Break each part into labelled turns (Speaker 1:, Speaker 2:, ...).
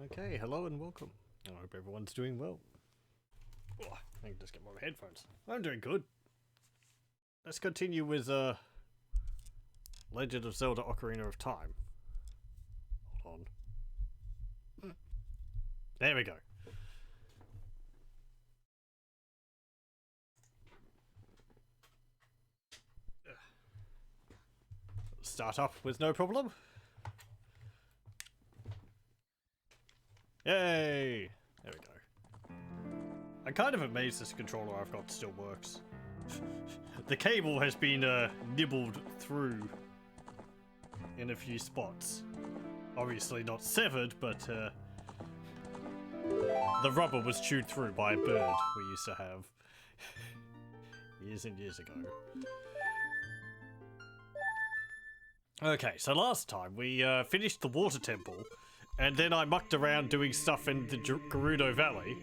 Speaker 1: Okay, hello and welcome. I hope everyone's doing well. Oh, I can just get more headphones. I'm doing good. Let's continue with Legend of Zelda Ocarina of Time. Hold on. There we go. Start up with no problem. Yay! There we go. I'm kind of amazed this controller I've got still works. The cable has been nibbled through in a few spots. Obviously not severed, but the rubber was chewed through by a bird we used to have years and years ago. Okay, so last time we finished the water temple, and then I mucked around doing stuff in the Gerudo Valley.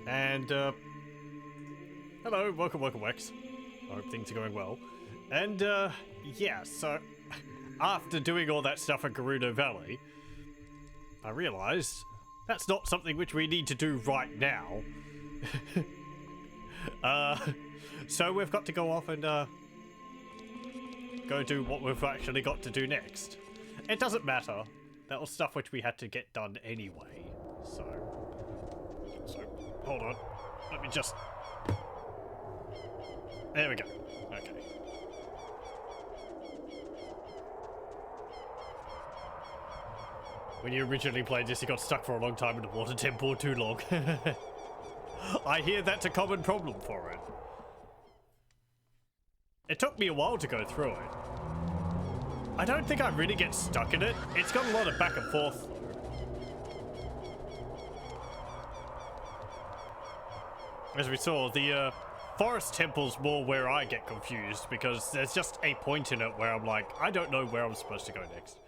Speaker 1: And, hello, welcome, Wex. I hope things are going well. And, yeah, so, after doing all that stuff at Gerudo Valley, I realised that's not something which we need to do right now. So we've got to go off and, go do what we've actually got to do next. It doesn't matter. That was stuff which we had to get done anyway. So hold on. Let me just... There we go. Okay. When you originally played this, you got stuck for a long time in the water temple, too long. I hear that's a common problem for it. It took me a while to go through it. I don't think I really get stuck in it. It's got a lot of back and forth, though. As we saw, the forest temple's more where I get confused, because there's just a point in it where I'm like, I don't know where I'm supposed to go next.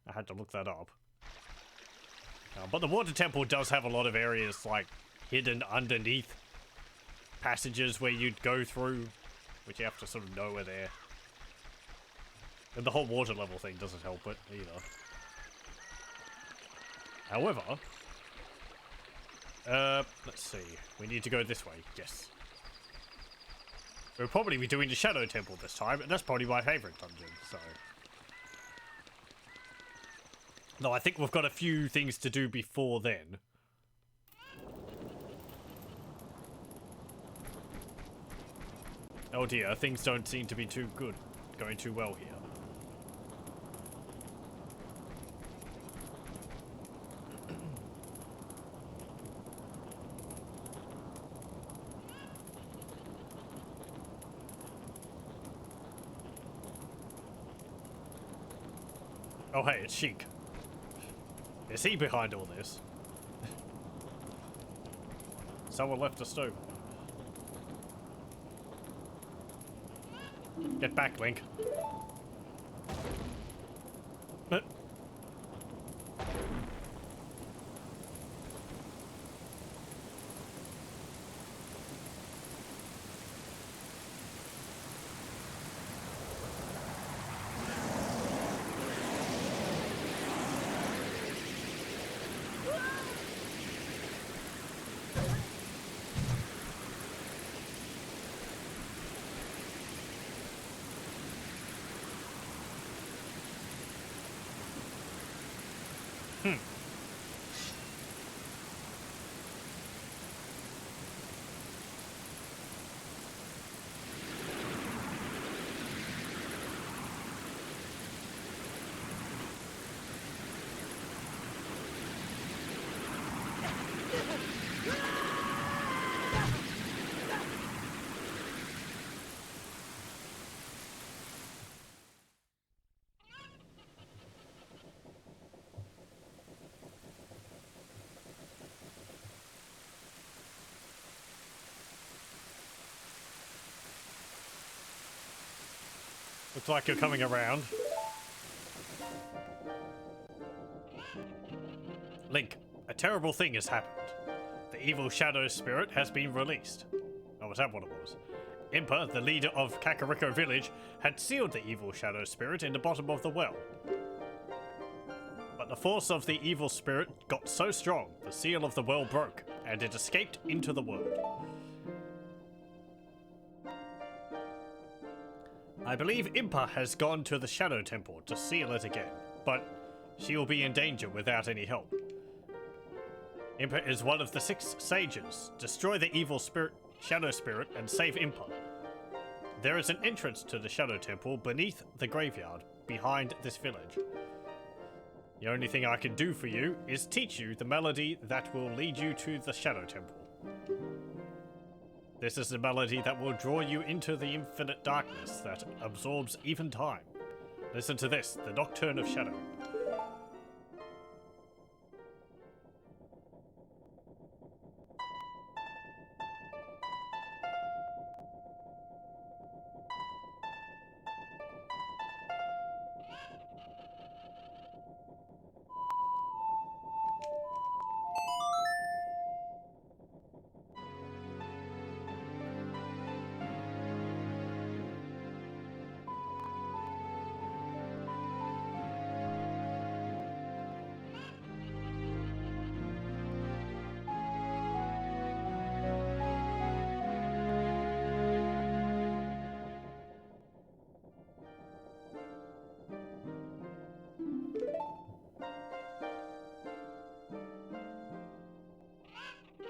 Speaker 1: I had to look that up. But the water temple does have a lot of areas, like, hidden underneath passages where you'd go through, which you have to sort of know are there. And the whole water level thing doesn't help it either. However, let's see. We need to go this way. Yes. We'll probably be doing the Shadow Temple this time, and that's probably my favourite dungeon, so. No, I think we've got a few things to do before then. Oh dear, things don't seem to be too good. Going too well here. Oh hey, it's Sheik. Is he behind all this? Someone left a stove. Get back, Link. Looks like you're coming around. Link, a terrible thing has happened. The evil shadow spirit has been released. Oh, was that what it was? Impa, the leader of Kakariko village, had sealed the evil shadow spirit in the bottom of the well. But The force of the evil spirit got so strong, the seal of the well broke, and it escaped into the world. I believe Impa has gone to the Shadow Temple to seal it again, but she will be in danger without any help. Impa is one of the 6 sages. Destroy the evil spirit, Shadow Spirit, and save Impa. There is an entrance to the Shadow Temple beneath the graveyard, behind this village. The only thing I can do for you is teach you the melody that will lead you to the Shadow Temple. This is the melody that will draw you into the infinite darkness that absorbs even time. Listen to this, the Nocturne of Shadow.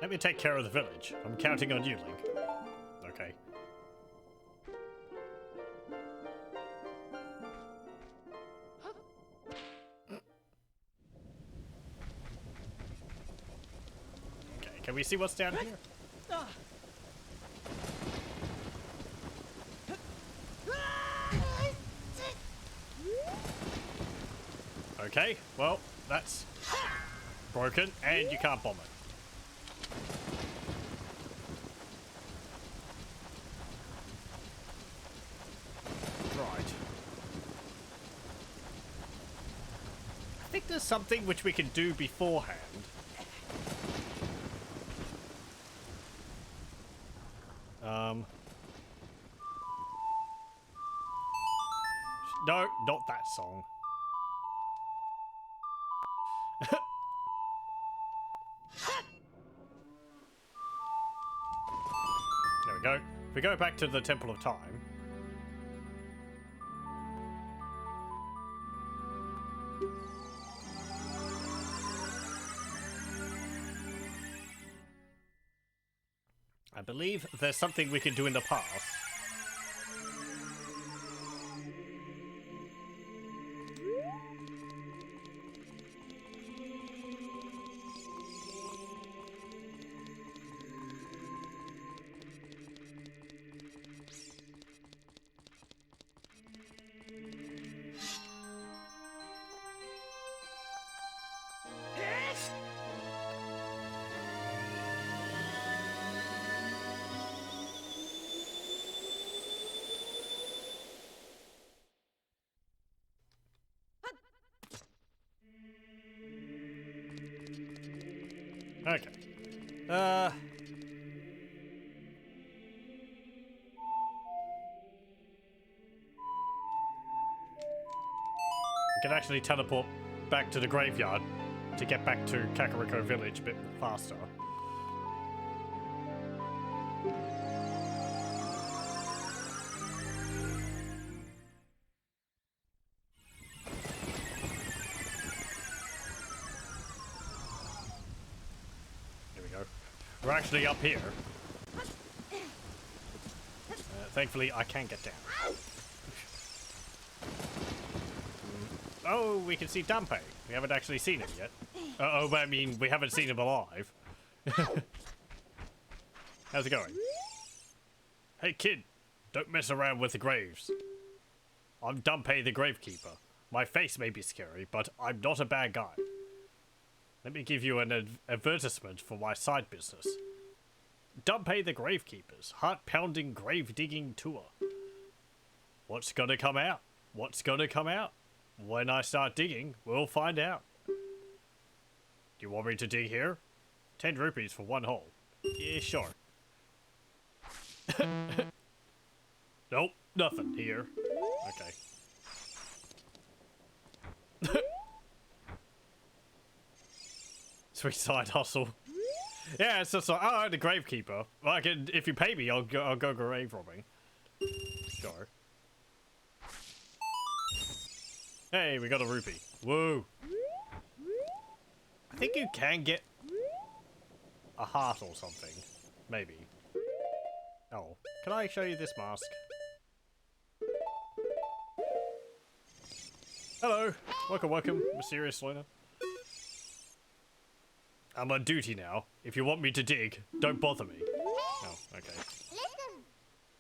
Speaker 1: Let me take care of the village. I'm counting on you, Link. Okay. Okay, can we see what's down here? Okay, well, that's broken, and you can't bomb it. I think there's something which we can do beforehand. No, not that song. There we go. If we go back to the Temple of Time. I believe there's something we can do in the past. Okay. I can actually teleport back to the graveyard to get back to Kakariko Village a bit faster. We're actually up here. Thankfully, I can get down. Oh, we can see Dampé. We haven't actually seen him yet. Oh, I mean, we haven't seen him alive. How's it going? Hey, kid. Don't mess around with the graves. I'm Dampé the Gravekeeper. My face may be scary, but I'm not a bad guy. Let me give you an advertisement for my side business. Dampé the Gravekeeper's heart-pounding grave-digging tour. What's gonna come out? What's gonna come out? When I start digging, we'll find out. Do you want me to dig here? 10 rupees for 1 hole. Yeah, sure. Nope, nothing here. Okay. sweet side hustle. Yeah, it's just like, oh, I'm the gravekeeper. Well, if you pay me, I'll go grave robbing. Sure. Hey, we got a rupee. Woo. I think you can get a heart or something. Maybe. Oh, can I show you this mask? Hello. Welcome, mysterious loner. I'm on duty now. If you want me to dig, don't bother me. Oh, okay.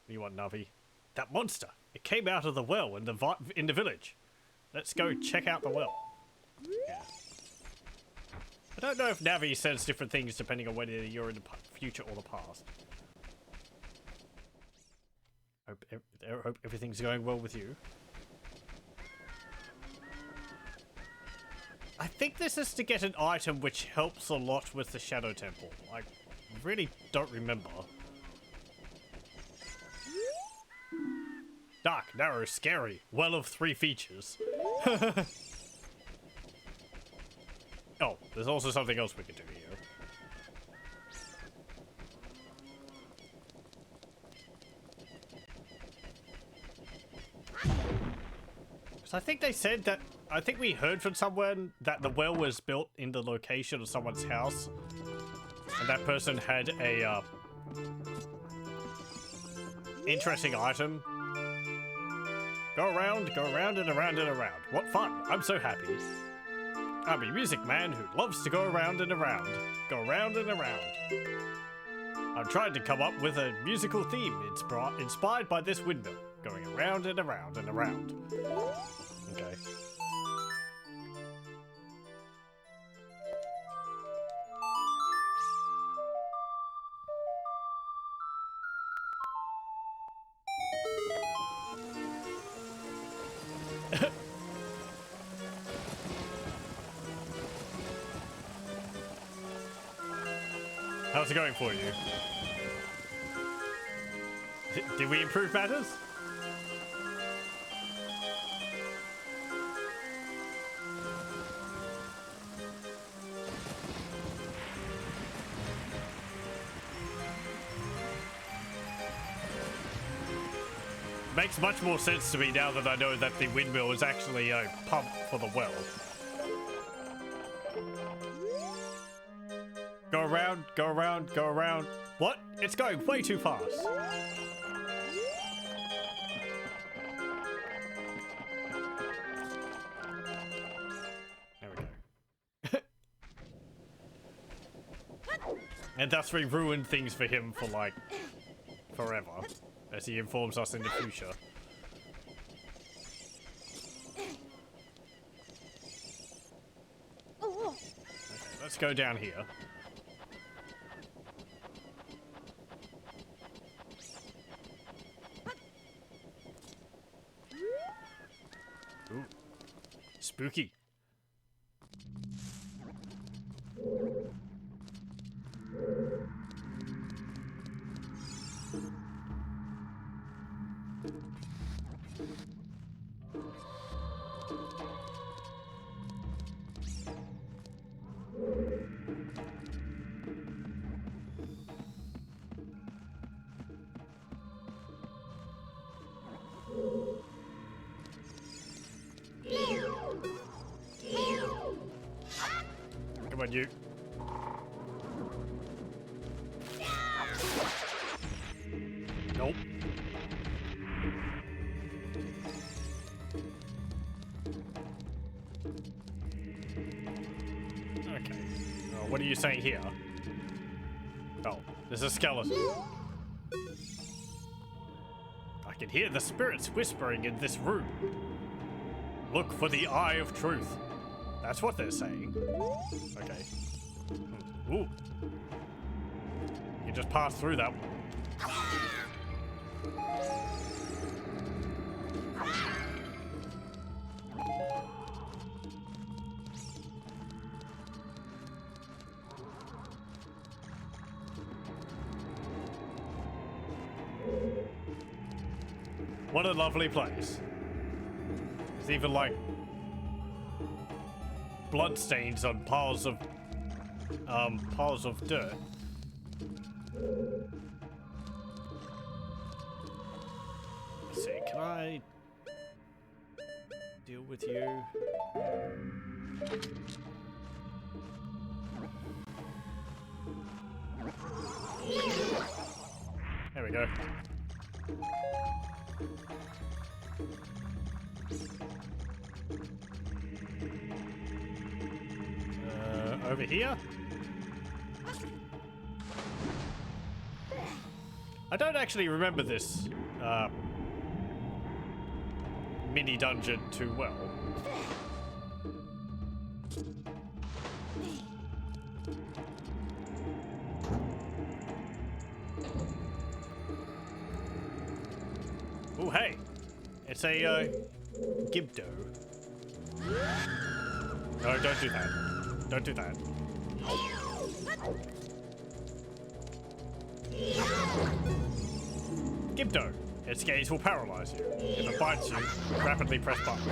Speaker 1: You want Navi? That monster! It came out of the well in the village. Let's go check out the well. Yeah. I don't know if Navi says different things depending on whether you're in the future or the past. Hope everything's going well with you. I think this is to get an item which helps a lot with the Shadow Temple. I really don't remember. Dark, narrow, scary. Well of 3 features. Oh, there's also something else we can do here. Because I think they said that... I think we heard from someone that the well was built in the location of someone's house. And that person had a, interesting item. Go around and around and around. What fun! I'm so happy. I'm a music man who loves to go around and around. Go around and around. I'm trying to come up with a musical theme inspired by this windmill. Going around and around and around. Okay. How's it going for you? Did we improve matters? Makes much more sense to me now that I know that the windmill is actually a pump for the well. Go around, go around, go around. What? It's going way too fast. There we go. And thus we ruined things for him for like forever, as he informs us in the future. Okay, let's go down here. Ooh. Spooky. Come on, you. Nope. Okay. Oh, what are you saying here? Oh, there's a skeleton. I can hear the spirits whispering in this room. Look for the Eye of Truth. That's what they're saying. Okay. Ooh. You just passed through that one. What a lovely place. There's even like bloodstains on piles of piles of dirt. Let's see, can I deal with you? There we go. Over here? I don't actually remember this mini dungeon too well. Oh, hey! It's a Gibdo. No, don't do that. Don't do that. Gibdo. Its gaze will paralyze you. If it bites you, rapidly press buttons.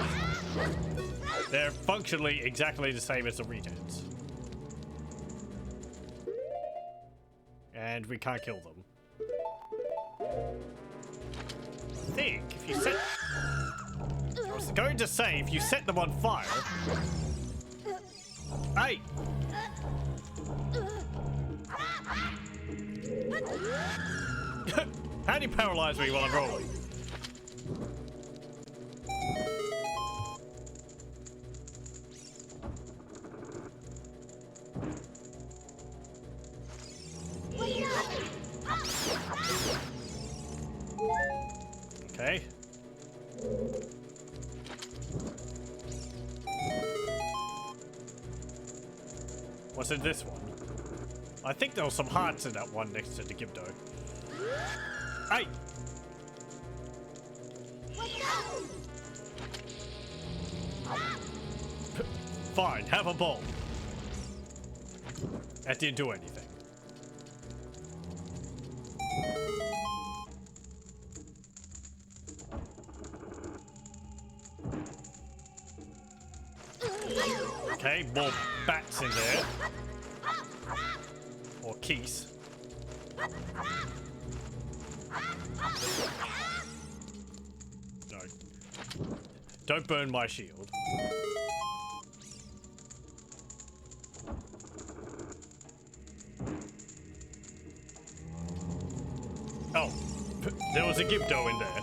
Speaker 1: They're functionally exactly the same as the Redheads. And we can't kill them. I think if you set... I was going to say, if you set them on fire... Hey! How do you paralyze me while I'm rolling? Okay. What's in this one? I think there was some hearts in that one next to the Gibdo. Hey! Fine, have a bowl. That didn't do anything. Okay, more bats in there. Or keys. No. Don't burn my shield. Oh, there was a Gibdo in there.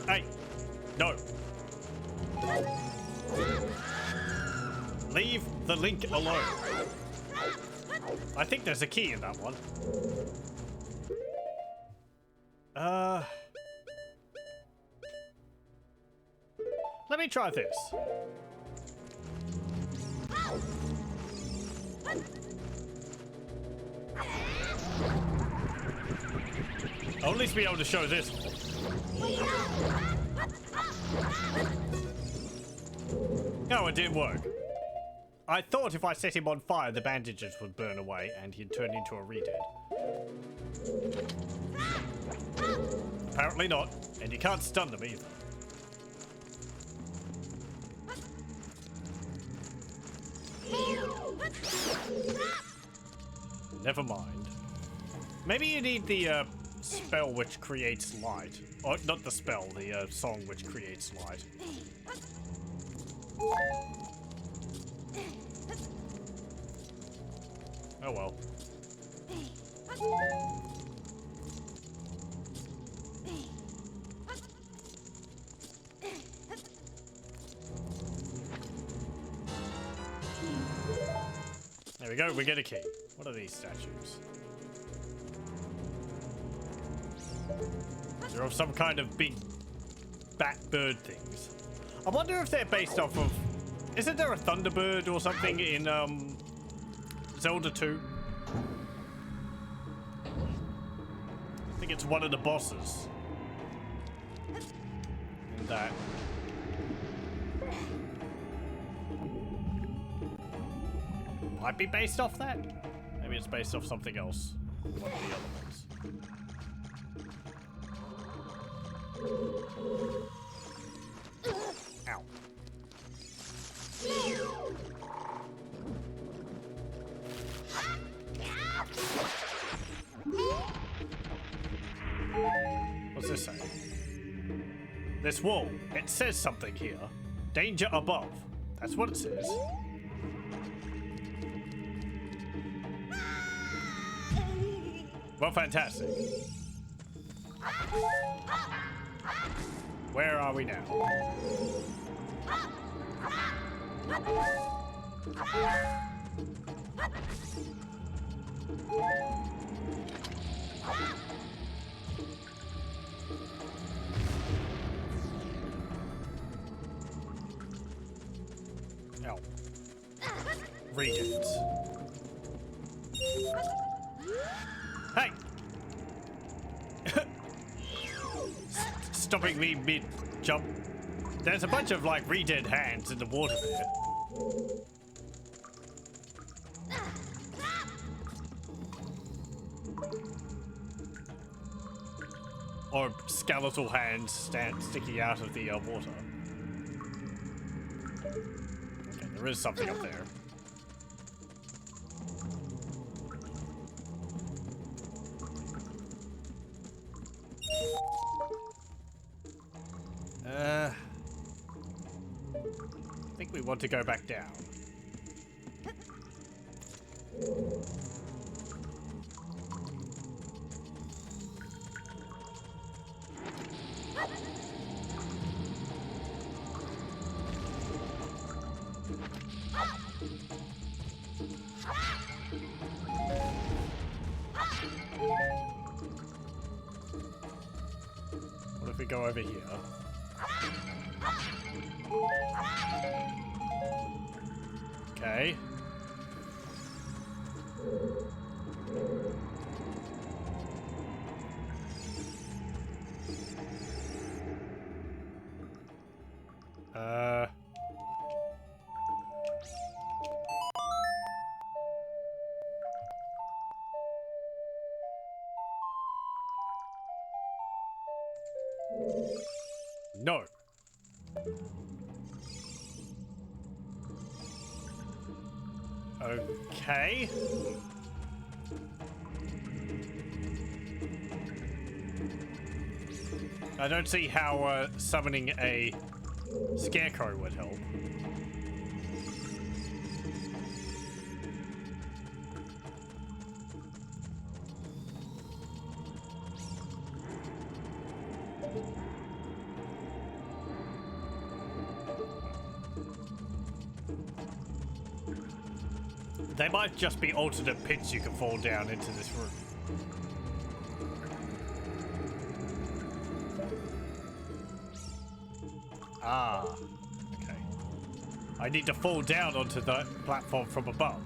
Speaker 1: Hey, no. Leave the link alone. I think there's a key in that one. Let me try this. I'll at least be able to show this. No, it didn't work. I thought if I set him on fire, the bandages would burn away and he'd turn into a Redhead. Apparently not, and you can't stun them either. Never mind. Maybe you need the spell which creates light. Or not the spell, the song which creates light. Oh well. There we go, we get a key. What are these statues? They're of some kind of big bat bird things. I wonder if they're based off of... Isn't there a Thunderbird or something in Zelda 2? I think it's one of the bosses. In that. Might be based off that? Maybe it's based off something else. One of the other ones. this say? This wall, it says something here. Danger above. That's what it says. Well, fantastic. Where are we now? Oh. Read it. Hey! Stopping me mid-jump. There's a bunch of, like, re-dead hands in the water there. Or skeletal hands sticking out of the water. Okay, there is something up there. I think we want to go back down. What if we go over here? Okay. No. Okay. I don't see how summoning a scarecrow would help. They might just be alternate pits you can fall down into this room. Ah, okay. I need to fall down onto the platform from above.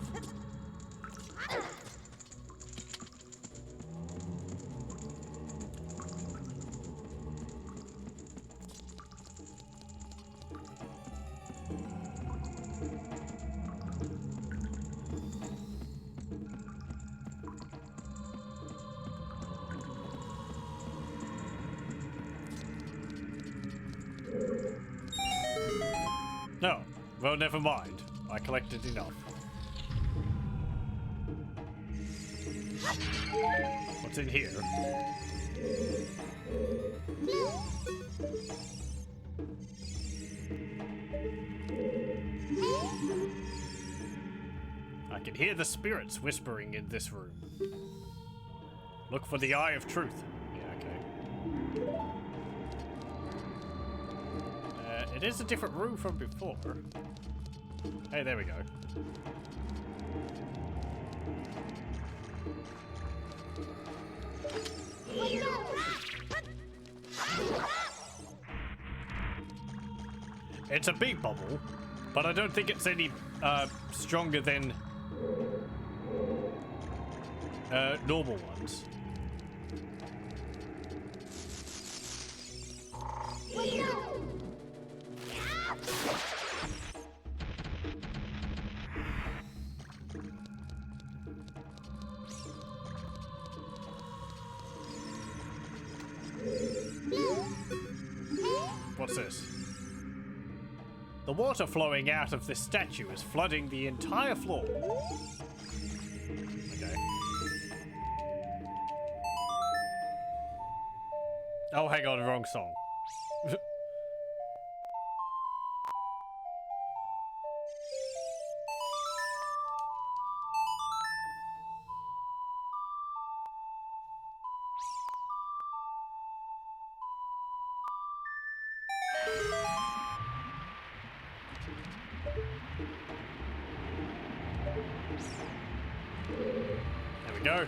Speaker 1: No. Well, never mind. I collected enough. What's in here? I can hear the spirits whispering in this room. Look for the Eye of Truth. Yeah, okay. It is a different room from before. Hey, there we go. It's a big bubble, but I don't think it's any stronger than normal ones. What's this? The water flowing out of this statue is flooding the entire floor. Okay. Oh, hang on, wrong song. There we go.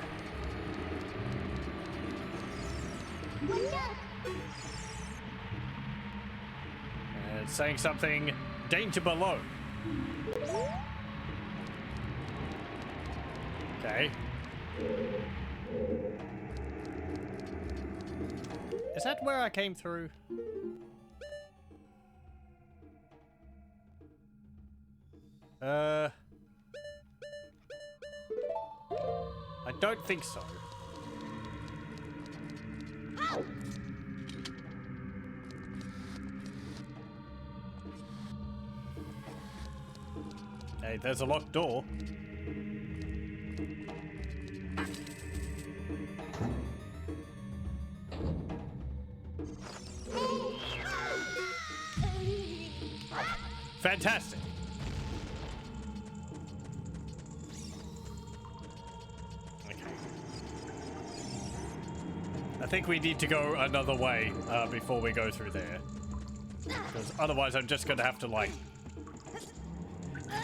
Speaker 1: And saying something, danger below. Okay. Is that where I came through? I don't think so. Hey, there's a locked door. Fantastic. Okay. I think we need to go another way before we go through there. Because otherwise I'm just going to have to, like,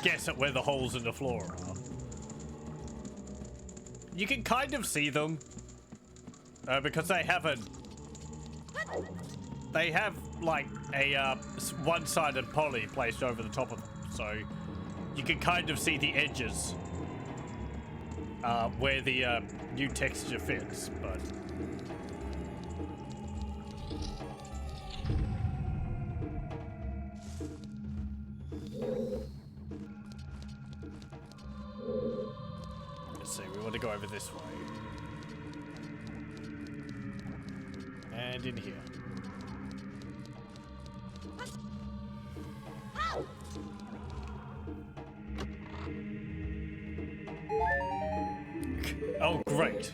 Speaker 1: guess at where the holes in the floor are. You can kind of see them. Because they haven't... They have, like, a one-sided poly placed over the top of them. So you can kind of see the edges where the new texture fits, but... Let's see, we want to go over this way. And in here. Oh, great.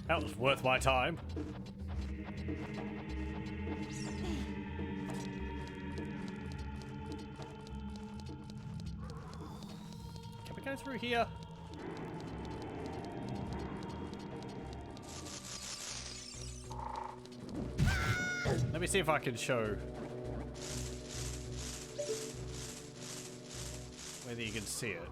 Speaker 1: That was worth my time. Can we go through here? Let me see if I can show whether you can see it.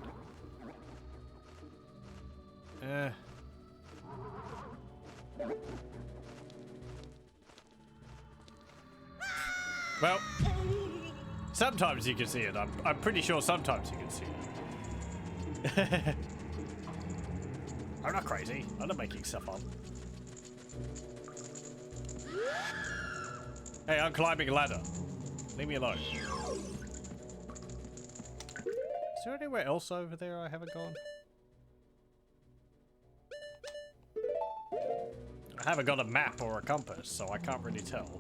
Speaker 1: Well, sometimes you can see it. I'm pretty sure sometimes you can see it. I'm not crazy. I'm not making stuff up. Hey, I'm climbing a ladder. Leave me alone. Is there anywhere else over there I haven't gone? I haven't got a map or a compass, so I can't really tell.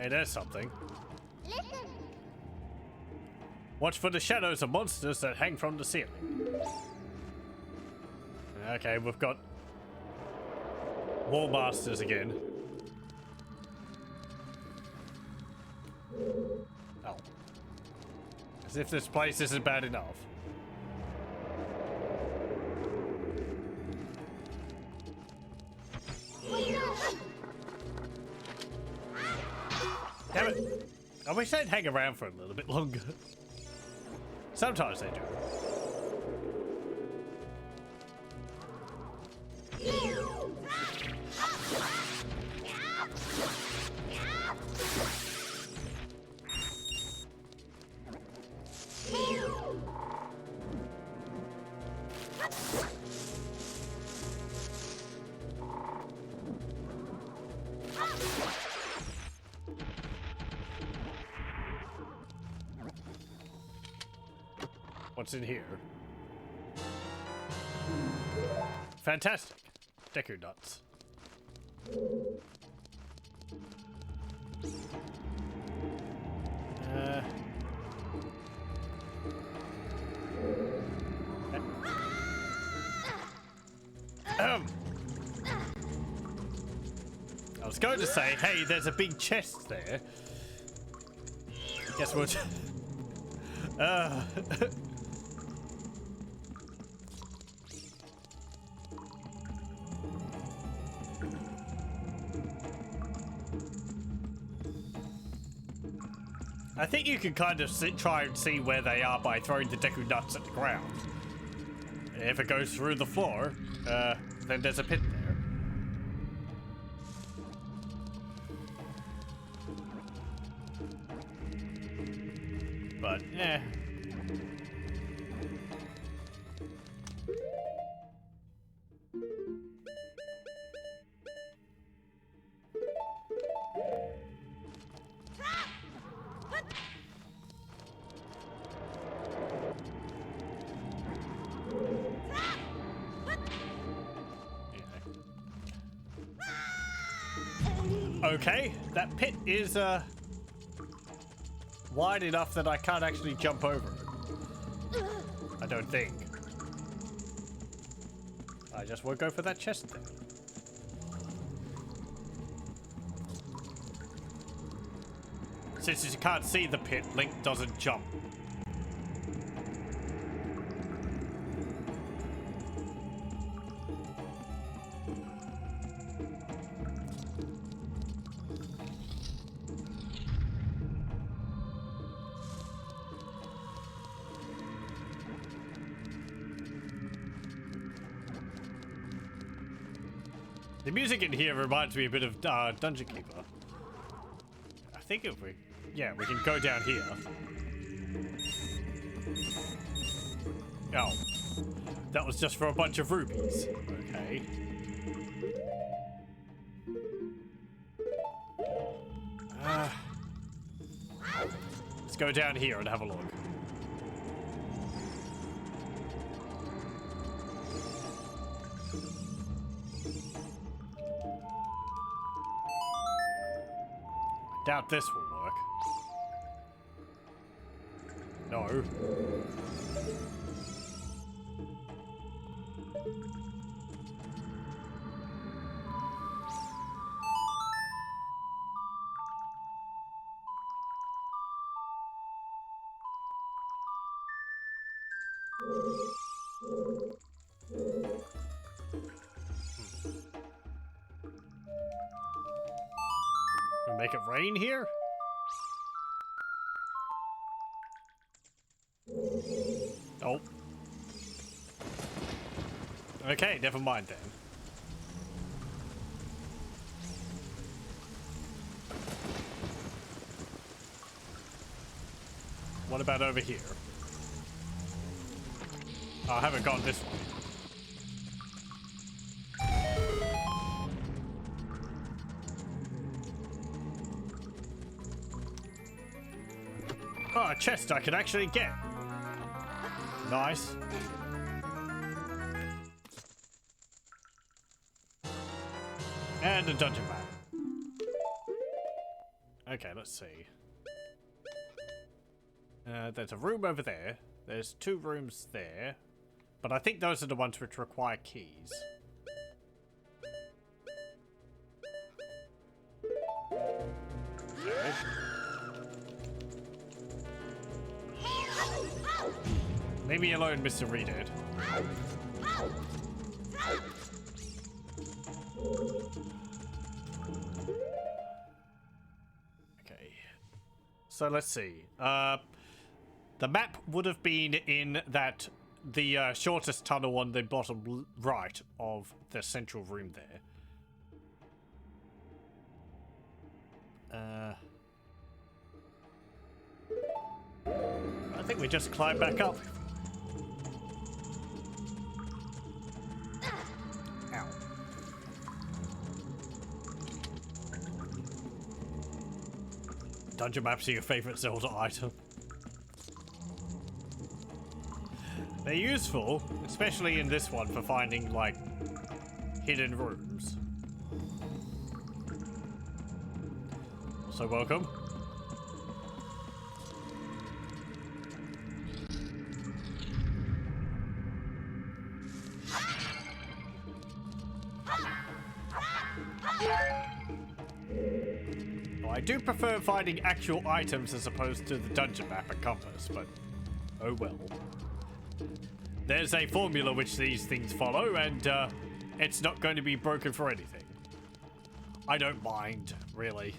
Speaker 1: Hey, there's something. Listen. Watch for the shadows of monsters that hang from the ceiling. Okay, we've got Wall Masters again. Oh. As if this place isn't bad enough. Damn it. I wish they'd hang around for a little bit longer. Sometimes they do. what's in here. Fantastic. Deku nuts. I was going to say, hey, there's a big chest there. Guess what? I think you can kind of try and see where they are by throwing the Deku nuts at the ground. If it goes through the floor, then there's a pit there. But, eh. Okay, that pit is wide enough that I can't actually jump over it. I don't think. I just won't go for that chest then. Since you can't see the pit, Link doesn't jump. The music in here reminds me a bit of Dungeon Keeper. I think if we... Yeah, we can go down here. Oh. That was just for a bunch of rupees. Okay. Let's go down here and have a look. Doubt this will work. No. Make it rain here? Oh. Okay, never mind then. What about over here? Oh, I haven't gone this way. Oh, a chest I can actually get. Nice. And a dungeon map. Okay, let's see. There's a room over there. There's 2 rooms there. But I think those are the ones which require keys. Okay. Leave me alone, Mr. Reedhead. Okay. So let's see. The map would have been in the shortest tunnel on the bottom right of the central room there. I think we just climb back up. Ow. Dungeon maps are your favorite Zelda item. They're useful, especially in this one for finding, like, hidden rooms. So welcome. Well, I do prefer finding actual items as opposed to the dungeon map and compass, but oh well. There's a formula which these things follow, and it's not going to be broken for anything. I don't mind, really.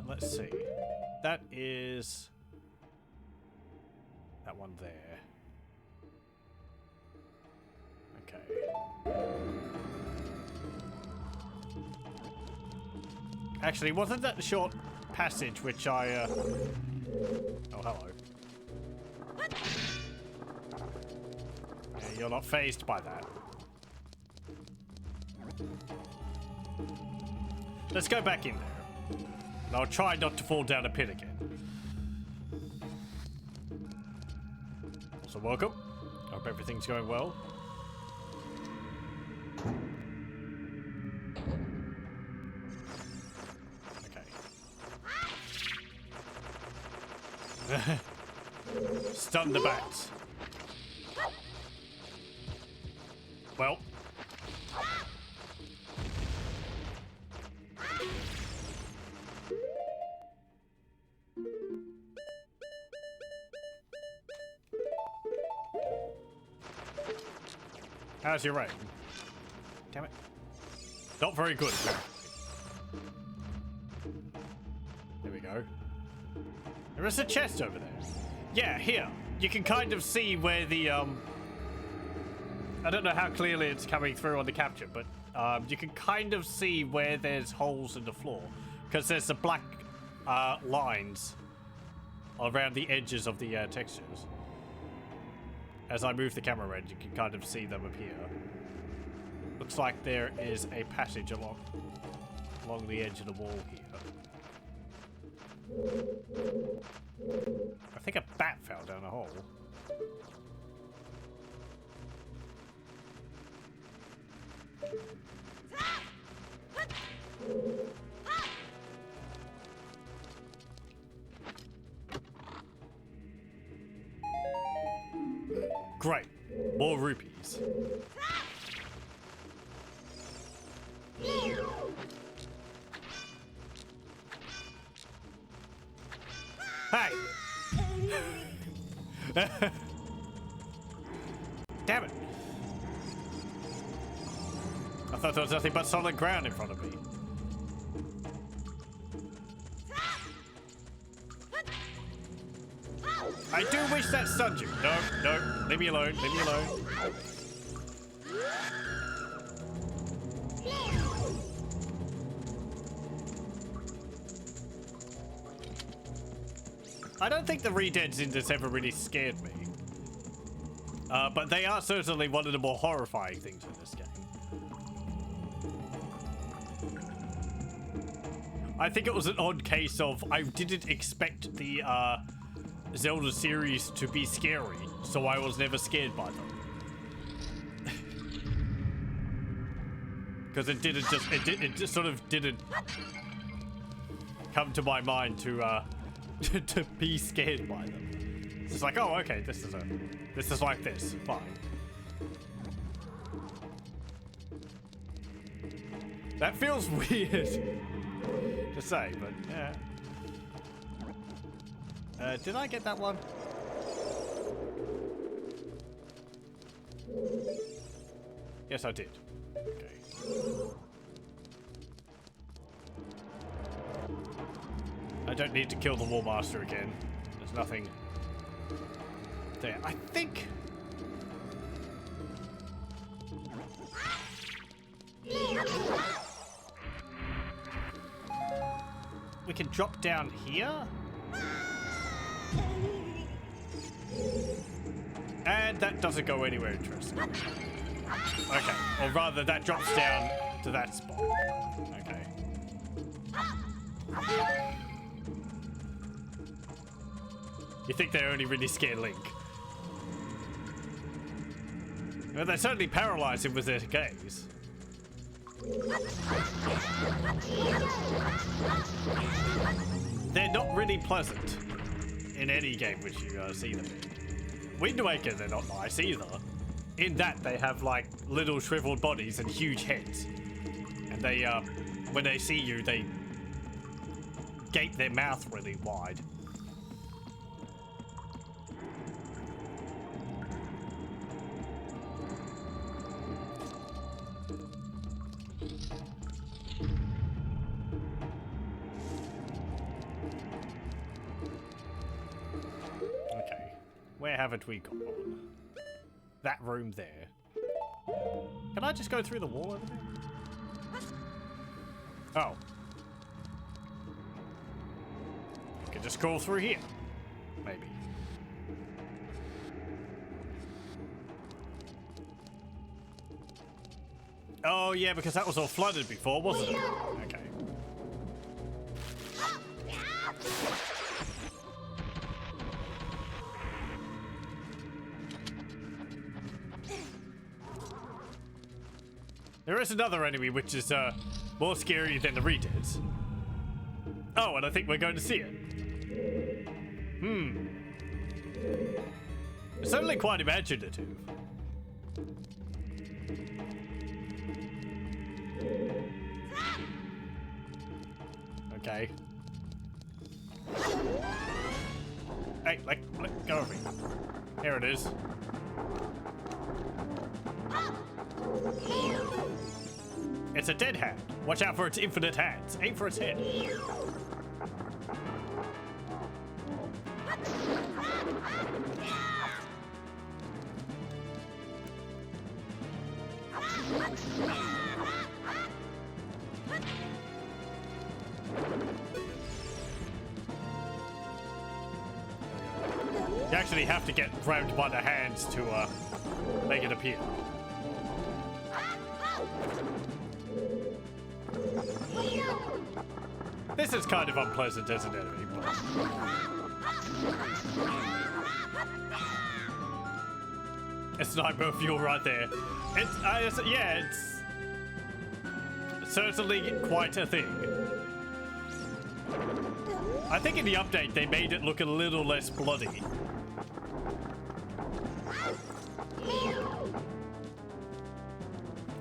Speaker 1: Let's see. That is that one there. Okay. Actually, wasn't that the short passage which I, Oh, hello. Yeah, you're not fazed by that. Let's go back in there. And I'll try not to fall down a pit again. So welcome. Hope everything's going well. Okay. Stun the bats. Well. How's your aim? Damn it. Not very good. There we go. There is a chest over there. Yeah, here. You can kind of see where the, I don't know how clearly it's coming through on the capture, but you can kind of see where there's holes in the floor. Because there's the black lines around the edges of the textures. As I move the camera around, you can kind of see them appear. Looks like there is a passage along the edge of the wall here. I think a bat fell down a hole. Great. More rupees. Hey! Damn it! I thought there was nothing but solid ground in front of me. I do wish that stunned you. No, no, leave me alone, leave me alone. I don't think the re-deads in this ever really scared me. But they are certainly one of the more horrifying things in this game. I think it was an odd case of I didn't expect the Zelda series to be scary, so I was never scared by them. Because it just sort of didn't come to my mind to to be scared by them. It's just like, oh, okay, this is like this, fine. That feels weird to say, but yeah. Did I get that one? Yes, I did. Okay. I don't need to kill the War Master again. There's nothing there. I think... we can drop down here? And that doesn't go anywhere interesting. Okay, or rather that drops down to that spot. Okay. You think they only really scare Link? Well, they certainly paralyze him with their gaze. They're not really pleasant in any game which you see them in. Wind Waker, they're not nice either. In that, they have like little shriveled bodies and huge heads. And they, when they see you, they gape their mouth really wide. Where haven't we gone? That room there. Can I just go through the wall over there? Oh. I can just crawl through here. Maybe. Oh yeah, because that was all flooded before, wasn't it? Okay. There is another enemy which is more scary than the Redeads. Oh, and I think we're going to see it. It's certainly quite imaginative. Okay. Hey, let go of me. Here it is. It's a dead hand. Watch out for its infinite hands. Aim for its head. You actually have to get grabbed by the hands to make it appear. This is kind of unpleasant as an enemy, but... It's nightmare fuel right there. Yeah, it's certainly quite a thing. I think in the update they made it look a little less bloody.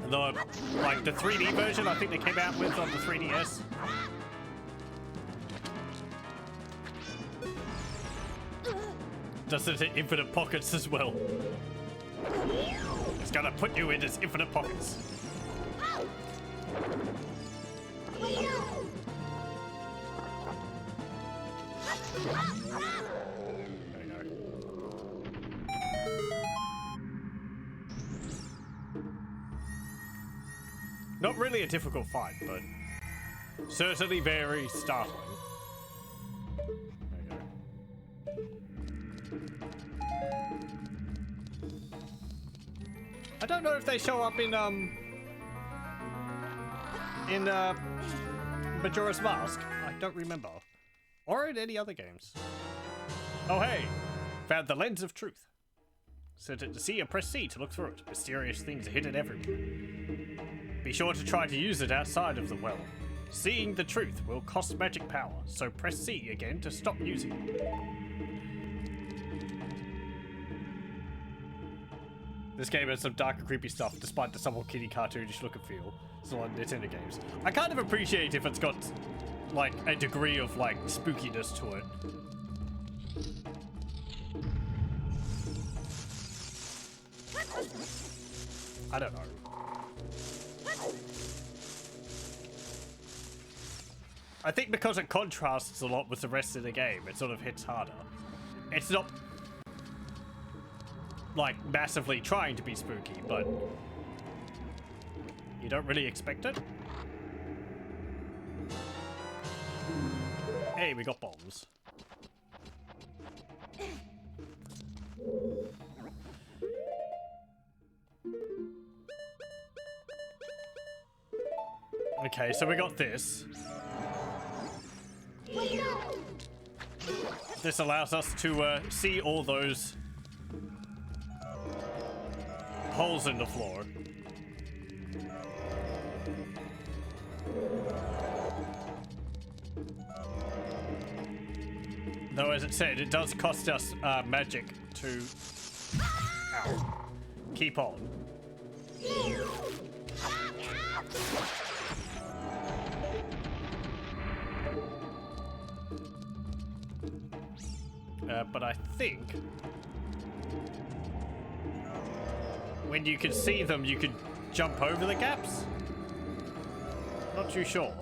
Speaker 1: Though, like the 3D version I think they came out with on the 3DS. Does it hit infinite pockets as well? It's gonna put you in its infinite pockets. There you go. Not really a difficult fight, but certainly very startling. I don't know if they show up in Majora's Mask. I don't remember. Or in any other games. Oh hey! Found the lens of truth. Set it to C and press C to look through it. Mysterious things are hidden everywhere. Be sure to try to use it outside of the well. Seeing the truth will cost magic power, so press C again to stop using it. This game has some dark and creepy stuff, despite the somewhat kiddie cartoonish look and feel. It's like Nintendo games. I kind of appreciate if it's got, like, a degree of, like, spookiness to it. I don't know. I think because it contrasts a lot with the rest of the game, it sort of hits harder. It's not, like, massively trying to be spooky, but you don't really expect it. Hey, we got bombs. Okay, so we got this. this allows us to see all those holes in the floor. Though, as it said, it does cost us magic to keep on. But I think when you can see them, you can jump over the gaps. Not too sure.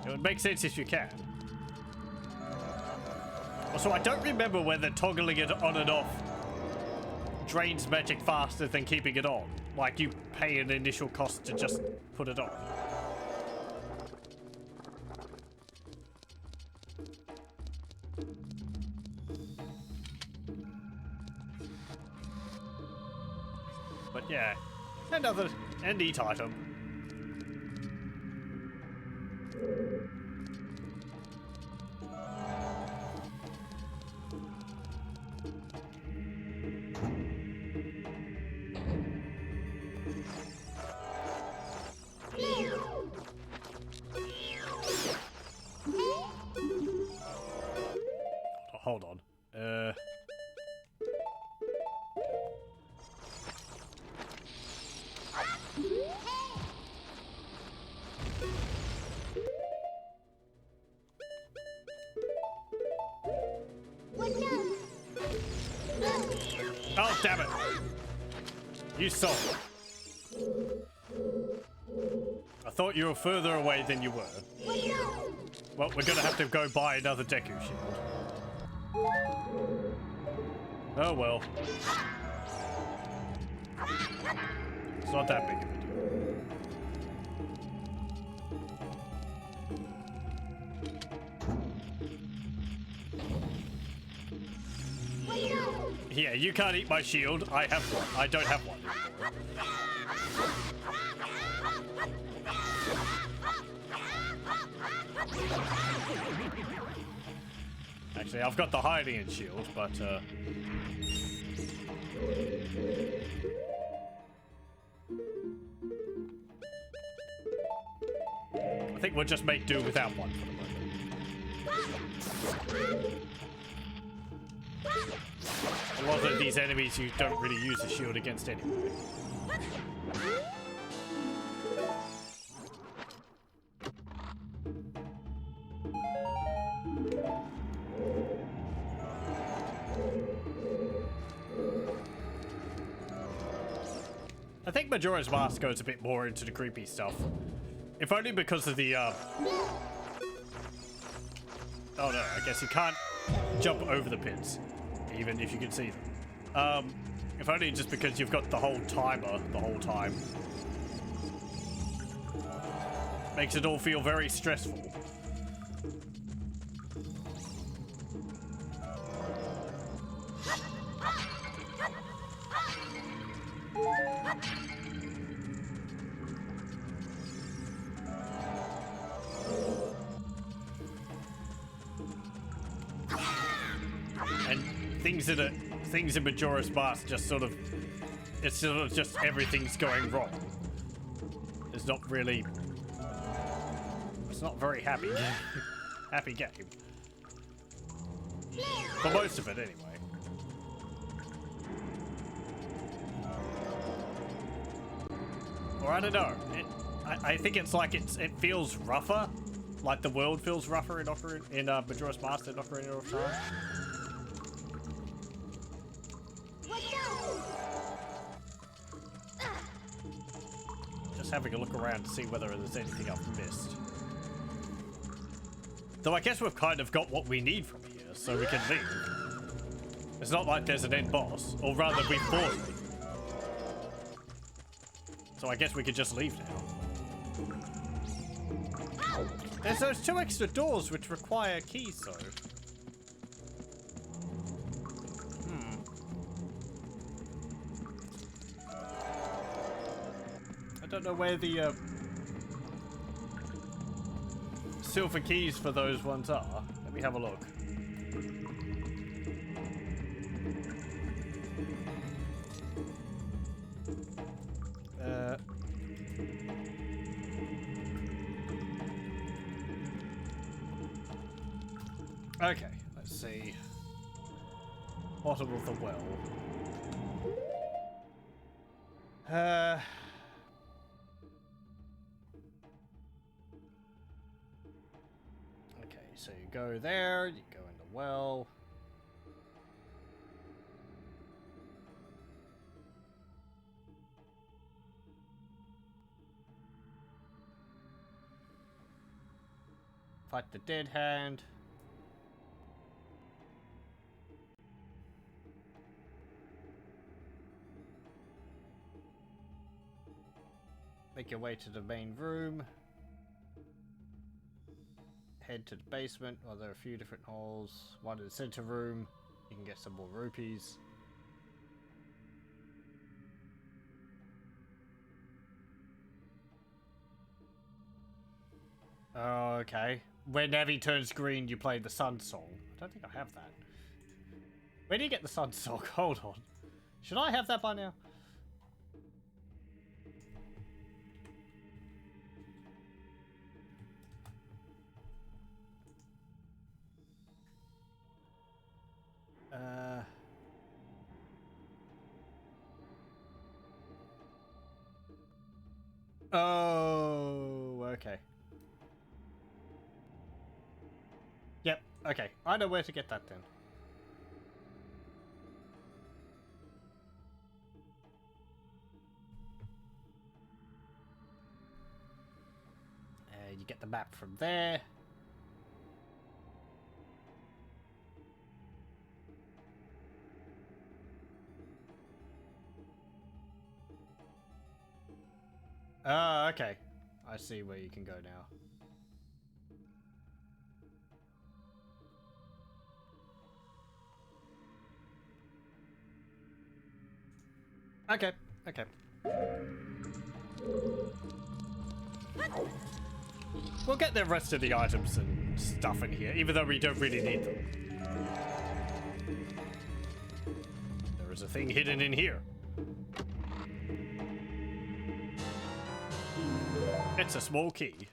Speaker 1: It would make sense if you can. Also, I don't remember whether toggling it on and off drains magic faster than keeping it on. Like, you pay an initial cost to just put it on. But yeah, and eat item. Hold on. Oh, damn it. You saw it. I thought you were further away than you were. Well, we're gonna have to go buy another Deku shield. Oh well. It's not that big of a deal. Yeah, you can't eat my shield. I have one. I don't have one anymore. Actually, I've got the hiding shield, but I think we'll just make do without one for the moment. A lot of these enemies you don't really use the shield against anyway. I think Majora's Mask goes a bit more into the creepy stuff. If only because of the, oh no, I guess you can't jump over the pits, even if you can see them. If only just because you've got the whole timer the whole time. Makes it all feel very stressful. And things in Majora's Mask just sort of, it's sort of just everything's going wrong. It's not really, it's not very happy happy game. For most of it anyway. Or I don't know. I think it's like it feels rougher. Like the world feels rougher in Majora's Mask than Ocarina of Time. Just having a look around to see whether there's anything I've missed. Though I guess we've kind of got what we need from here, so we can leave. It's not like there's an end boss, or rather we fought it. So I guess we could just leave now. There's those 2 extra doors which require keys, though. I don't know where the silver keys for those ones are. Let me have a look. Okay, let's see. Bottom of the well. Okay, so you go there, you go in the well. Fight the dead hand. Make your way to the main room. Head to the basement. Well, there are a few different holes. One in the center room. You can get some more rupees. Okay. When Navi turns green, you play the Sun Song. I don't think I have that. Where do you get the Sun Song? Hold on. Should I have that by now? Oh, okay. Yep, okay. I know where to get that then. You get the map from there. Oh, okay. I see where you can go now. Okay, okay. We'll get the rest of the items and stuff in here, even though we don't really need them. There is a thing hidden in here. It's a small key.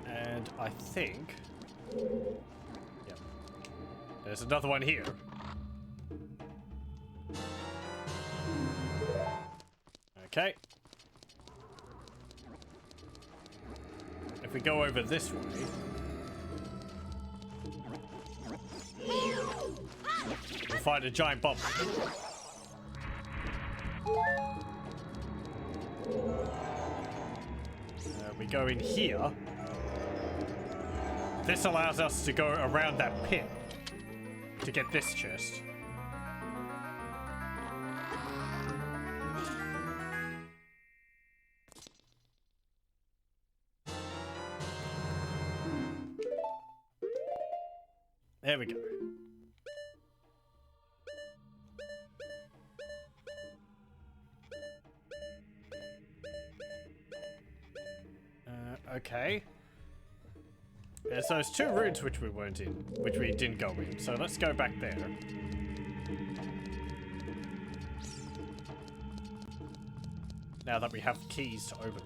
Speaker 1: And I think... Yep. There's another one here. Okay. If we go over this way... we'll find a giant bomb. We go in here. This allows us to go around that pit to get this chest. There we go. Okay. There's those two rooms which we weren't in, which we didn't go in. So let's go back there. Now that we have keys to open them.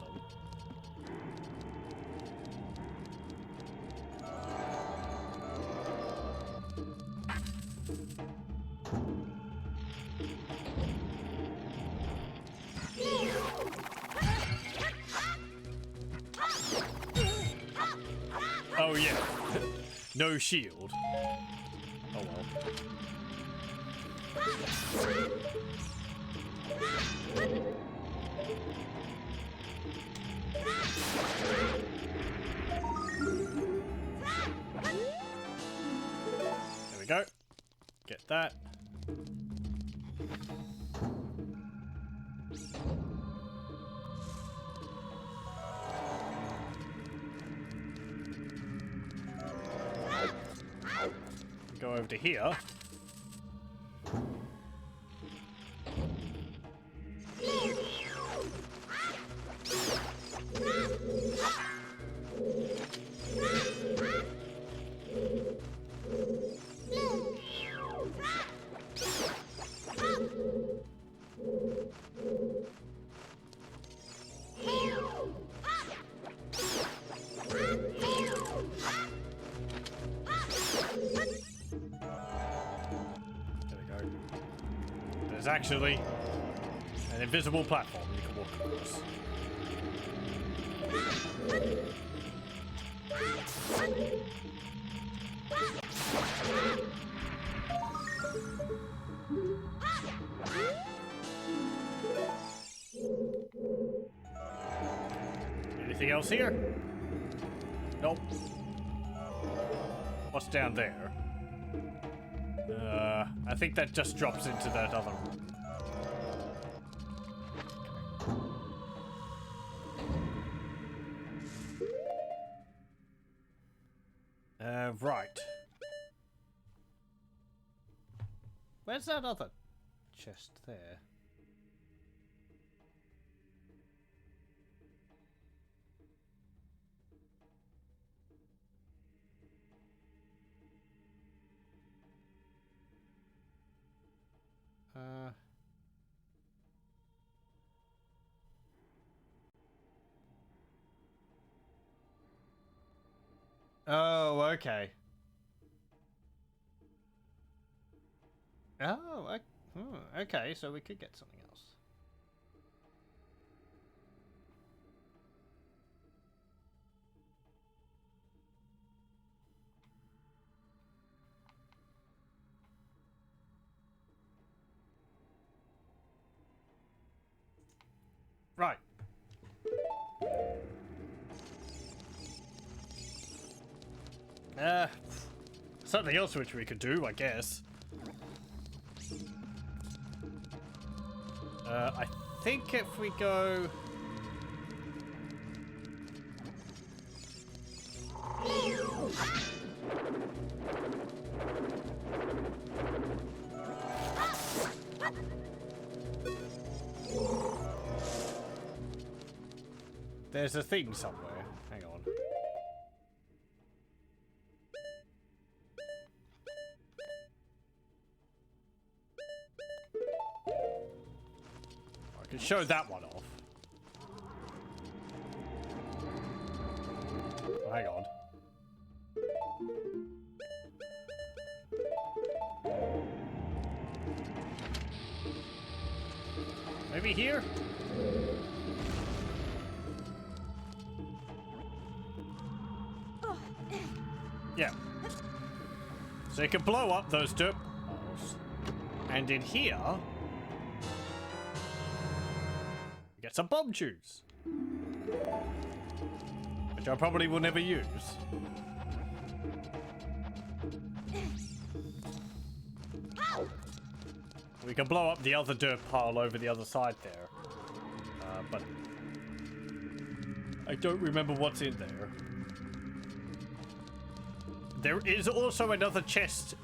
Speaker 1: Oh yeah, no shield. Oh well. There we go. Get that. Go over to here. actually an invisible platform you can walk across. Anything else here? Nope. What's down there? I think that just drops into that other room. Right. Where's that other chest there? Oh, okay. Oh, okay, so we could get something else. Right. Something else which we could do, I guess. I think if we go... There's a thing somewhere. Hang on. I can show that one off. Oh, hang on. Maybe here? Yeah. So you can blow up those dirt balls. And in here, you get some bomb tubes. Which I probably will never use. We can blow up the other dirt pile over the other side there. But I don't remember what's in there. There is also another chest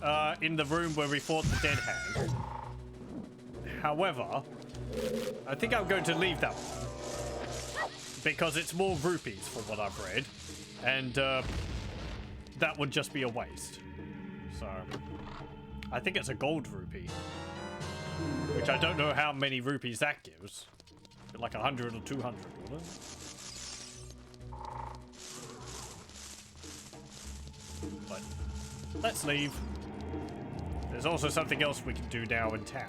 Speaker 1: in the room where we fought the dead hand. However, I think I'm going to leave that one. Because it's more rupees from what I've read. And that would just be a waste. So, I think it's a gold rupee. Which I don't know how many rupees that gives. Like 100 or 200, wouldn't it? But let's leave. There's also something else we can do now in town.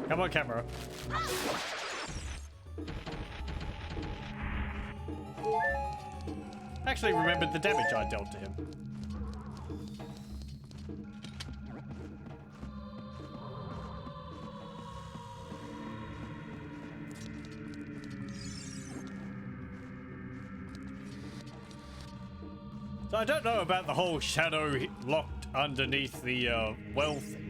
Speaker 1: Come on, camera. Actually remembered the damage I dealt to him. So I don't know about the whole shadow locked underneath the well thing.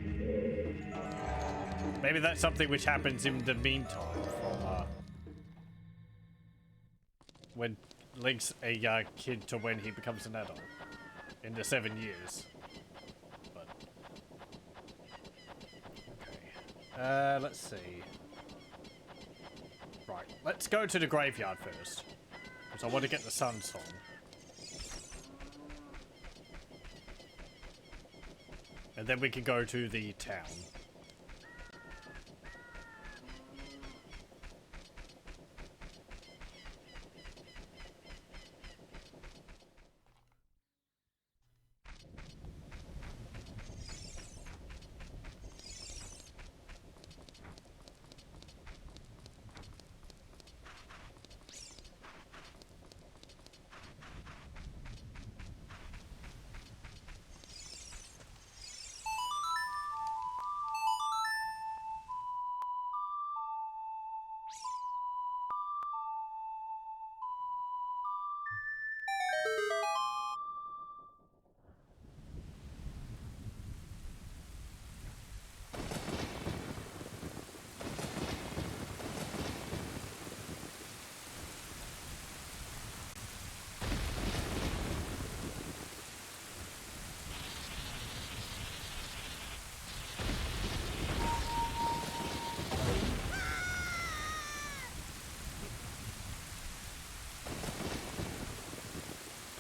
Speaker 1: Maybe that's something which happens in the meantime from when Link's a kid to when he becomes an adult in the 7 years. But okay, let's see. Right, let's go to the graveyard first because I want to get the sun song. And then we can go to the town.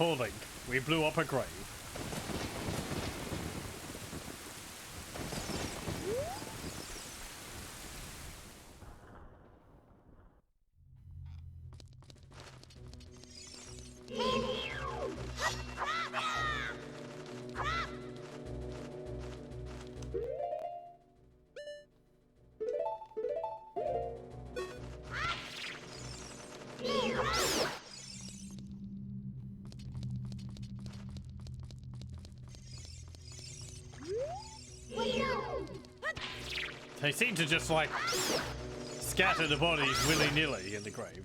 Speaker 1: Poor Link. We blew up a grave. They seem to just like scatter the bodies willy-nilly in the grave.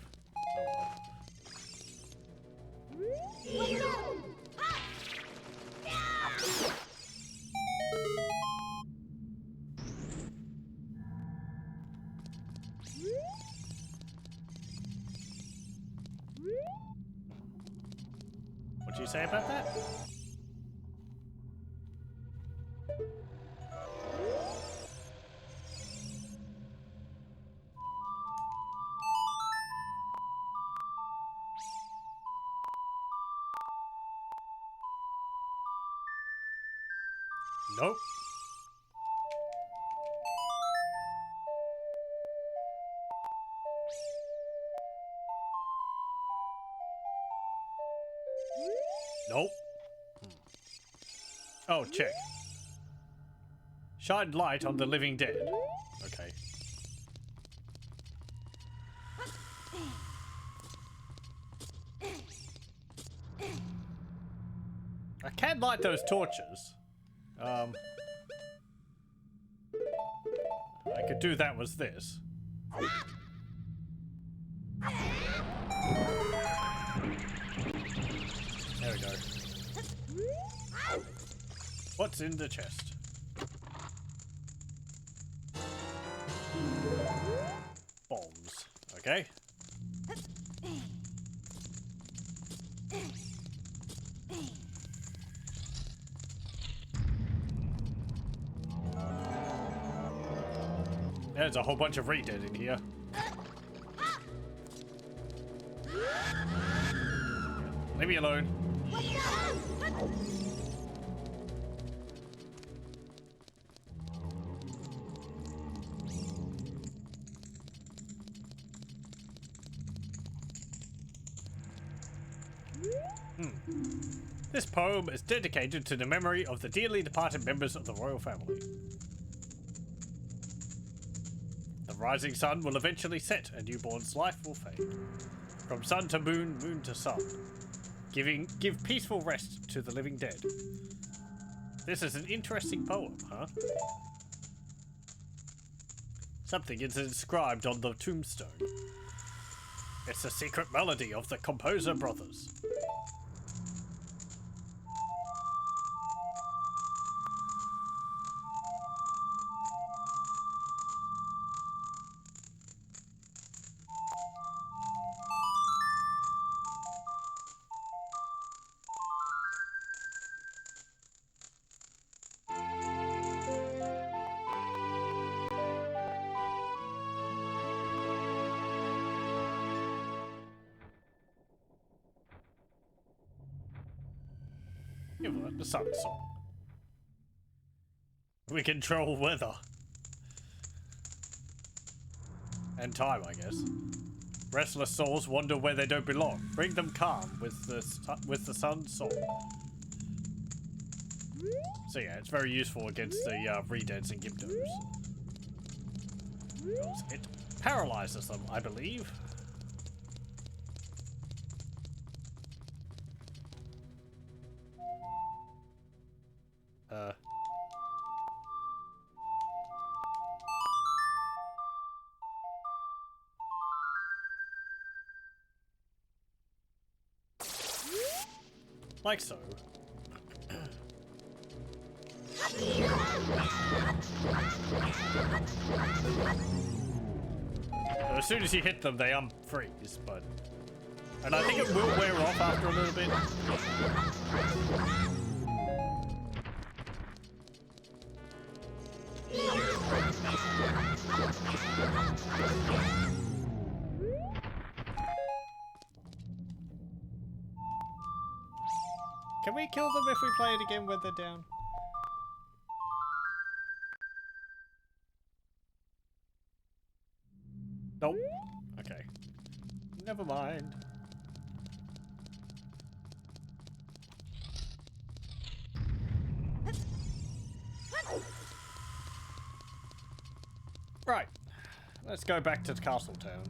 Speaker 1: What do you say about that? Nope. Nope. Oh, check. Shine light on the living dead. Okay. I can light those torches. I could do that with this. There we go. What's in the chest? Bombs. Okay. There's a whole bunch of Red Dead in here. Leave me alone. This poem is dedicated to the memory of the dearly departed members of the royal family. The rising sun will eventually set, and newborn's life will fade. From sun to moon, moon to sun. Give peaceful rest to the living dead. This is an interesting poem, huh? Something is inscribed on the tombstone. It's a secret melody of the composer brothers. The sun song. We control weather. And time, I guess. Restless souls wander where they don't belong. Bring them calm with the sun song. So yeah, it's very useful against the Redeads and Gyptos. It paralyzes them, I believe. Like so. As soon as you hit them, they unfreeze, but... And I think it will wear off after a little bit. Can we kill them if we play it again when they're down? Nope. Okay. Never mind. Right. Let's go back to the castle town.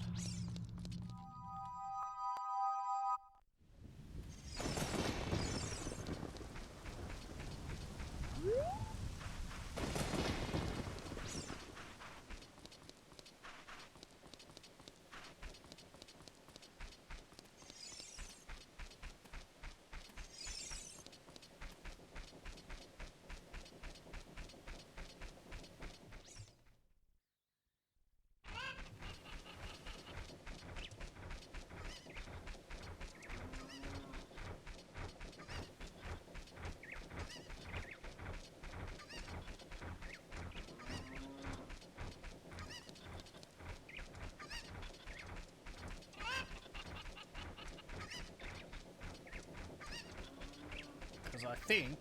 Speaker 1: I think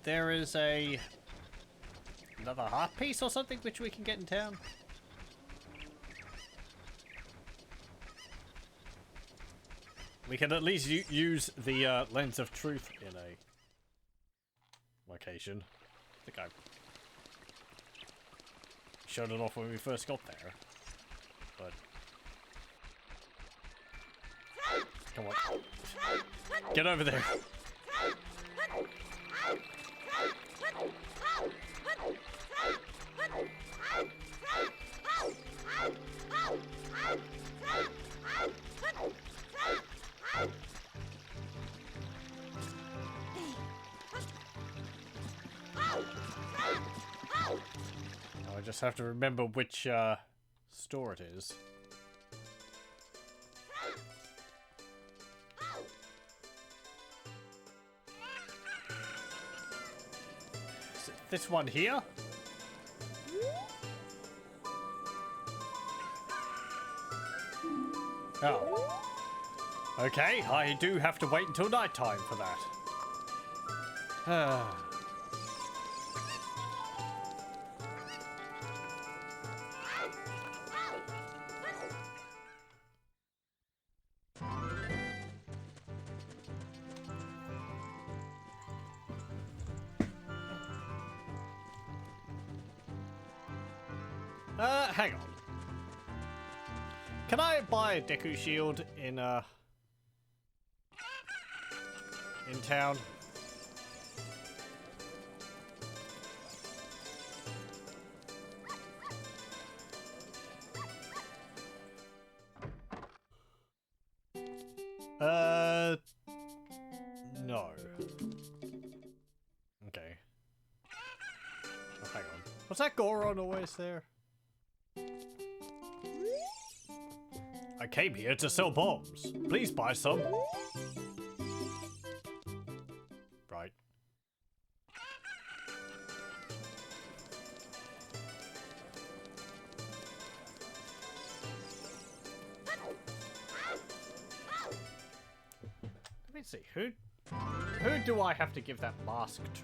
Speaker 1: there is another heart piece or something which we can get in town. We can at least use the lens of truth in a location. I think I showed it off when we first got there, but come on, get over there. I just have to remember which store it is. Is it this one here? Oh. Okay, I do have to wait until nighttime for that. Hang on. Can I buy a Deku shield in town? No. Okay. Oh, hang on. Was that Goron always there? I came here to sell bombs. Please buy some. Right. Let me see. Who do I have to give that mask to?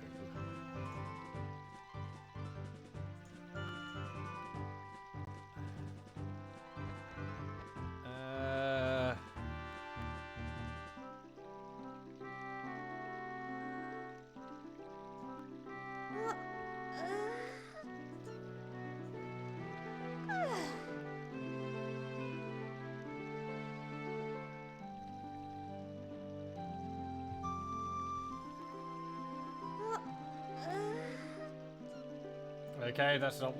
Speaker 1: Okay, that's not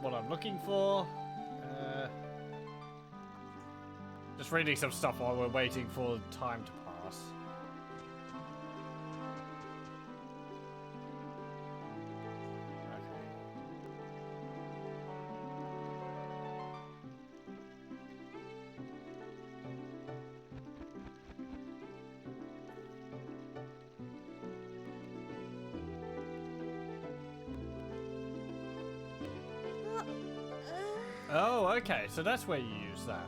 Speaker 1: what I'm looking for. Just reading some stuff while we're waiting for time to pass. Oh, okay, so that's where you use that.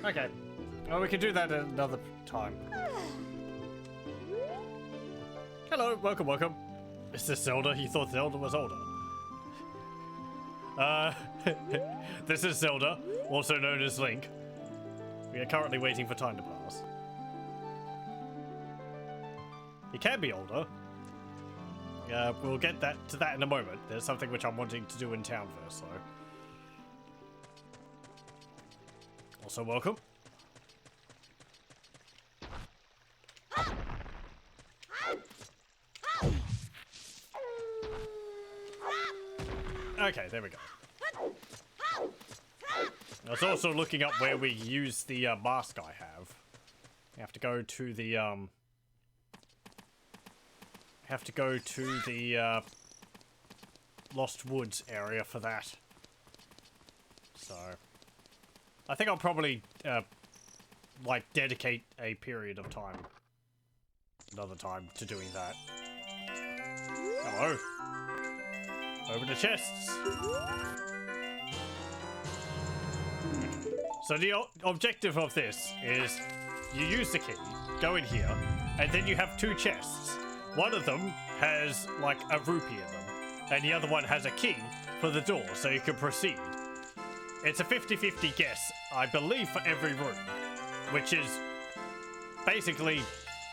Speaker 1: Okay. Well, we can do that another time. Hello, welcome, welcome. Is this Zelda? You thought Zelda was older. This is Zelda, also known as Link. We are currently waiting for time to pass. He can be older. We'll get to that in a moment. There's something which I'm wanting to do in town first, so. Also, welcome. Okay, there we go. I was also looking up where we use the mask I have. You have to go to the Lost Woods area for that. So I think I'll probably like dedicate a period of time another time to doing that. Hello. Open the chests. So the objective of this is you use the key, go in here, and then you have two chests. One of them has like a rupee in them, and the other one has a key for the door, so you can proceed. It's a 50-50 guess, I believe, for every room, which is basically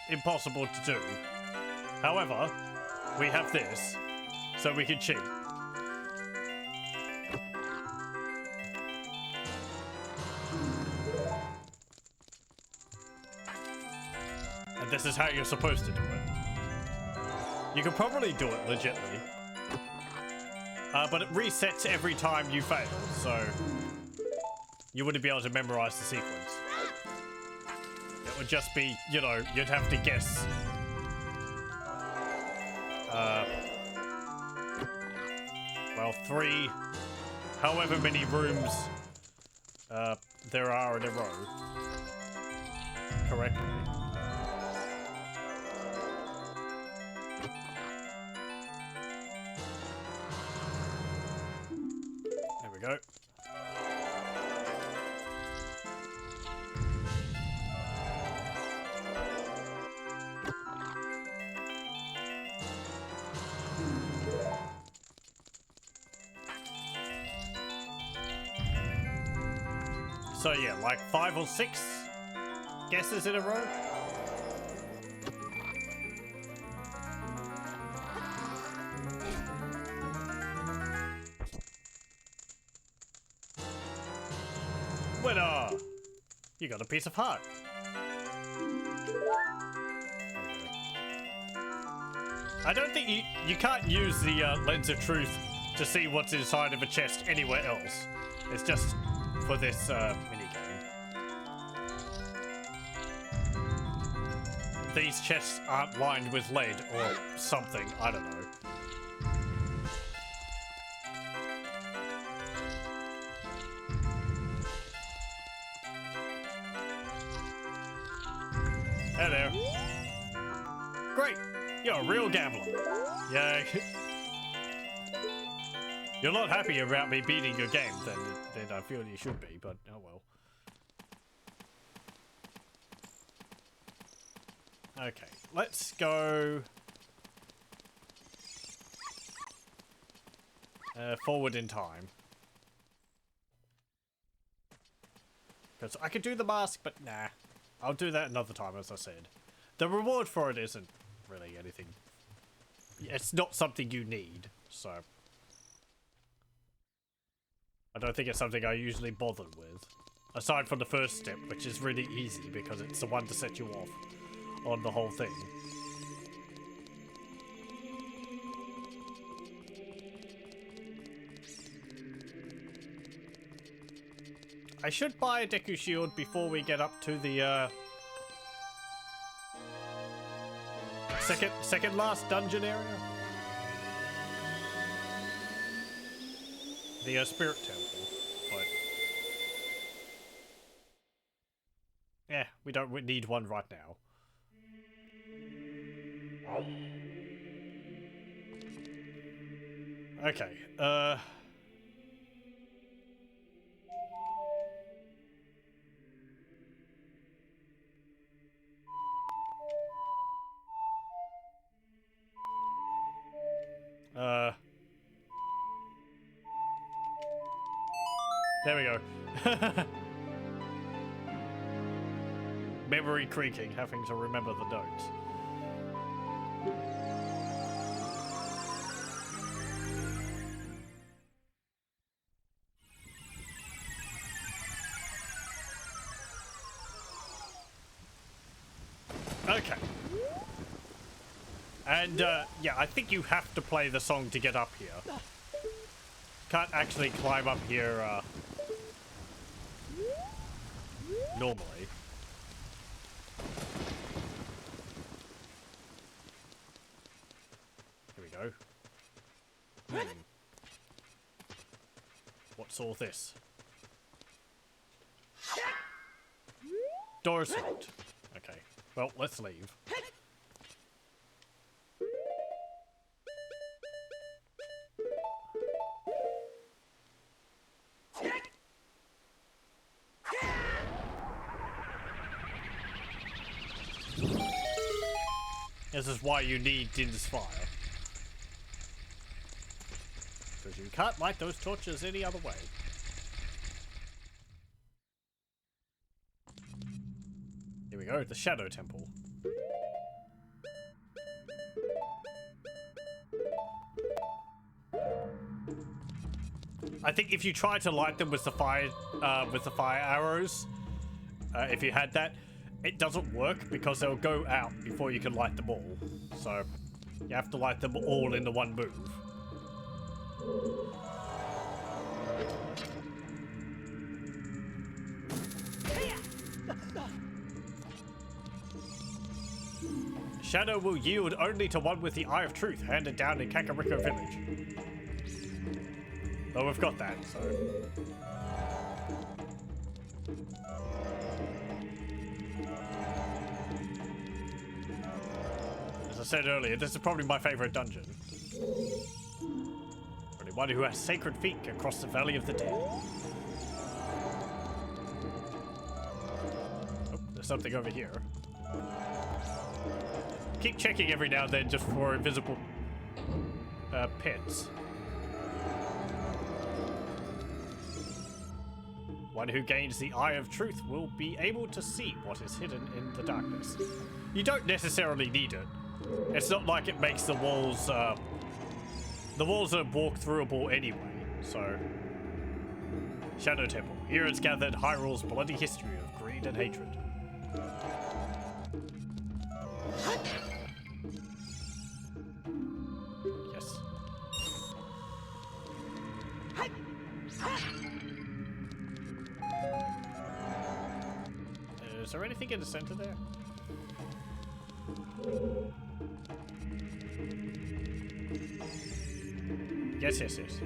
Speaker 1: impossible to do. However, we have this, so we can cheat. And this is how you're supposed to do it. You can probably do it legitly. But it resets every time you fail, so you wouldn't be able to memorize the sequence. It would just be, you know, you'd have to guess. Well, 3, however many rooms there are in a row correctly. There we go. So yeah, like 5 or 6 guesses in a row. Winner! You got a piece of heart. I don't think you can't use the lens of truth to see what's inside of a chest anywhere else. It's just for this minigame. These chests aren't lined with lead or something, I don't know. Hey there. Great, you're a real gambler. Yay. You're not happy about me beating your game, then I feel you should be, but oh well. Okay, let's go forward in time. Because I could do the mask, but nah. I'll do that another time, as I said. The reward for it isn't really anything. It's not something you need, so I don't think it's something I usually bother with. Aside from the first step, which is really easy because it's the one to set you off on the whole thing. I should buy a Deku Shield before we get up to the Second last dungeon area? The Spirit Temple, but... yeah, we don't need one right now. Okay, there we go. Memory creaking, having to remember the notes. Okay. And, yeah, I think you have to play the song to get up here. Can't actually climb up here, normally. Here we go. What's all this? Door's locked. Okay. Well, let's leave. This is why you need Din's fire. Because you can't light those torches any other way. Here we go, the Shadow Temple. I think if you try to light them with the fire arrows, if you had that, it doesn't work because they'll go out before you can light them all. So you have to light them all in the one move. Shadow will yield only to one with the Eye of Truth handed down in Kakariko Village. Oh, we've got that, so... as I said earlier, this is probably my favorite dungeon. Only one who has sacred feet can cross the Valley of the Dead. Oh, there's something over here. Keep checking every now and then just for invisible pits. One who gains the Eye of Truth will be able to see what is hidden in the darkness. You don't necessarily need it. It's not like it makes the walls are walk-throughable anyway, so... Shadow Temple. Here it's gathered Hyrule's bloody history of greed and hatred. Yes. Is there anything in the center there? Yes, yes, yes.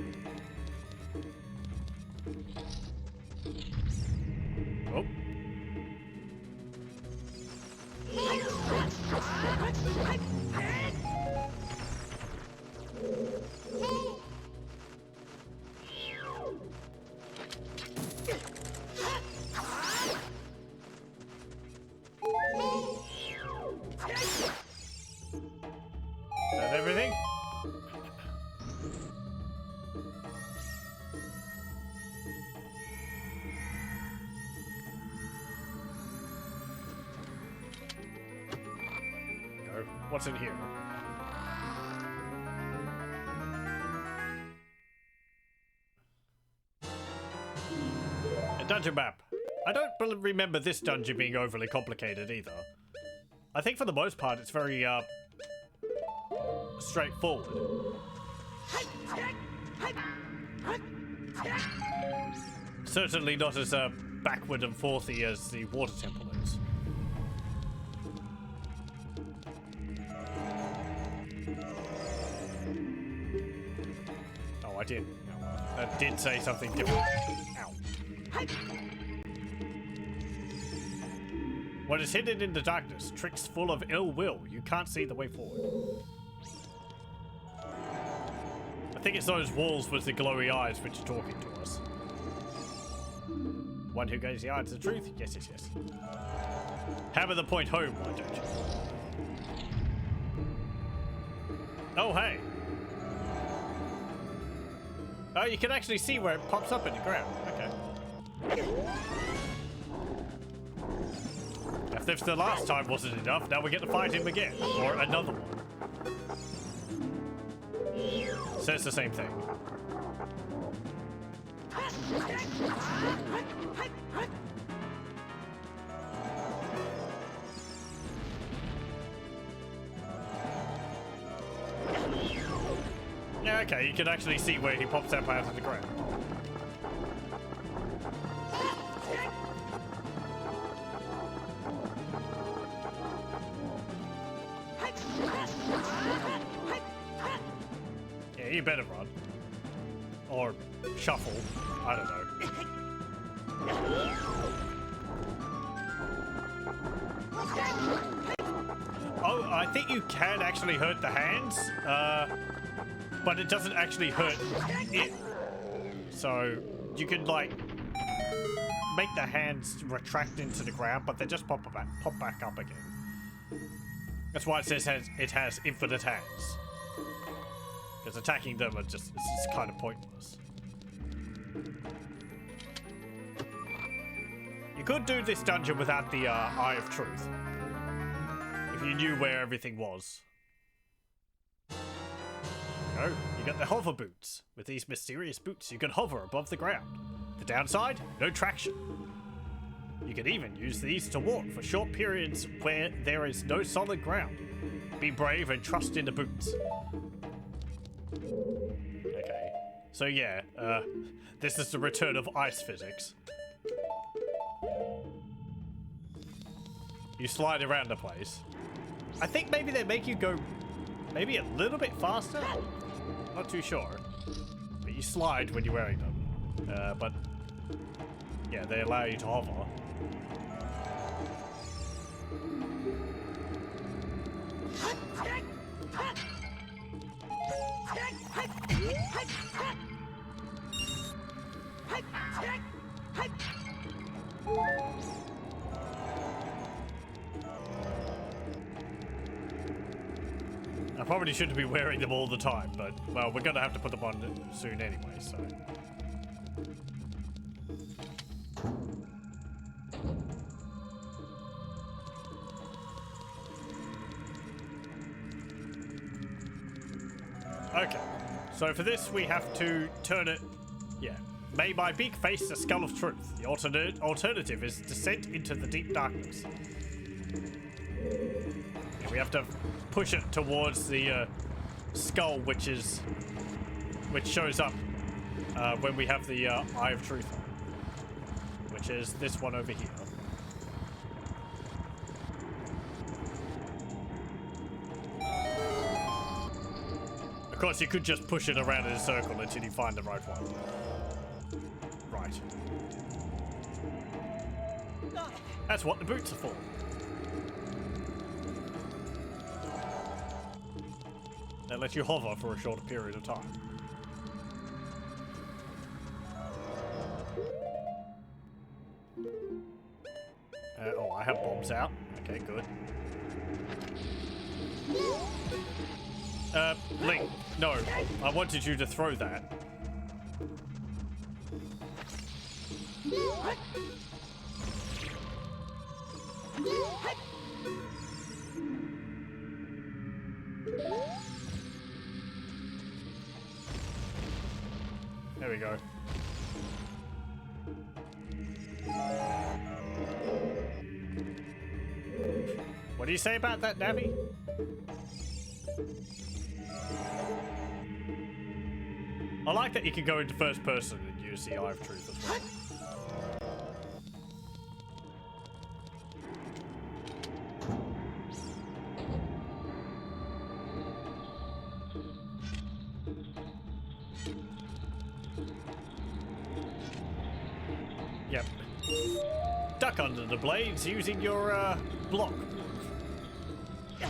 Speaker 1: Oh. Is that everything? Go. What's in here? A dungeon map. I don't remember this dungeon being overly complicated either. I think for the most part it's very straightforward. Certainly not as backward and forthy as the water temple is. I did. That did say something different. Ow. What is hidden in the darkness? Tricks full of ill will. You can't see the way forward. I think it's those walls with the glowy eyes which are talking to us. One who gains the eye to the truth? Yes, yes, yes. Hammer the point home, why don't you? Oh, hey. Oh, you can actually see where it pops up in the ground. Okay. If the last time wasn't enough, now we get to fight him again. Or another one. Says the same thing. Yeah, okay, you can actually see where he pops up out of the ground. Yeah, you better run. Or shuffle. I don't know. Oh, I think you can actually hurt the hands. But it doesn't actually hurt it. So you can like make the hands retract into the ground, but they just pop back up again. That's why it says it has infinite hands. Because attacking them are it's just kind of pointless. You could do this dungeon without the Eye of Truth. If you knew where everything was. Oh, you got the hover boots. With these mysterious boots, you can hover above the ground. The downside? No traction. You can even use these to walk for short periods where there is no solid ground. Be brave and trust in the boots. Okay. So yeah, this is the return of ice physics. You slide around the place. I think maybe they make you go maybe a little bit faster? Not too sure. But you slide when you're wearing them. But yeah, they allow you to hover. I probably shouldn't be wearing them all the time, but, well, we're gonna have to put them on soon anyway, so. Okay, so for this we have to turn it, yeah. May my beak face the skull of truth. The alternative is descent into the deep darkness. We have to push it towards the skull, which shows up when we have the Eye of Truth on, which is this one over here. Of course, you could just push it around in a circle until you find the right one. Right. That's what the boots are for. They let you hover for a shorter period of time. Oh, I have bombs out. Okay, good. Link, no. I wanted you to throw that. There we go. What do you say about that, Navi? I like that you can go into first person and use the Eye of Truth as well. duck under the blades using your block. Ow.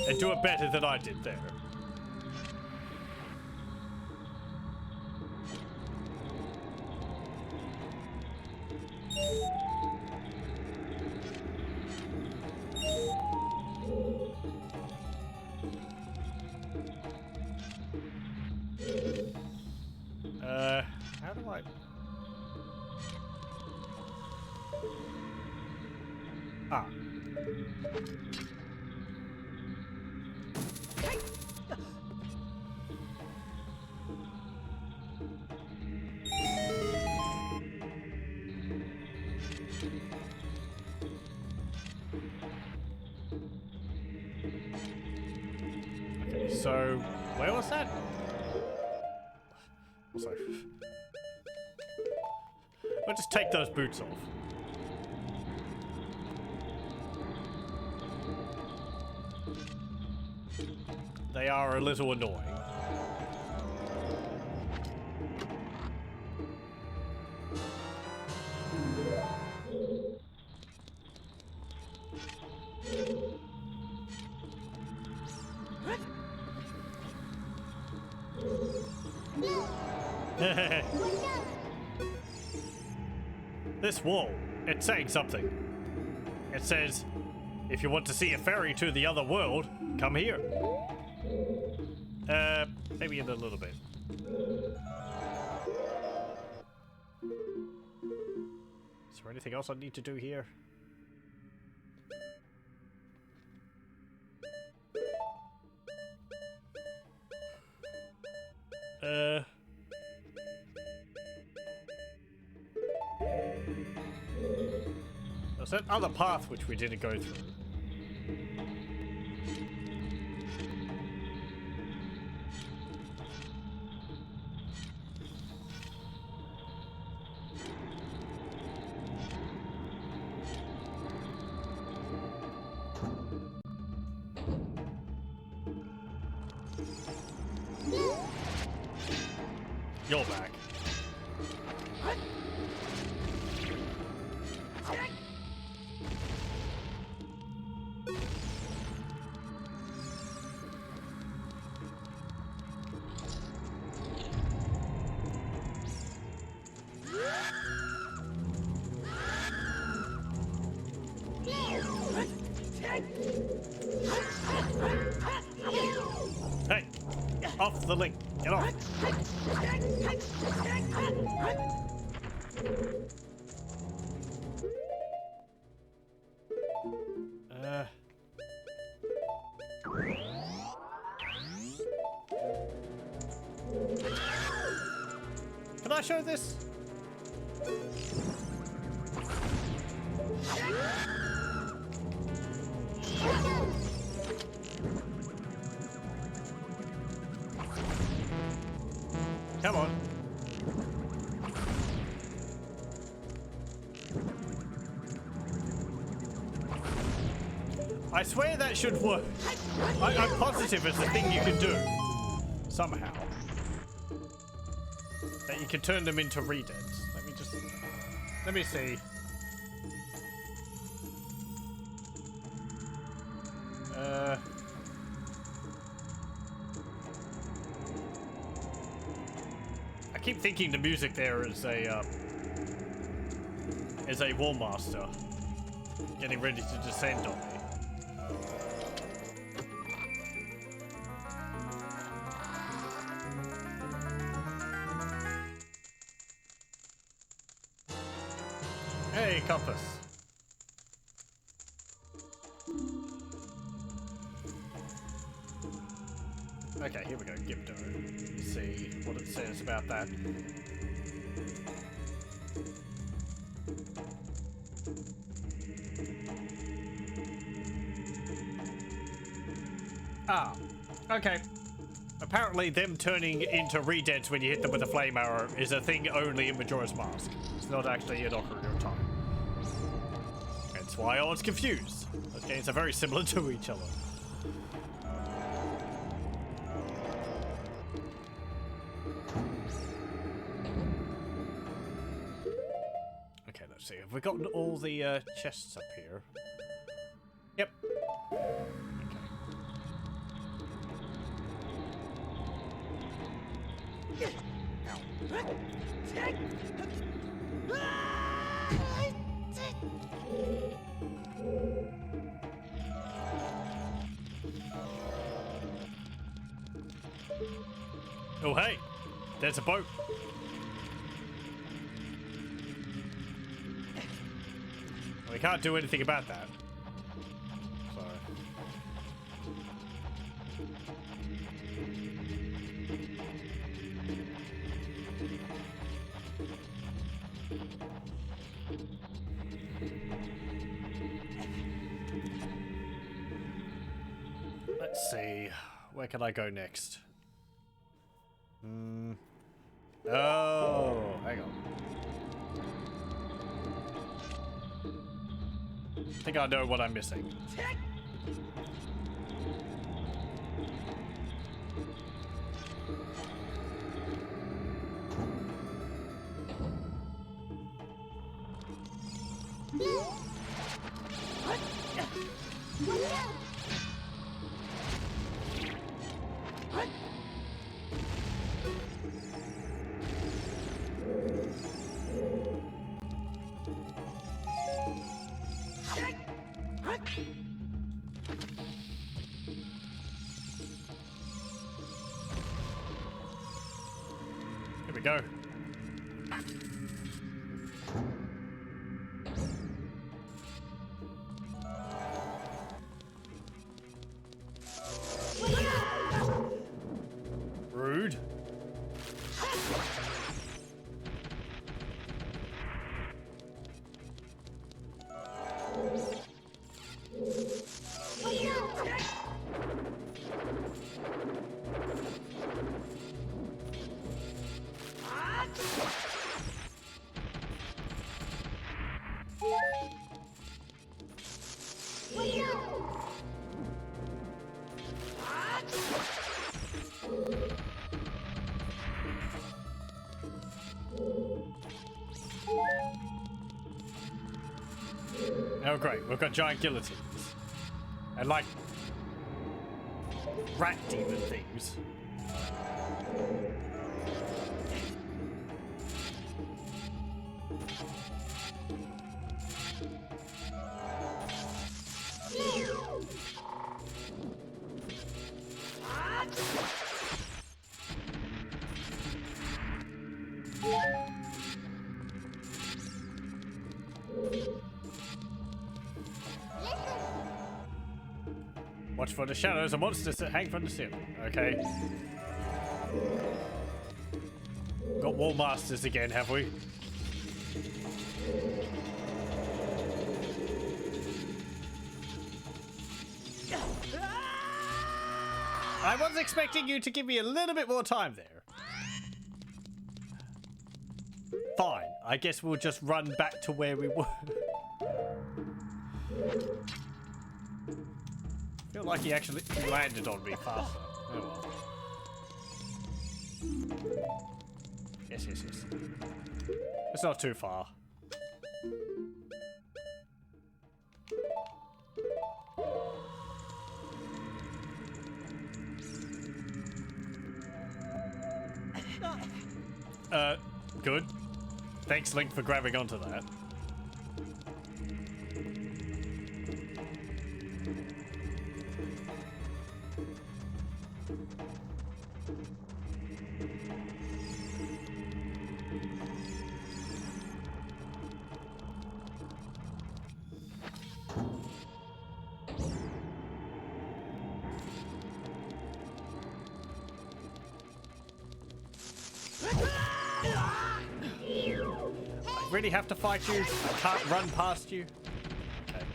Speaker 1: And do it better than I did there. How do I... Ah. Okay, so where was that? So we'll just take those boots off. They are a little annoying. This wall, it's saying something. It says, if you want to see a ferry to the other world, come here. Maybe in a little bit. Is there anything else I need to do here? There's that other path which we didn't go through. You're back. Hey, off the link. Get off. Can I show this? Come on. I swear that should work. I'm positive it's a thing you can do. Somehow. That you can turn them into redents. Let me see. I keep thinking the music there is a War Master getting ready to descend on me. Hey, compass. Okay, here we go, Gibdo. Let's see what it says about that. Ah, okay. Apparently them turning into redents when you hit them with a flame arrow is a thing only in Majora's Mask. It's not actually in Ocarina of Time. That's why I was confused. Those games are very similar to each other. Let's see, have we gotten all the chests up here? Yep. Oh hey, there's a boat. We can't do anything about that. Sorry. Let's see. Where can I go next? Oh, hang on. I think I know what I'm missing. Here we go. Rude. Oh great, we've got giant guillotines. And like rat demon things. Watch for the shadows and monsters that hang from the ceiling. Okay. Got wall masters again, have we? I was expecting you to give me a little bit more time there. Fine. I guess we'll just run back to where we were. I feel like he actually landed on me faster. Oh well. Yes. It's not too far. Good. Thanks, Link, for grabbing onto that. Really have to fight you? I can't run past you? Okay.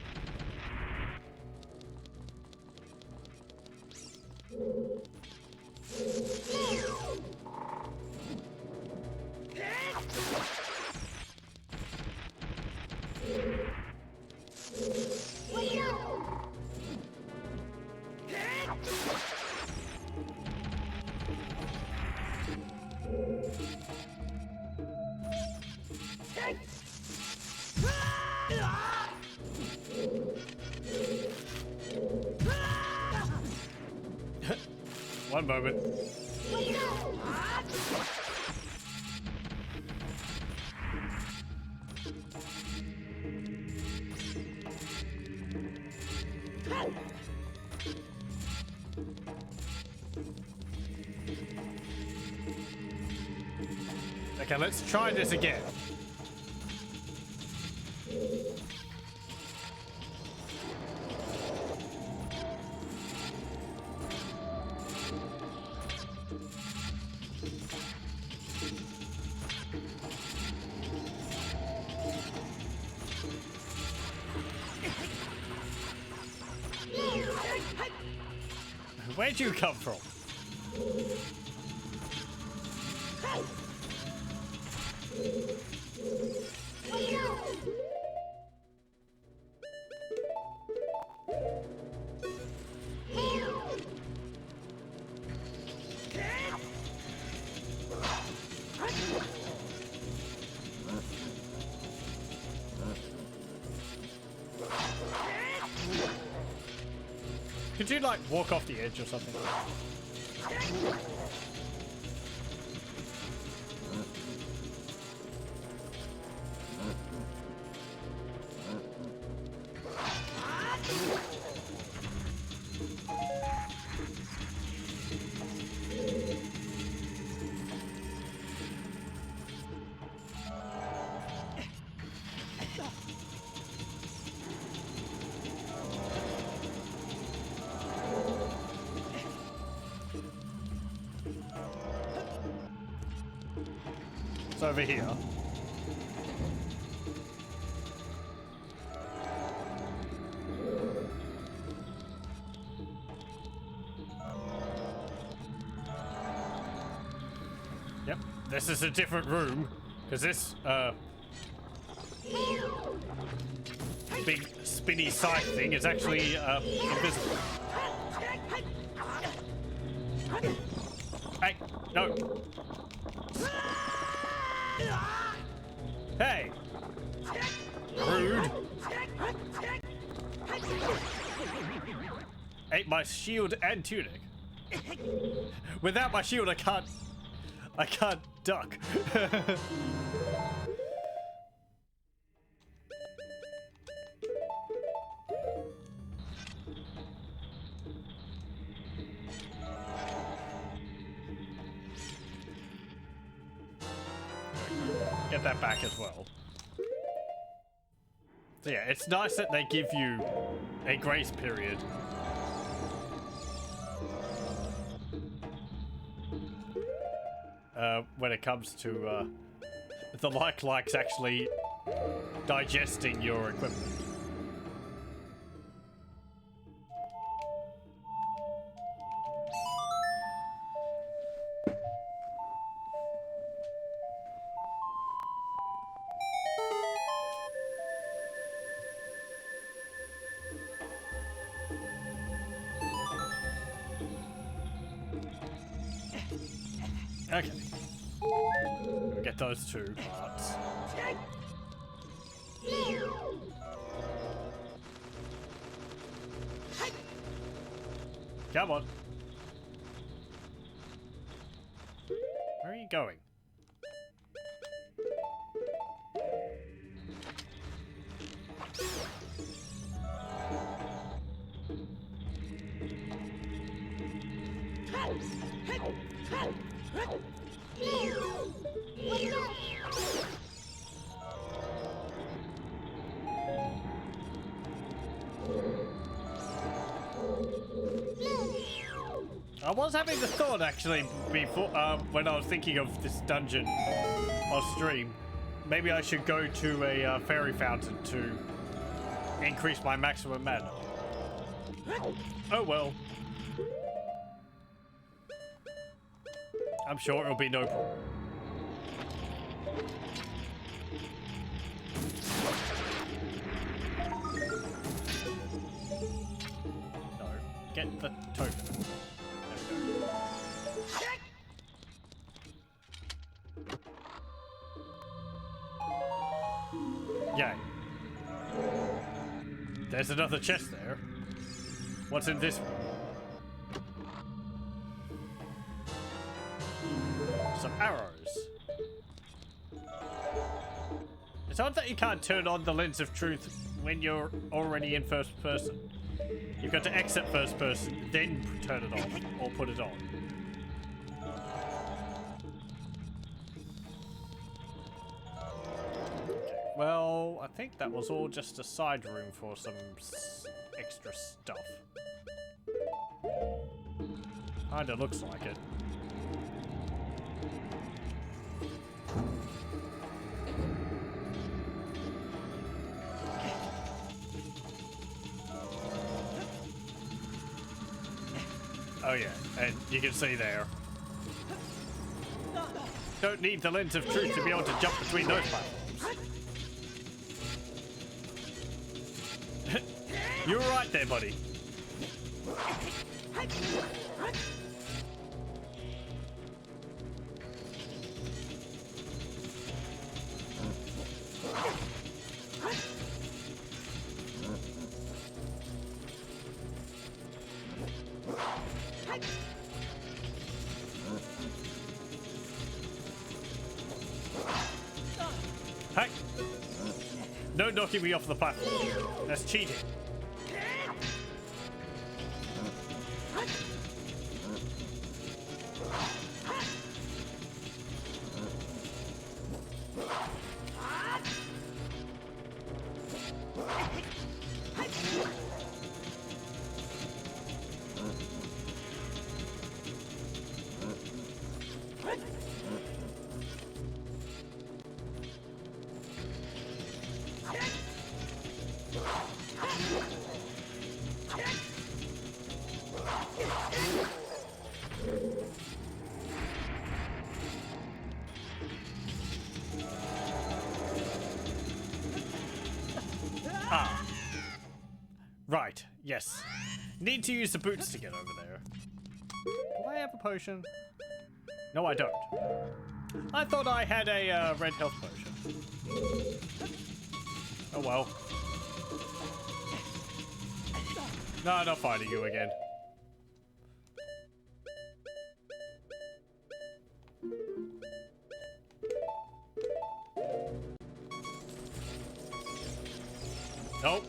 Speaker 1: One moment. Okay, let's try this again. Where'd you come from? Could you, like, walk off the edge or something? It's over here. Yep, this is a different room, because this, big spinny side thing is actually, invisible. Hey, no. Hey! Rude! Ate my shield and tunic. Without my shield, I can't duck. Get that back as well. So yeah, it's nice that they give you a grace period. When it comes to the likes actually digesting your equipment. Okay. We'll get those two parts. Come on. Where are you going? I was having the thought actually before when I was thinking of this dungeon on stream, maybe I should go to a fairy fountain to increase my maximum mana. Oh well. I'm sure it'll be no problem. No, get the token. Yay. There's another chest there. What's in this one? Some arrows. It's odd that you can't turn on the lens of truth when you're already in first person. You've got to exit first person, then turn it off, or put it on. Okay, well, I think that was all just a side room for some extra stuff. Kinda looks like it. Oh yeah, and you can see there. Don't need the lens of truth to be able to jump between those platforms. You're right there, buddy. Hey! No knocking me off the platform. That's cheating. Ah. Right, yes. Need to use the boots to get over there. Do I have a potion? No, I don't. I thought I had a red health potion. Oh well. No, not fighting you again. Nope.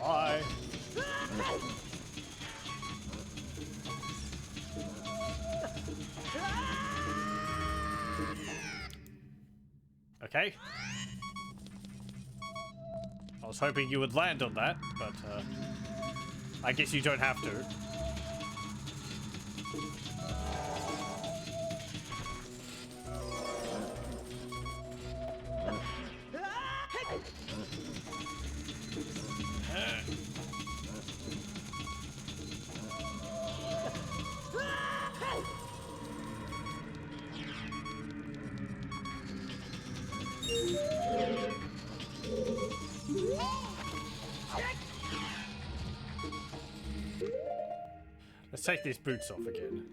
Speaker 1: Bye. Okay. I was hoping you would land on that, but I guess you don't have to. Let's take these boots off again.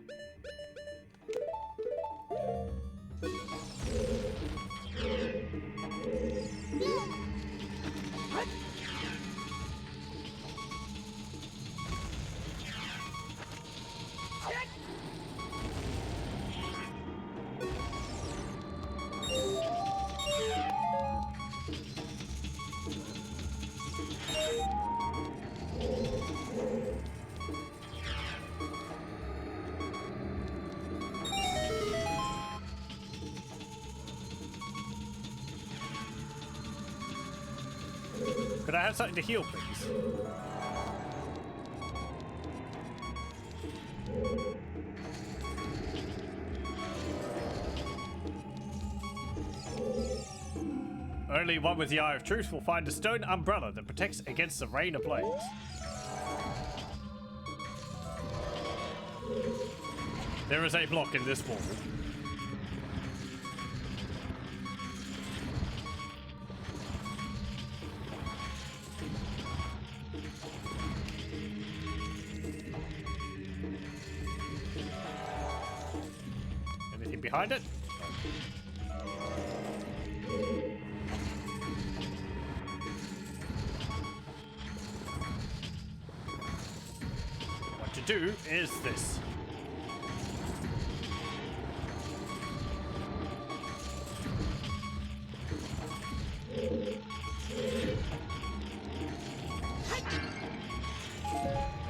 Speaker 1: Could I have something to heal, please? Only one with the Eye of Truth will find a stone umbrella that protects against the rain of blades. There is a block in this wall. Anything behind it? do is this.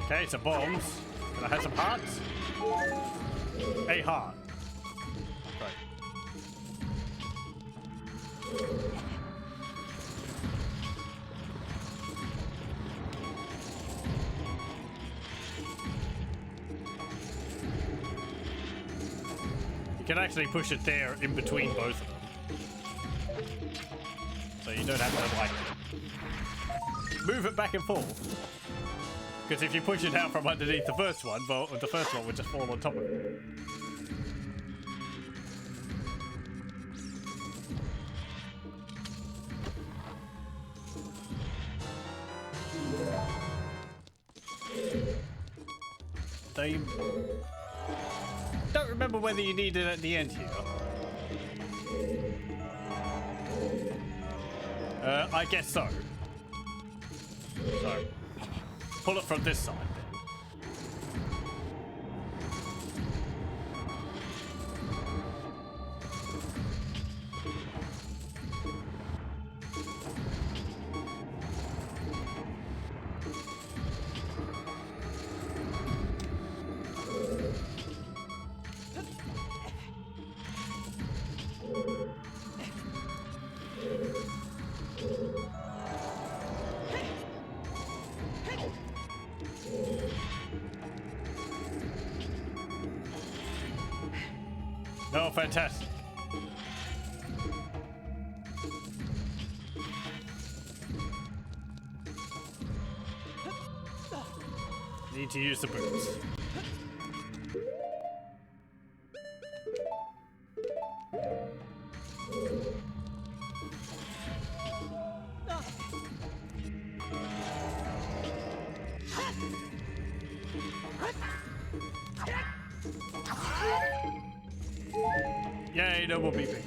Speaker 1: Okay, some bombs. Can I have some hearts? A heart. Right. You can actually push it there in between both of them. So you don't have to, like, move it back and forth. Because if you push it out from underneath the first one, well, the first one would just fall on top of it. They don't remember whether you need it at the end here. I guess so. So, pull it from this side then. Oh, fantastic. Need to use the boots. Yay, no more beeping.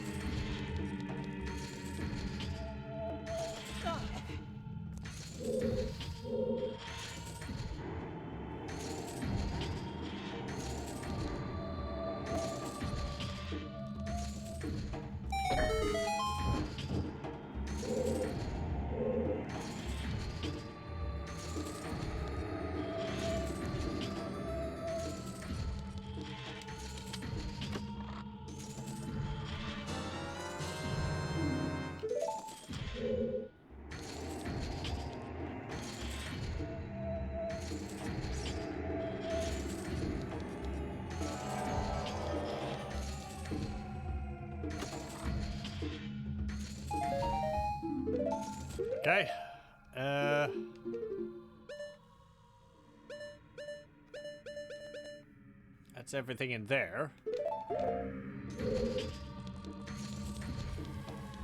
Speaker 1: Okay. That's everything in there.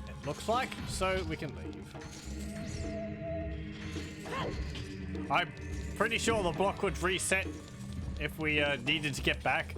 Speaker 1: It looks like, so we can leave. I'm pretty sure the block would reset if we needed to get back.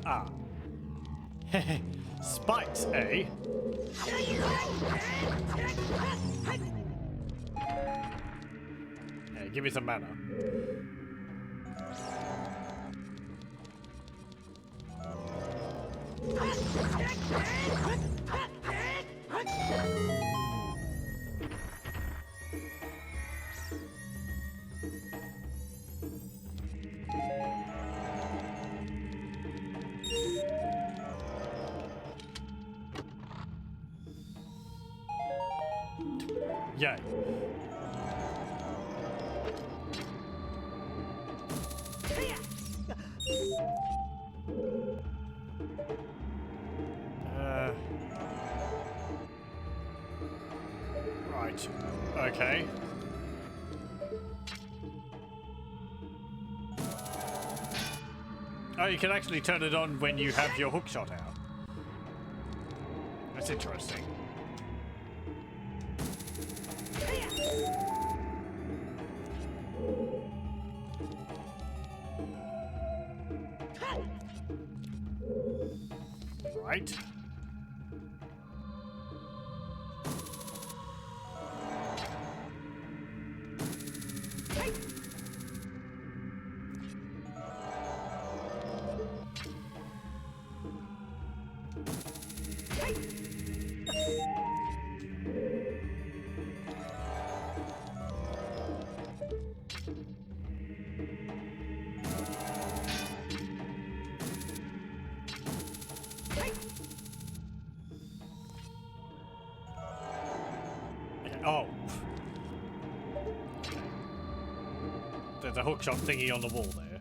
Speaker 1: Ah. Spikes, eh? Hey, give me some mana. Yay. Right. Okay. Oh, you can actually turn it on when you have your hook shot out. That's interesting. Right. Oh. There's a hookshot thingy on the wall there.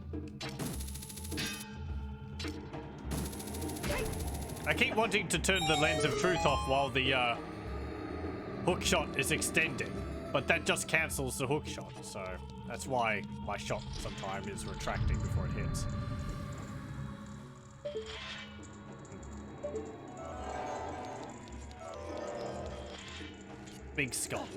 Speaker 1: I keep wanting to turn the lens of truth off while the hookshot is extending, but that just cancels the hookshot, so that's why my shot sometimes is retracting before it hits. Big skull.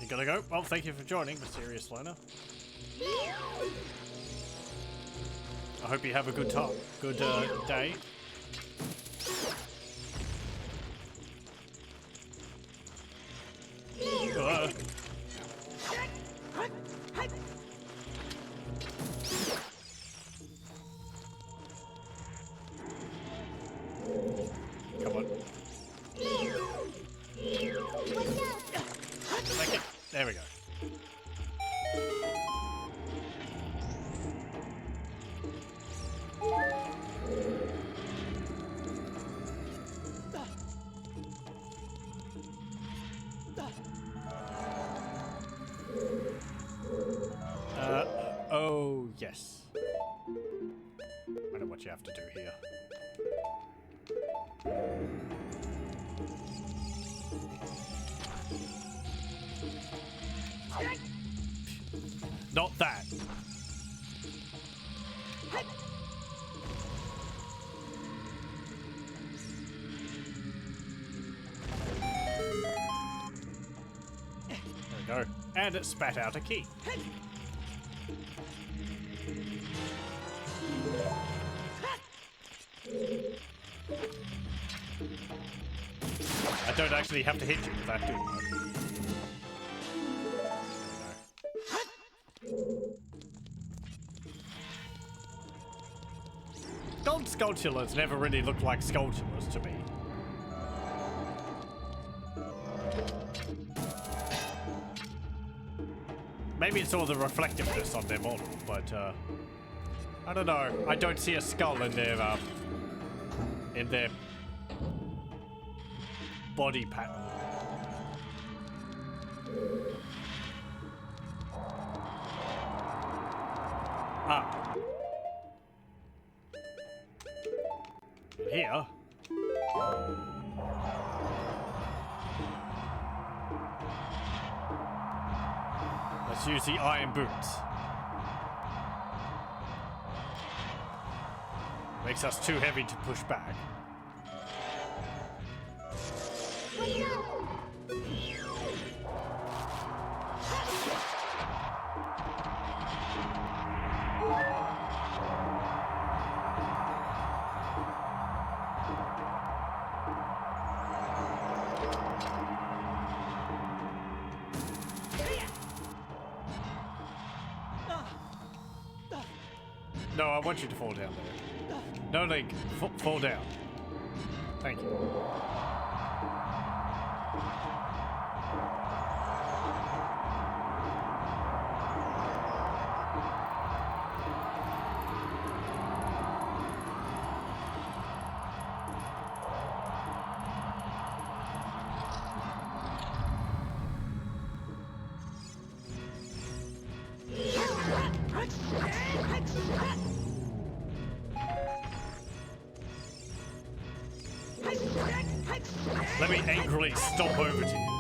Speaker 1: You gotta go. Well, thank you for joining, Mysterious Learner. I hope you have a good time. Good day. Come on. Okay, there we go. Oh, yes. I know what you have to do here. Not that. There we go. And it spat out a key. I don't actually have to hit you with that, do I? Gold Skulltulas never really looked like Skulltulas to me. Maybe it's all the reflectiveness on their model, but I don't know. I don't see a skull in their body pattern. Ah. Here. Let's use the iron boots. Makes us too heavy to push back. No, I want you to fall down there. No, Link, fall down. Thank you. Let me angrily stomp over to you.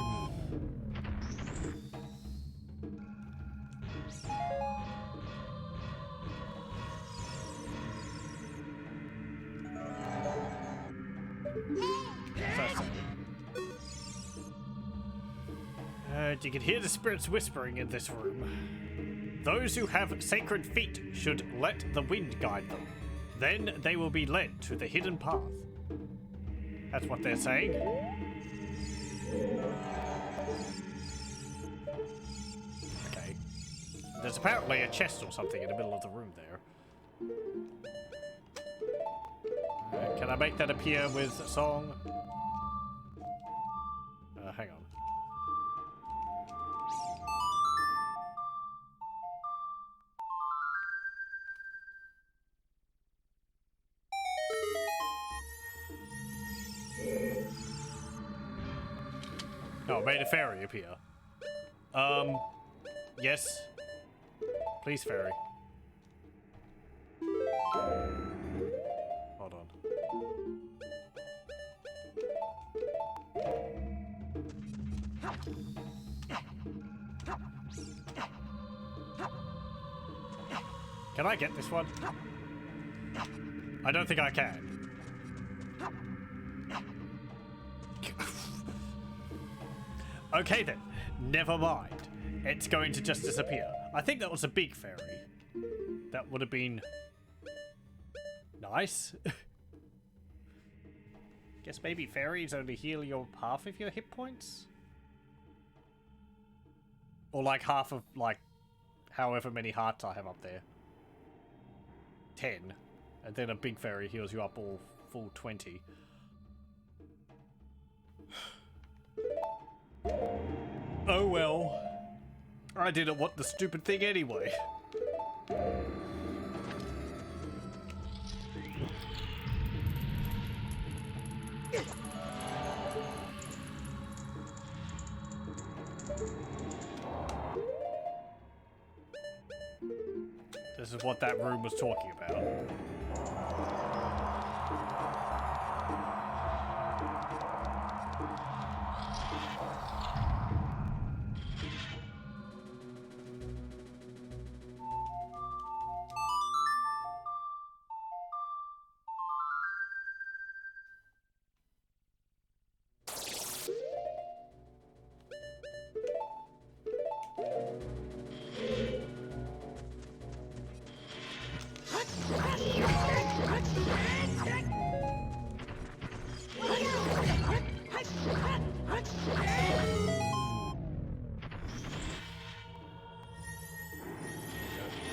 Speaker 1: You can hear the spirits whispering in this room. Those who have sacred feet should let the wind guide them. Then they will be led to the hidden path. That's what they're saying. Okay. There's apparently a chest or something in the middle of the room there. Can I make that appear with a song? Hang on. Oh, made a fairy appear. Yes. Please, fairy. Hold on. Can I get this one? I don't think I can. Okay then, never mind. It's going to just disappear. I think that was a big fairy. That would have been nice. Guess maybe fairies only heal your half of your hit points? Or like half of, like, however many hearts I have up there. 10. And then a big fairy heals you up all full 20. Oh well. I didn't want the stupid thing anyway. This is what that room was talking about.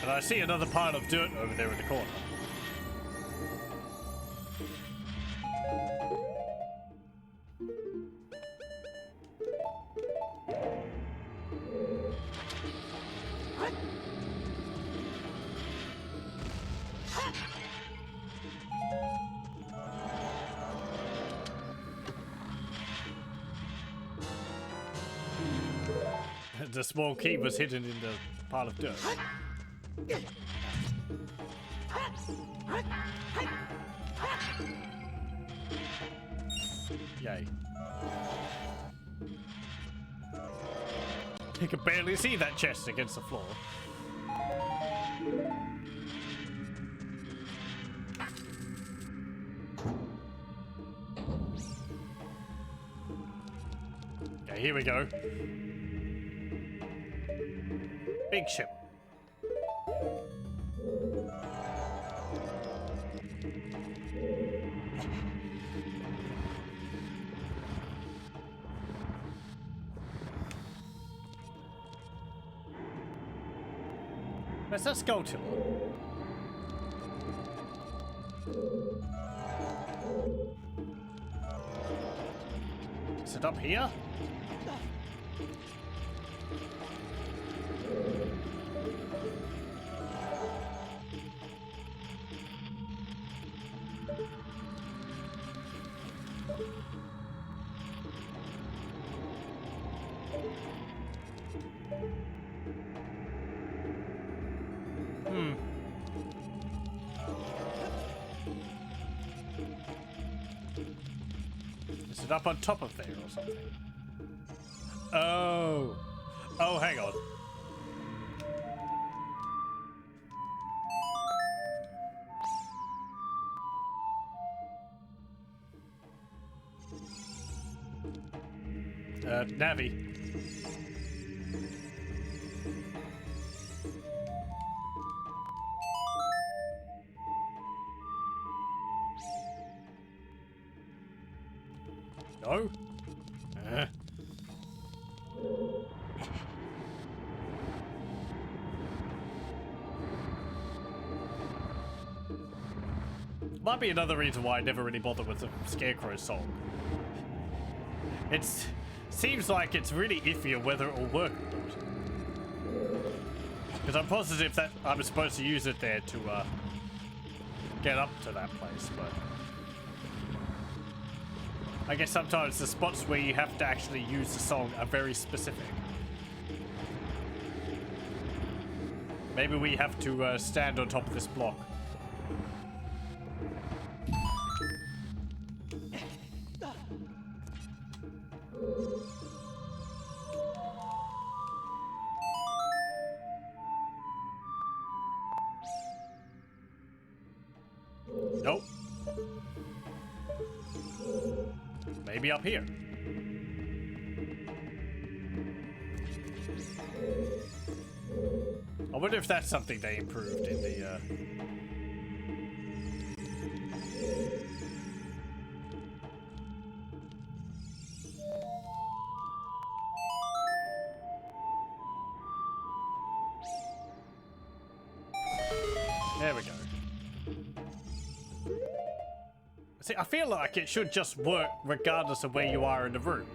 Speaker 1: And I see another pile of dirt over there in the corner. The small key was hidden in the pile of dirt. Yay. You can barely see that chest against the floor. Okay, here we go. Big ship. Let's go to it. Is it up here? Is it up on top of there or something? Oh. Oh, hang on. Navi. No? Might be another reason why I never really bothered with the Scarecrow song. Seems like it's really iffy on whether it will work or not. Because I'm positive that I'm supposed to use it there to get up to that place, but I guess sometimes the spots where you have to actually use the song are very specific. Maybe we have to stand on top of this block. Nope. Maybe up here. I wonder if that's something they improved in the There we go. See, I feel like it should just work regardless of where you are in the room.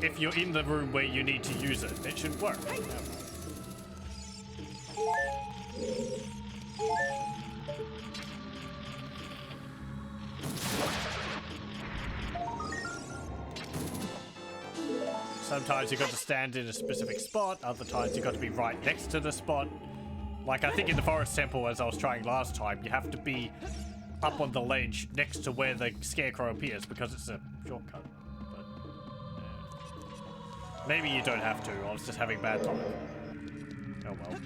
Speaker 1: If you're in the room where you need to use it, it should work. Sometimes you've got to stand in a specific spot, other times you've got to be right next to the spot. Like I think in the Forest Temple, as I was trying last time, you have to be up on the ledge next to where the Scarecrow appears because it's a shortcut. But maybe you don't have to. I was just having bad luck. Oh well.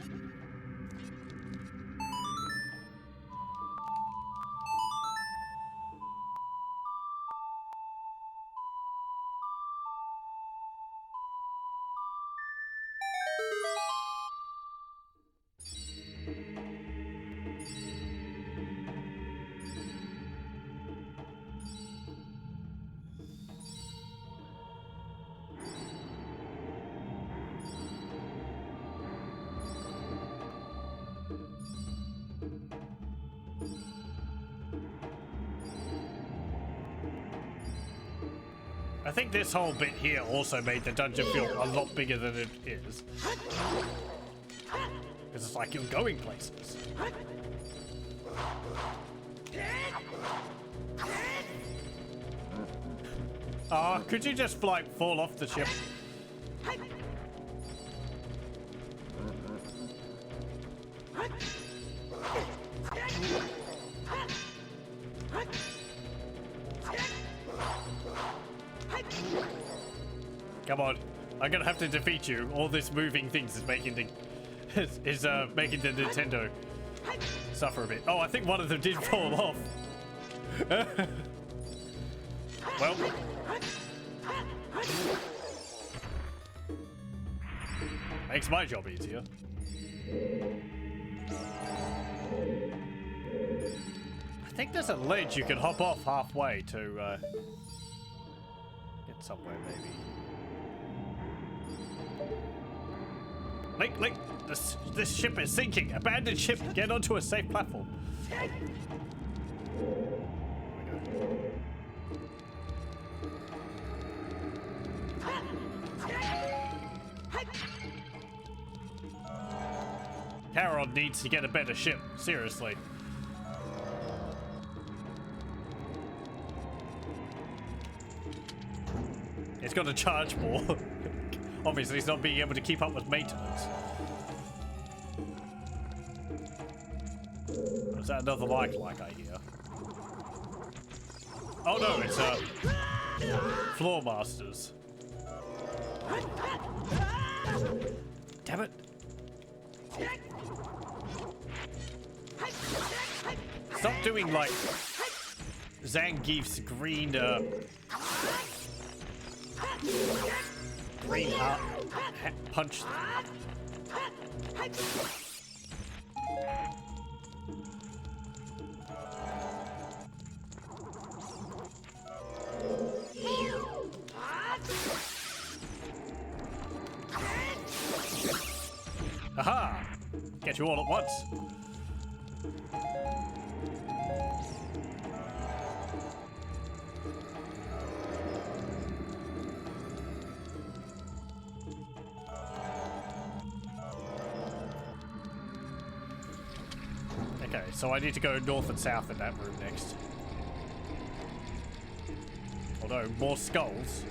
Speaker 1: I think this whole bit here also made the dungeon feel a lot bigger than it is. Because it's like you're going places. Could you just like fall off the ship? Come on, I'm gonna have to defeat you. All this moving things is making the making the Nintendo suffer a bit. Oh, I think one of them did fall off. Well, makes my job easier. I think there's a ledge you can hop off halfway to get somewhere, maybe. Link! This ship is sinking! Abandoned ship! Get onto a safe platform! Carol needs to get a better ship, seriously. It's got to charge more. Obviously, it's not being able to keep up with maintenance. Is that another like I hear? Oh no, it's Floor masters. Damn it. Stop doing like Zangief's green green punch. Aha! Get you all at once. Okay, so I need to go north and south in that room next. Although, more skulls.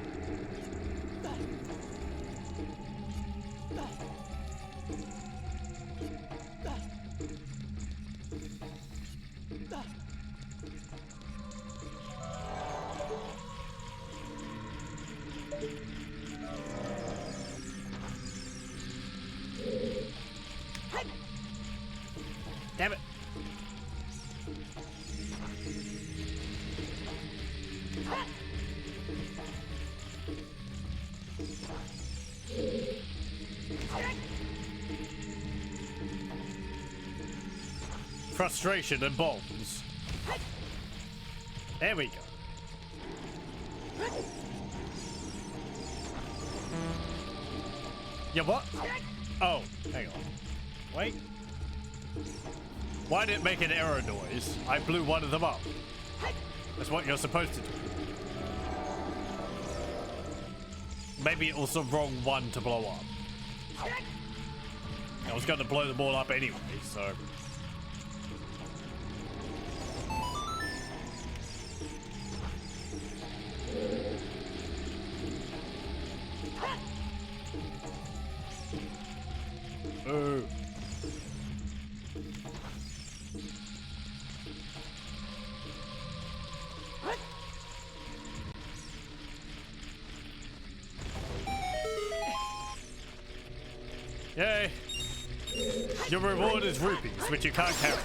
Speaker 1: Damn it. Frustration and bombs. There we go. Yeah, what? Oh, hang on. Wait. Why did it make an error noise? I blew one of them up. That's what you're supposed to do. Maybe it was the wrong one to blow up. I was going to blow them all up anyway, so... Oh. Yay! Your reward is rupees, which you can't carry.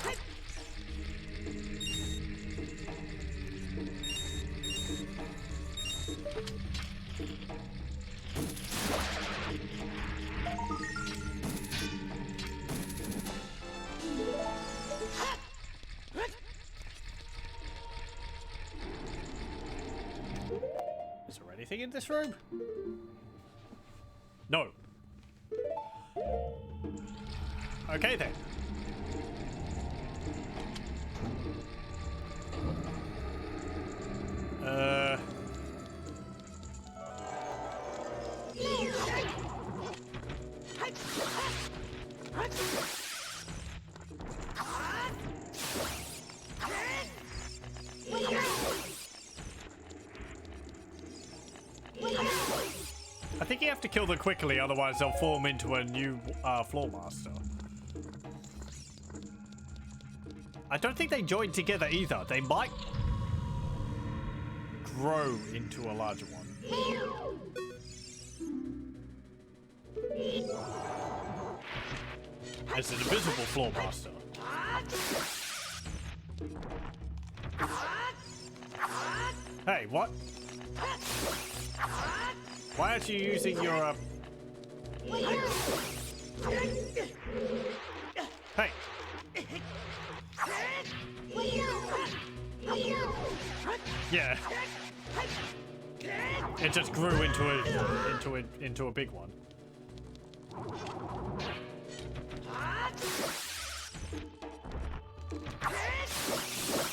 Speaker 1: Is there anything in this room? No. Okay then. I think you have to kill them quickly, otherwise they'll form into a new floor master. I don't think they join together either. They might grow into a larger one. As an invisible floor master. Hey, what? Why aren't you using your Hey. Yeah. It just grew into a big one.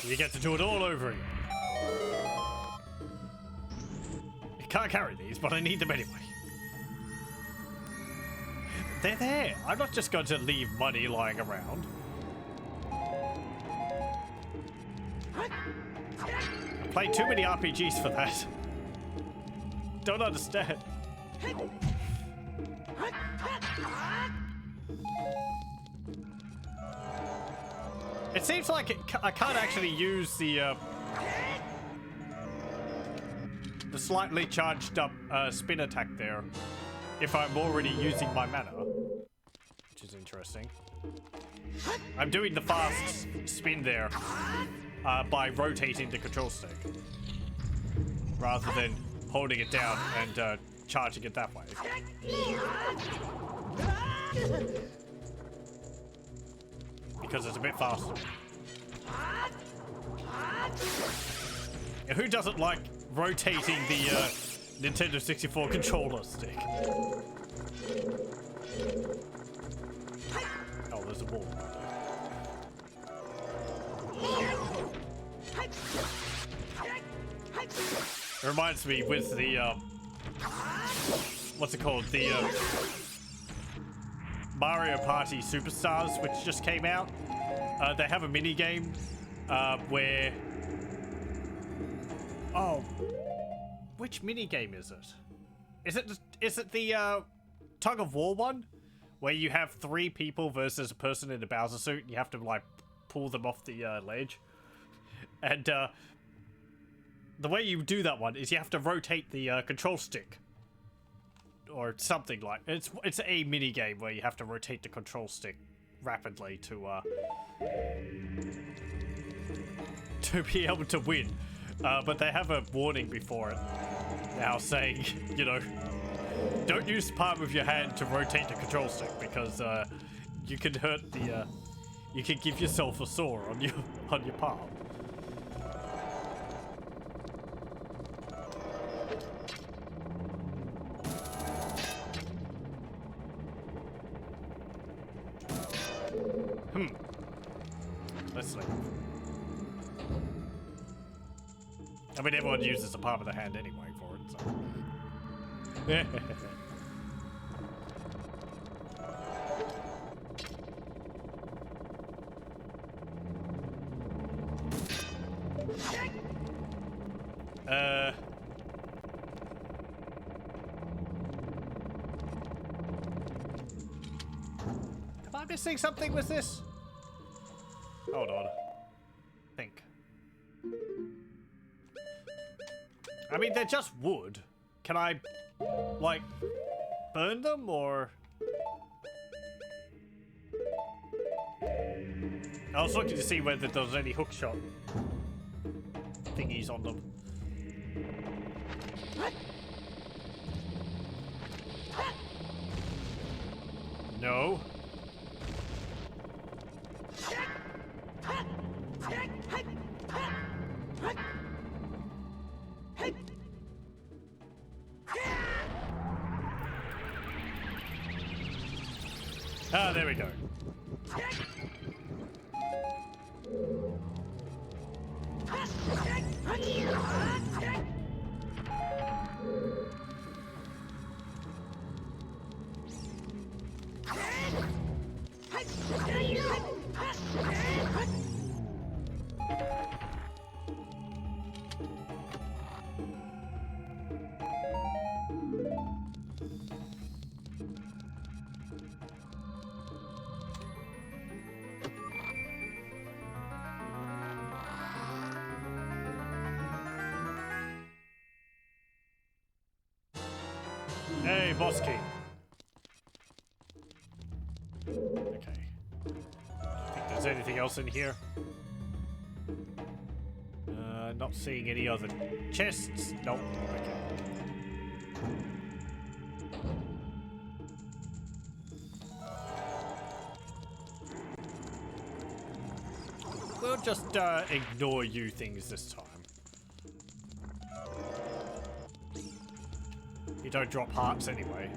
Speaker 1: You get to do it all over again. You can't carry these, but I need them anyway. They're there. I'm not just going to leave money lying around. I played too many RPGs for that. Don't understand. It seems like I can't actually use the slightly charged up spin attack there if I'm already using my mana, which is interesting. I'm doing the fast spin there by rotating the control stick rather than holding it down and charging it that way. Because it's a bit faster. Who doesn't like rotating the Nintendo 64 controller stick? Oh, there's a ball. It reminds me with the, what's it called? The Mario Party Superstars, which just came out. They have a mini game where... Oh, which mini game is it? Is it the tug of war one, where you have 3 people versus a person in a Bowser suit? And you have to like pull them off the ledge, and the way you do that one is you have to rotate the control stick or something like it's a mini game where you have to rotate the control stick rapidly to be able to win. But they have a warning before it now saying, you know, don't use the palm of your hand to rotate the control stick because you can hurt the, you can give yourself a sore on your palm. Let's see. I mean, everyone uses the palm of the hand anyway for it, so... Am I missing something with this? Hold on. Think. I mean, they're just wood. Can I, like, burn them, or...? I was looking to see whether there was any hookshot thingies on them. No. Ah, there we go. Hey, boss key. Okay. I think there's anything else in here. Not seeing any other chests. Nope. Okay. We'll just ignore you things this time. You don't drop hearts anyway.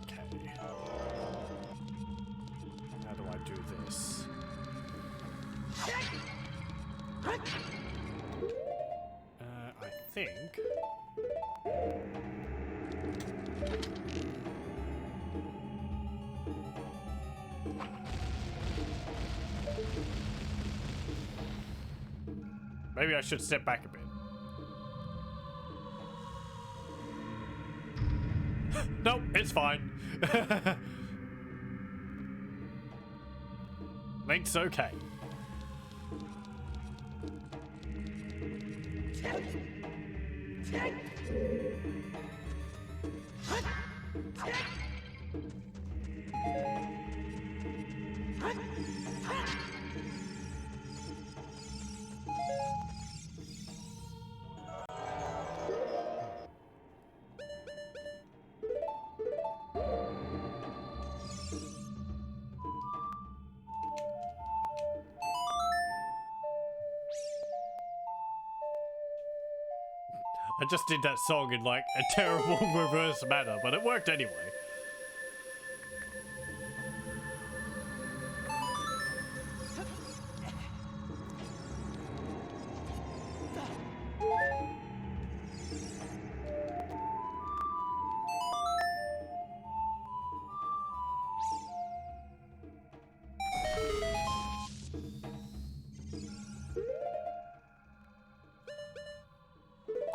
Speaker 1: Okay. How do I do this? I think... Maybe I should step back a bit. Nope, it's fine. Link's okay. I just did that song in like a terrible reverse manner, but it worked anyway.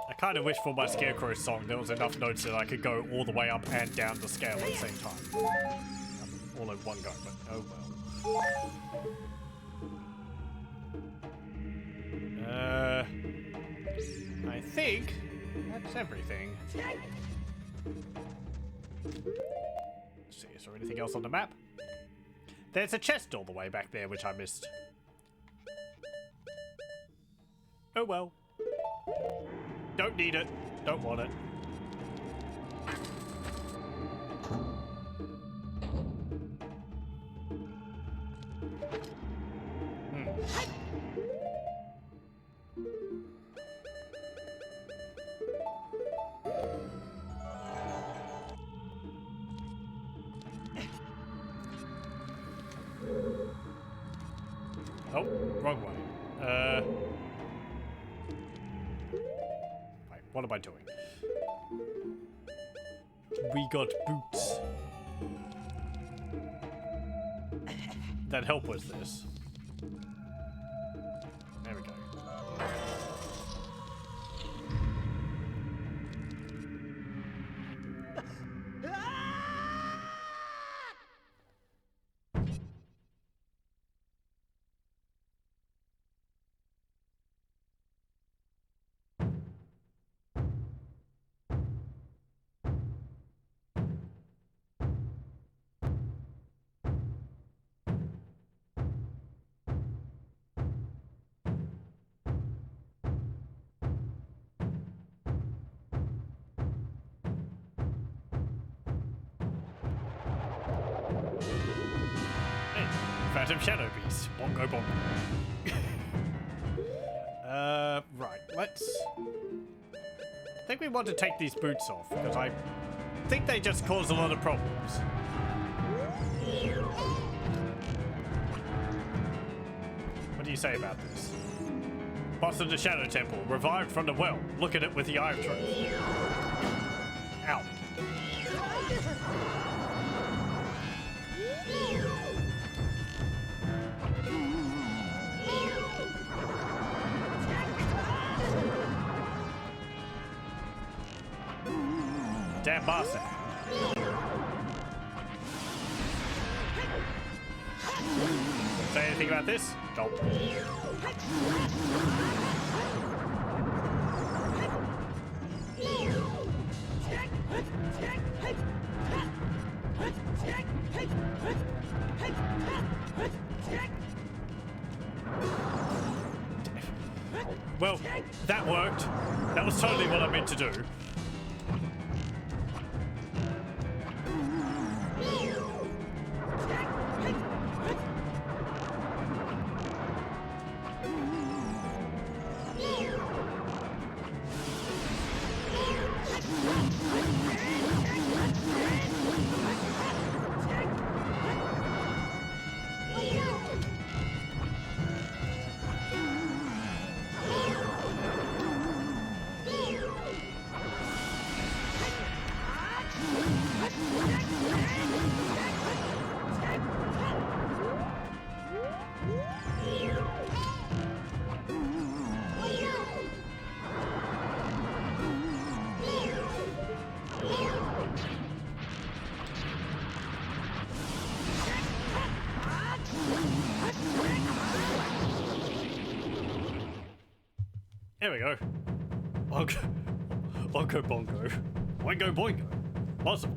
Speaker 1: I kind of wish for my Scarecrow song there was enough notes that I could go all the way up and down the scale at the same time. All in one go, but oh well. I think that's everything. Let's see, is there anything else on the map? There's a chest all the way back there, which I missed. Oh well. Don't need it. Don't want it. Oh, wrong way. Wait, what am I doing? We got boots. That help with this. There we go. Phantom Shadow Beast. Bongo bongo. Right, let's... I think we want to take these boots off, because I think they just cause a lot of problems. What do you say about this? Boss of the Shadow Temple, revived from the well. Look at it with the eye of truth. Ow. Damn boss. Say anything about this? Nope. Well, that worked. That was totally what I meant to do. There we go. Ongo bongo. Oingo boingo. Possible.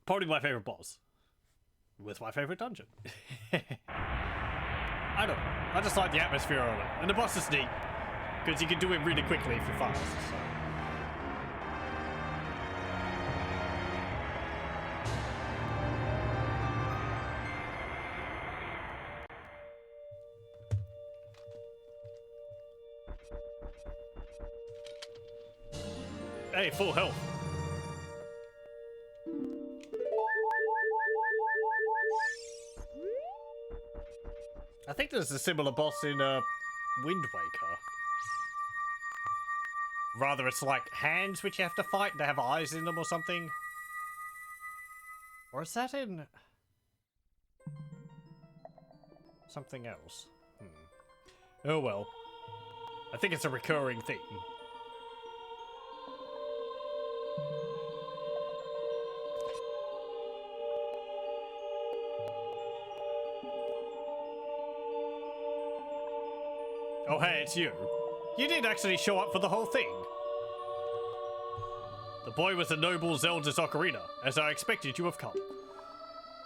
Speaker 1: Probably my favorite boss. With my favorite dungeon. I don't know. I just like the atmosphere of it. And the boss is neat. Because you can do it really quickly if you're fast. So. Hey, full health. I think there's a similar boss in Wind Waker. Rather, it's like hands which you have to fight. They have eyes in them or something. Or is that in something else? Oh well. I think it's a recurring theme. Oh hey, it's you. You did actually show up for the whole thing. The boy with the noble Zelda's ocarina, as I expected you have come.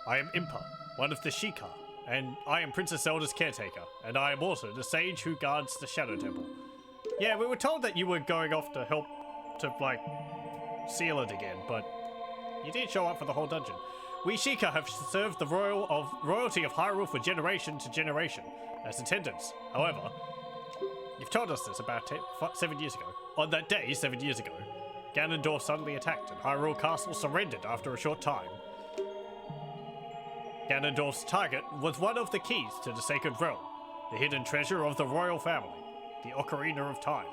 Speaker 1: I am Impa, one of the Sheikah, and I am Princess Zelda's caretaker, and I am also the sage who guards the Shadow Temple. Yeah, we were told that you were going off to help to, like, seal it again, but you did show up for the whole dungeon. We Sheikah have served the royalty of Hyrule for generation to generation as attendants. However, you've told us this about 7 years ago. On that day, 7 years ago, Ganondorf suddenly attacked and Hyrule Castle surrendered after a short time. Ganondorf's target was one of the keys to the Sacred Realm, the hidden treasure of the royal family, the Ocarina of Time.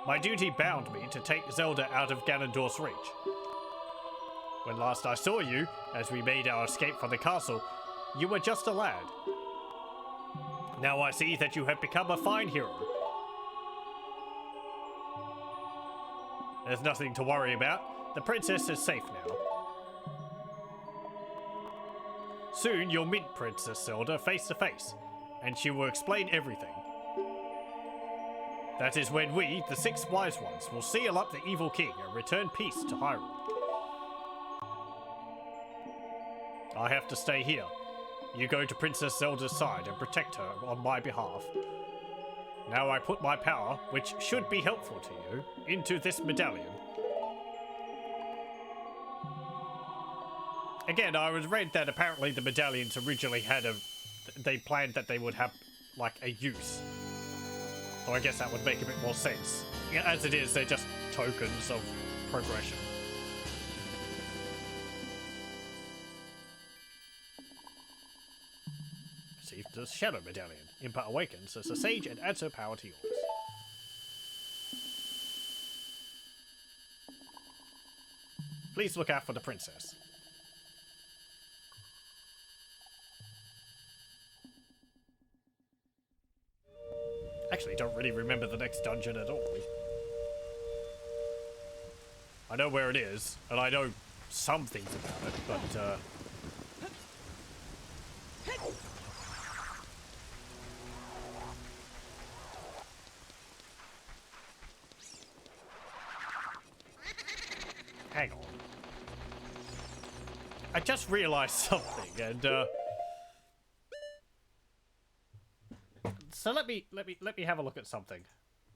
Speaker 1: My duty bound me to take Zelda out of Ganondorf's reach. When last I saw you, as we made our escape from the castle, you were just a lad. Now I see that you have become a fine hero. There's nothing to worry about. The princess is safe now. Soon you'll meet Princess Zelda face to face, and she will explain everything. That is when we, the 6 wise ones, will seal up the evil king and return peace to Hyrule. I have to stay here. You go to Princess Zelda's side and protect her on my behalf. Now I put my power, which should be helpful to you, into this medallion. Again, I was read that apparently the medallions originally had they planned that they would have, like, a use. So I guess that would make a bit more sense. As it is, they're just tokens of progression. Received the Shadow Medallion. Impa awakens as a sage and adds her power to yours. Please look out for the princess. Actually, don't really remember the next dungeon at all. I know where it is, and I know some things about it, but hang on. I just realized something, and so let me have a look at something.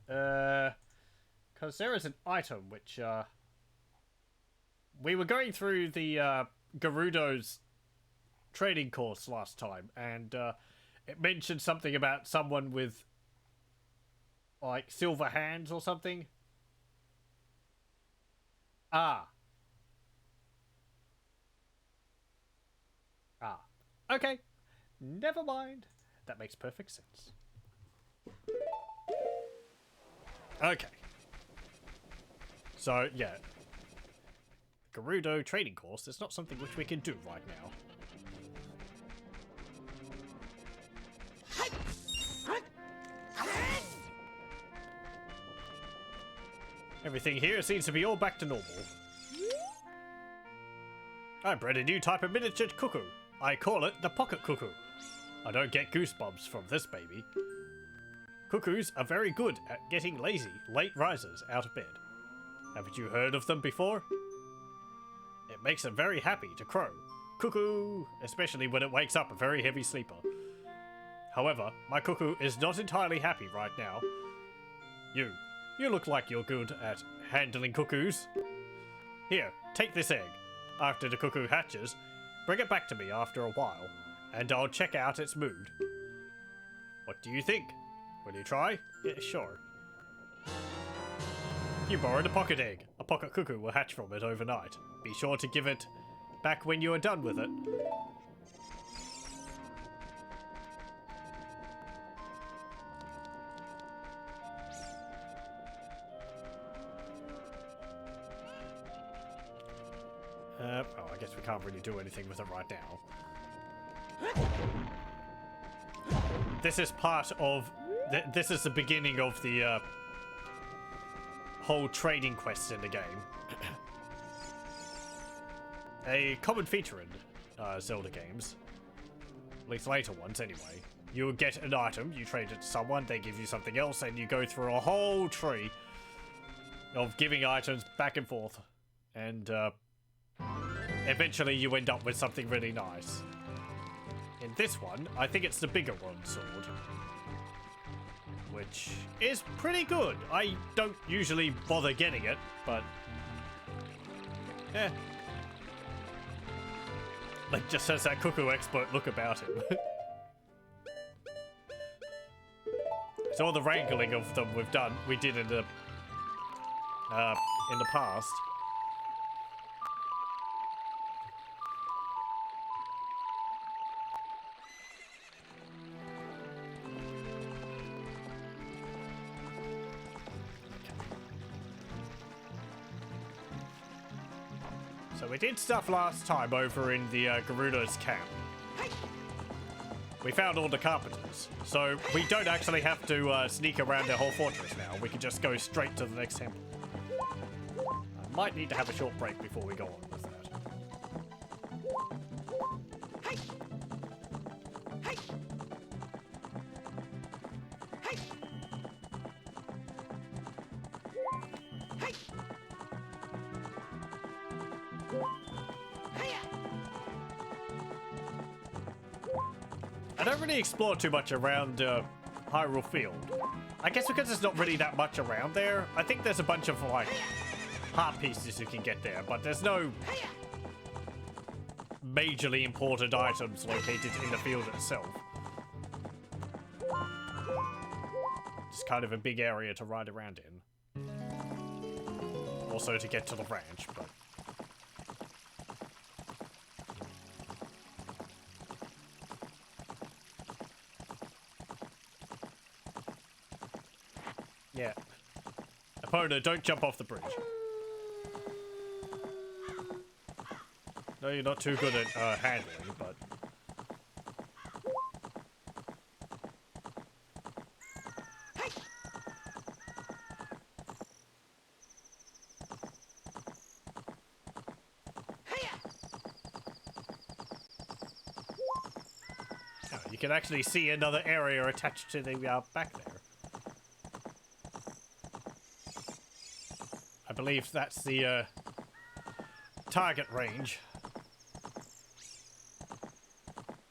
Speaker 1: Because there is an item which we were going through the Gerudo's training course last time, and it mentioned something about someone with like silver hands or something. Okay. Never mind. That makes perfect sense. Okay. So, yeah. Gerudo training course is not something which we can do right now. Everything here seems to be all back to normal. I bred a new type of miniature cuckoo. I call it the Pocket Cuckoo. I don't get goosebumps from this baby. Cuckoos are very good at getting lazy, late risers out of bed. Haven't you heard of them before? It makes them very happy to crow. Cuckoo! Especially when it wakes up a very heavy sleeper. However, my cuckoo is not entirely happy right now. You look like you're good at handling cuckoos. Here, take this egg. After the cuckoo hatches, bring it back to me after a while, and I'll check out its mood. What do you think? Will you try? Yeah, sure. You borrowed a pocket egg. A pocket cuckoo will hatch from it overnight. Be sure to give it back when you are done with it. Oh, I guess we can't really do anything with it right now. This is part of... This is the beginning of the whole trading quest in the game. A common feature in Zelda games. At least later ones, anyway. You get an item, you trade it to someone, they give you something else, and you go through a whole tree of giving items back and forth. And, eventually you end up with something really nice. In this one, I think it's the bigger one sword. Which is pretty good. I don't usually bother getting it, but... Like, just has that cuckoo expert look about him. So all the wrangling of them we did in the past. So we did stuff last time over in the Garuda's camp. We found all the carpenters, so we don't actually have to sneak around their whole fortress now. We can just go straight to the next temple. I might need to have a short break before we go on with that. I don't really explore too much around Hyrule Field. I guess because there's not really that much around there. I think there's a bunch of, like, heart pieces you can get there, but there's no majorly important items located in the field itself. It's kind of a big area to ride around in. Also to get to the ranch, but... Yeah. Epona, don't jump off the bridge. No, you're not too good at handling, but... Oh, you can actually see another area attached to the back there. I believe that's the target range.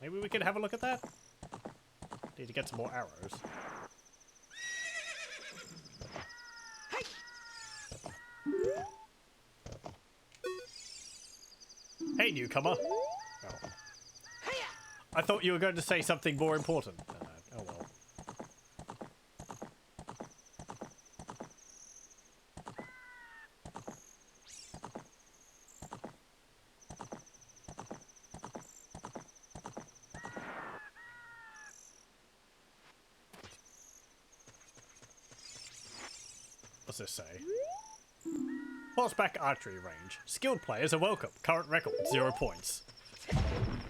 Speaker 1: Maybe we can have a look at that? Need to get some more arrows. Hey, newcomer. Oh. I thought you were going to say something more important than that. Oh well. What's this say? Horseback archery range. Skilled players are welcome. Current record, 0 points.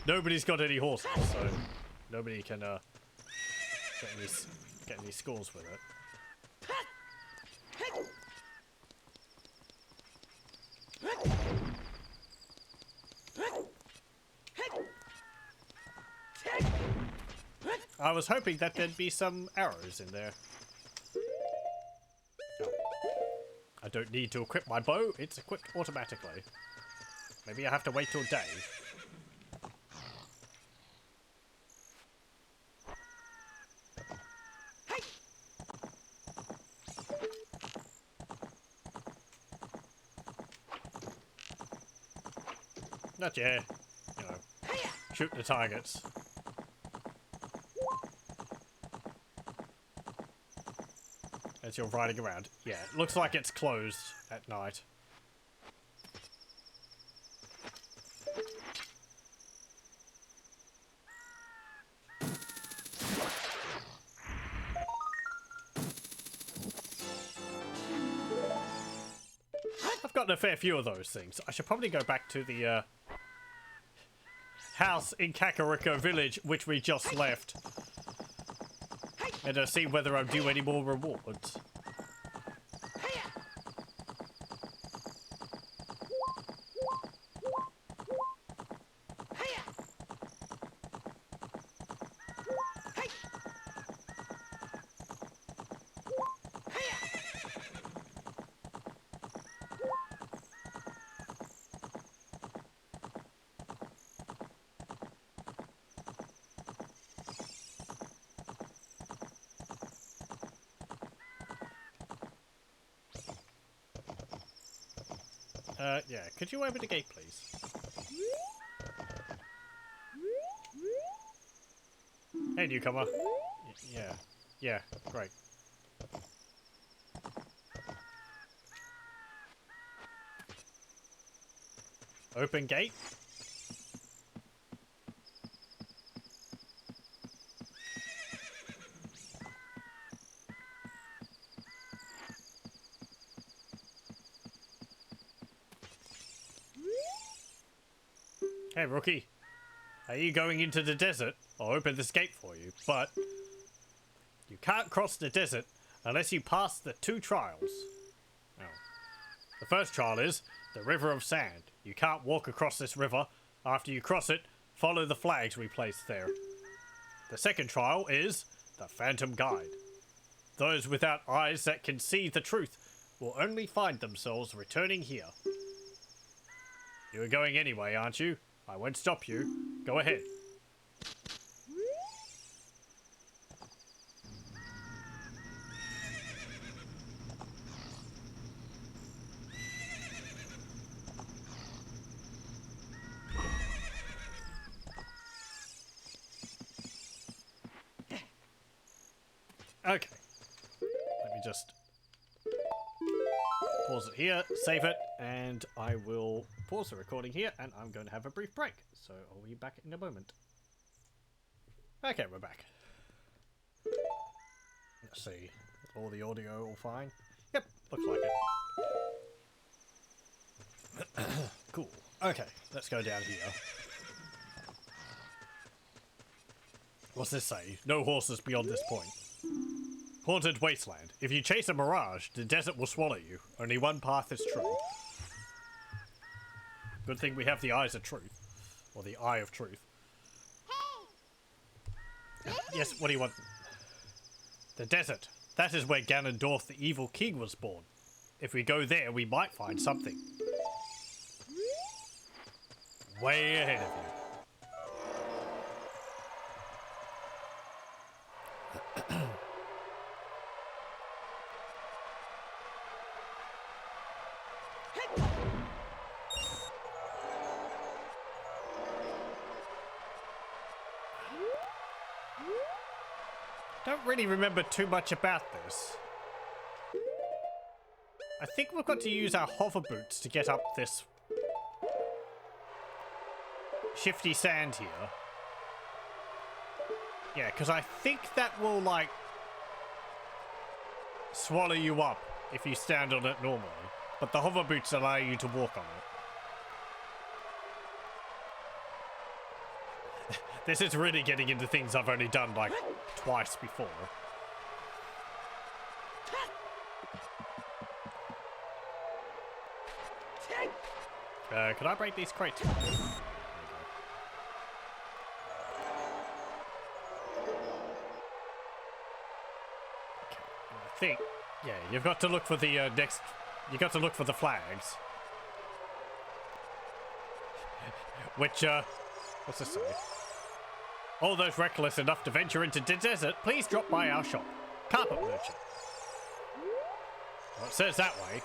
Speaker 1: Nobody's got any horses, so nobody can get any scores with it. I was hoping that there'd be some arrows in there. Oh. I don't need to equip my bow, it's equipped automatically. Maybe I have to wait till day. Not yet. You know, shoot the targets. As you're riding around. Yeah, it looks like it's closed at night. I've gotten a fair few of those things. I should probably go back to the house in Kakariko village, which we just left, and see whether I'm due any more rewards. Yeah, could you open the gate, please? Hey, newcomer. Yeah. Yeah, great. Open gate? Hey, rookie. Are you going into the desert? I'll open this gate for you, but you can't cross the desert unless you pass the 2 trials. Oh. The first trial is the River of Sand. You can't walk across this river. After you cross it, follow the flags we placed there. The second trial is the Phantom Guide. Those without eyes that can see the truth will only find themselves returning here. You are going anyway, aren't you? I won't stop you. Go ahead. Okay. Let me just pause it here, save it, and I will pause the recording here, and I'm going to have a brief break. So I'll be back in a moment. Okay, we're back. Let's see. All the audio all fine? Yep, looks like it. Cool. Okay, let's go down here. What's this say? No horses beyond this point. Haunted wasteland. If you chase a mirage, the desert will swallow you. Only one path is true. Good thing we have the eyes of truth. Or the eye of truth. Hey. Yes, what do you want? The desert. That is where Ganondorf, the evil king, was born. If we go there, we might find something. Way ahead of you. Don't really remember too much about this. I think we've got to use our hoverboats to get up this shifty sand here. Yeah, because I think that will, like, swallow you up if you stand on it normally. But the hoverboots allow you to walk on it. This is really getting into things I've only done, like, twice before. Can I break these crates? There we go. you've got to look for the next. You got to look for the flags. Which what's this say? All those reckless enough to venture into the desert, please drop by our shop, Carpet Merchant. Well, it says that way.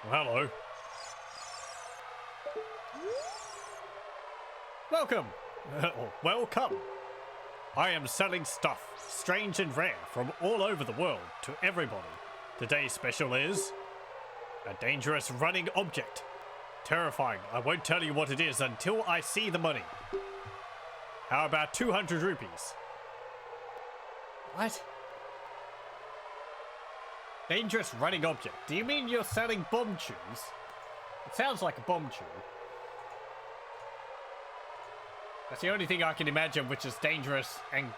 Speaker 1: Well, hello. Welcome. Welcome. I am selling stuff, strange and rare, from all over the world to everybody. Today's special is a dangerous running object. Terrifying. I won't tell you what it is until I see the money. How about 200 rupees? What? Dangerous running object. Do you mean you're selling bomb chews? It sounds like a bomb chew. That's the only thing I can imagine which is dangerous and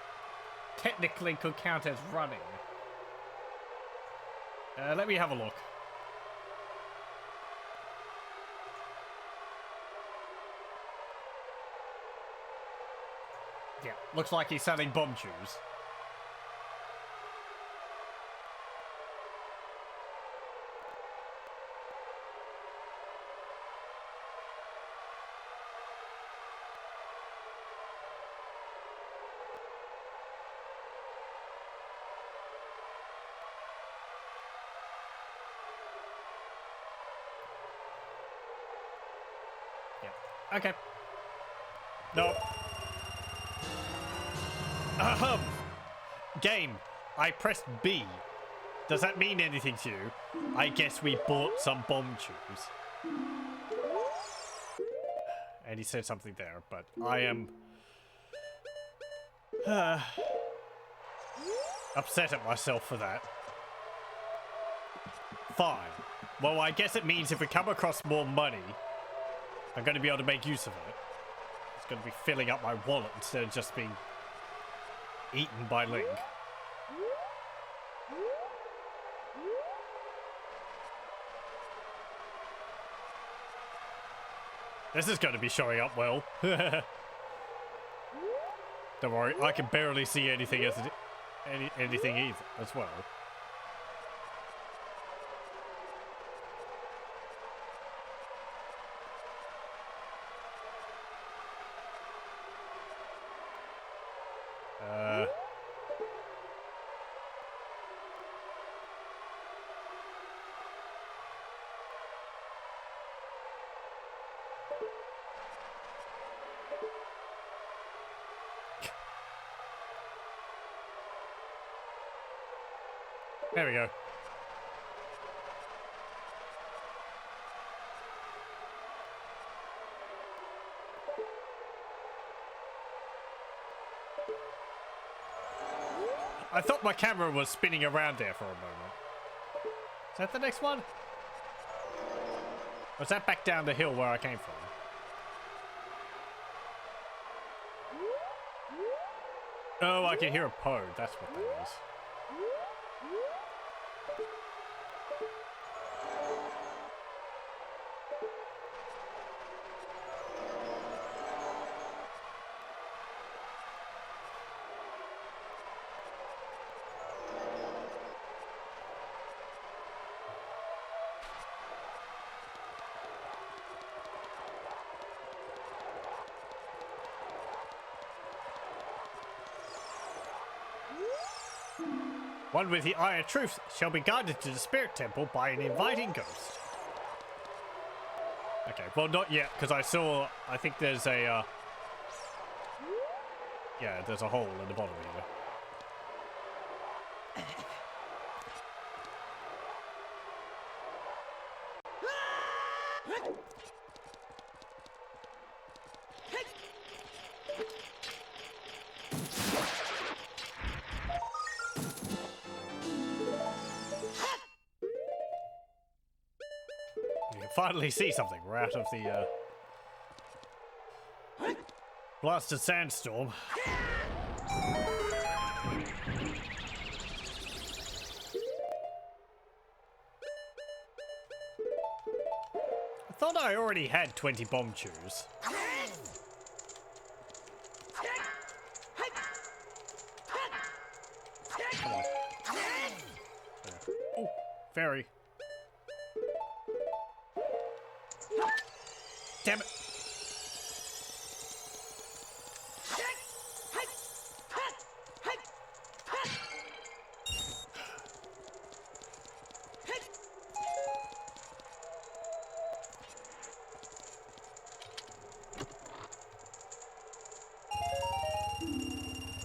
Speaker 1: technically could count as running. Let me have a look. Yeah, looks like he's selling bomb chews. Okay. No. Ahem. Game. I pressed B. Does that mean anything to you? I guess we bought some bomb chews. And he said something there, but I am upset at myself for that. Fine. Well, I guess it means if we come across more money, I'm going to be able to make use of it. It's going to be filling up my wallet instead of just being eaten by Link. This is going to be showing up well. Don't worry, I can barely see anything as anything either as well. There we go. I thought my camera was spinning around there for a moment. Is that the next one? Or is that back down the hill where I came from? Oh, I can hear a Poe. That's what that is. One with the Eye of Truth shall be guided to the Spirit Temple by an inviting ghost. Okay, well not yet, because I think there's a, yeah, there's a hole in the bottom here. Finally see something. We're out of the blasted sandstorm. I thought I already had 20 bomb chews. fairy. Damn it.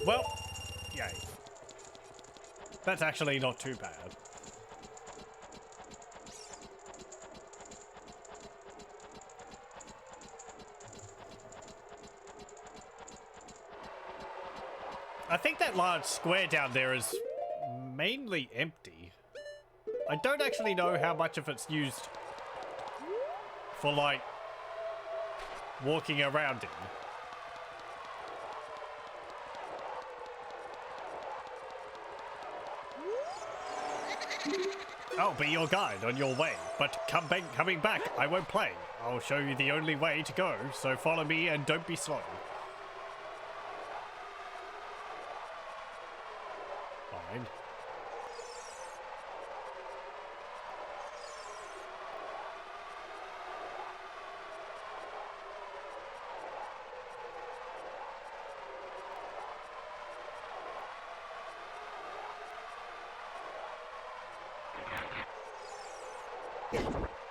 Speaker 1: Well, yay. That's actually not too bad. I think that large square down there is mainly empty. I don't actually know how much of it's used for, like, walking around in. I'll be your guide on your way, but coming back, I won't play. I'll show you the only way to go, so follow me and don't be slow. Fine.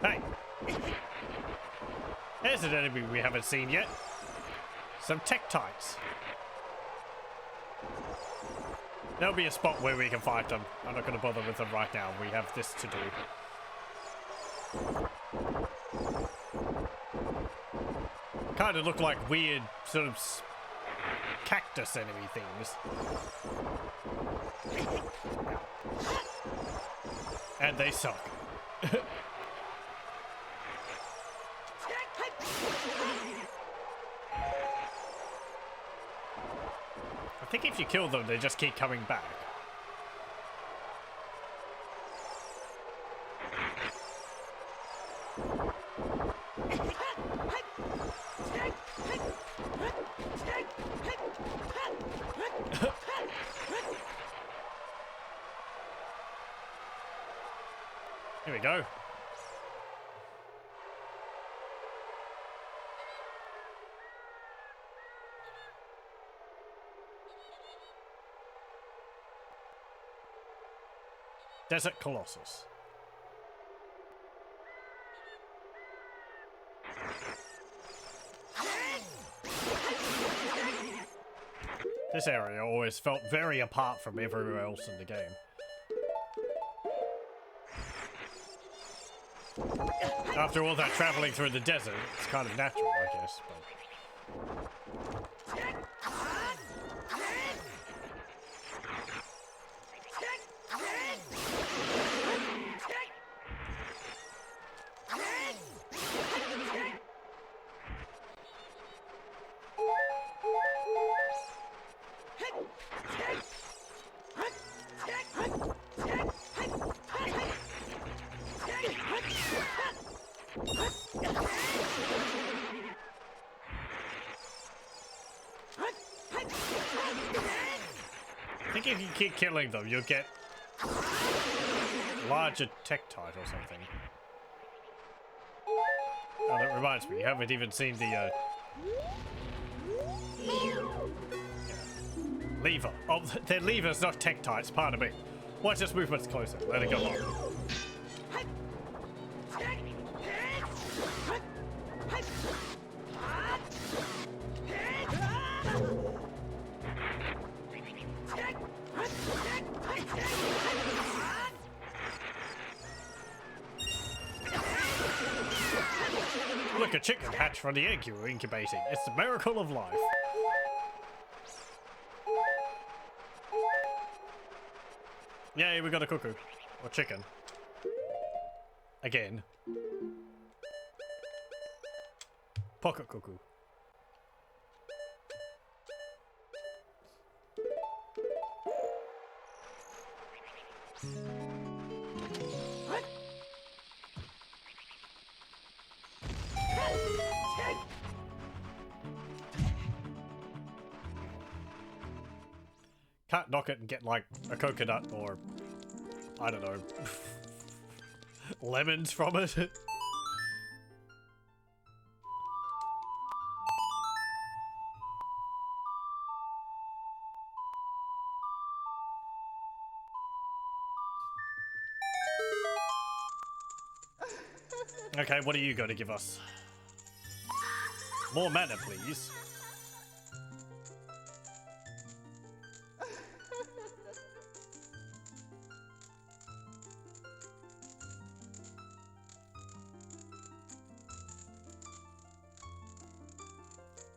Speaker 1: Hey! There's an enemy we haven't seen yet. Some Tektites. There'll be a spot where we can fight them. I'm not going to bother with them right now. We have this to do. Kind of look like weird sort of cactus enemy things. And they suck. I think if you kill them, they just keep coming back. Here we go. Desert Colossus. This area always felt very apart from everywhere else in the game. After all that traveling through the desert, it's kind of natural, I guess, but... I think if you keep killing them, you'll get larger Tektite or something. Oh, that reminds me, you haven't even seen the lever. Oh, they're levers, not Tektites, pardon me. Watch this movement's closer. Let it go on. Look, a chicken hatched from the egg you were incubating. It's the miracle of life. Yay, we got a cuckoo. Or chicken. Again. Pocket Cuckoo. Can't knock it and get like a coconut or I don't know lemons from it. Okay, what are you going to give us? More mana, please.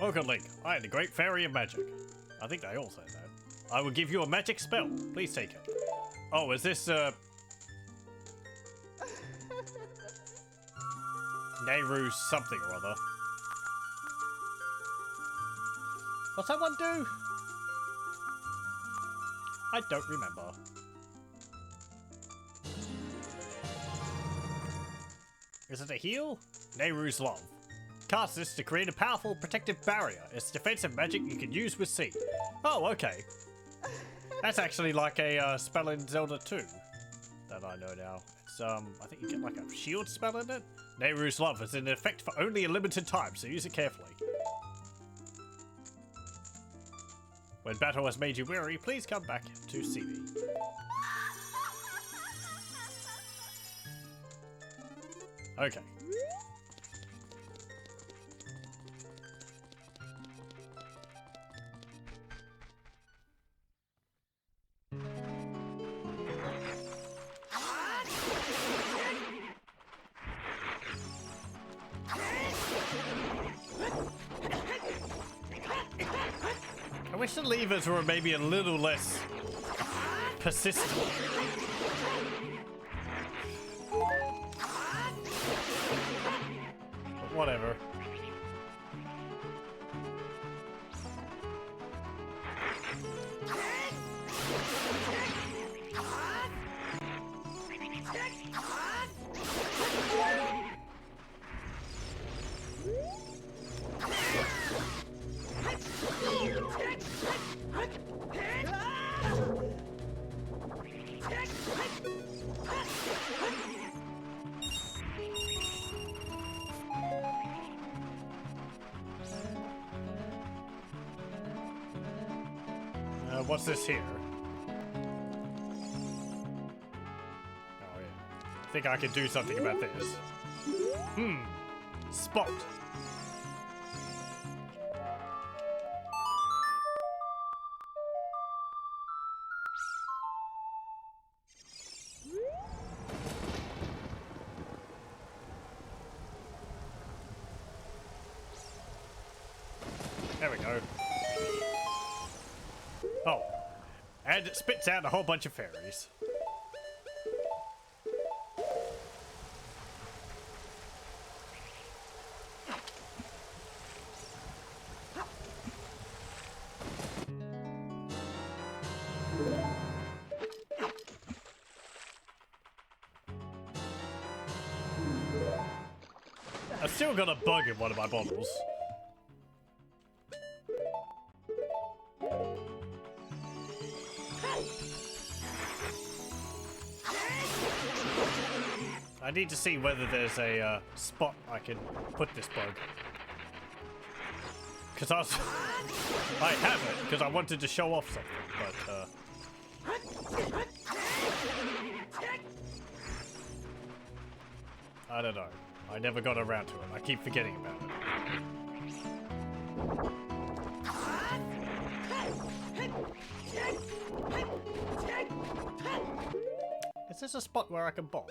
Speaker 1: Welcome, Link. I am the Great Fairy of Magic. I think they all say that. I will give you a magic spell. Please take it. Oh, is this, Nehru something or other? What's that one do? I don't remember. Is it a heal? Nehru's Love. Cast this to create a powerful protective barrier. It's defensive magic you can use with Seed. Oh, okay. That's actually like a spell in Zelda 2 that I know now. It's I think you get like a shield spell in it. Nehru's Love is in effect for only a limited time, so use it carefully. When battle has made you weary, please come back to see me. Okay. I wish the levers were maybe a little less persistent. But whatever. What's this here? Oh yeah. I think I could do something about this. Spot. There we go. Oh, and it spits out a whole bunch of fairies. I've still got a bug in one of my bottles. I need to see whether there's a spot I can put this bug. Because I have it, because I wanted to show off something, but I don't know. I never got around to it. I keep forgetting about it. Is this a spot where I can bomb?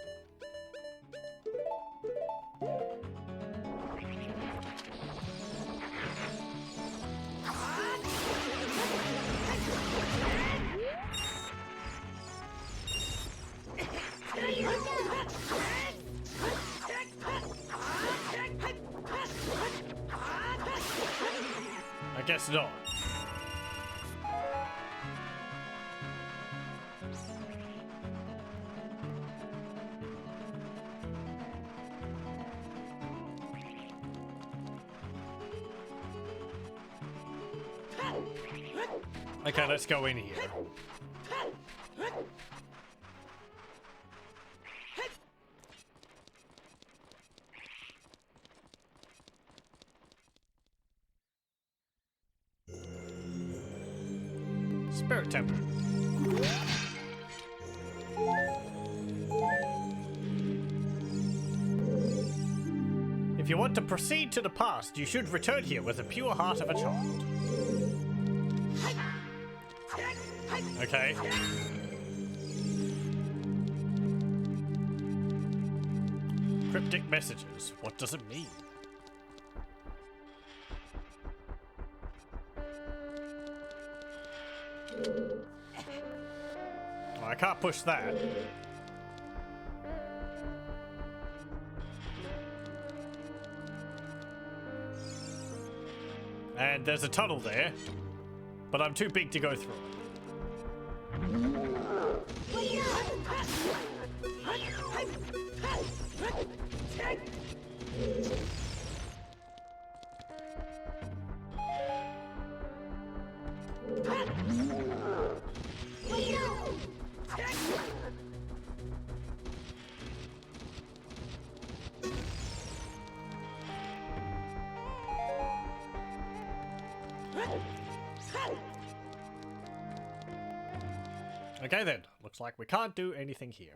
Speaker 1: I guess not. Okay, let's go in here. Spirit Temple. If you want to proceed to the past, you should return here with the pure heart of a child. Okay. Cryptic messages. What does it mean? Oh, I can't push that. And there's a tunnel there, but I'm too big to go through it. Okay then, looks like we can't do anything here.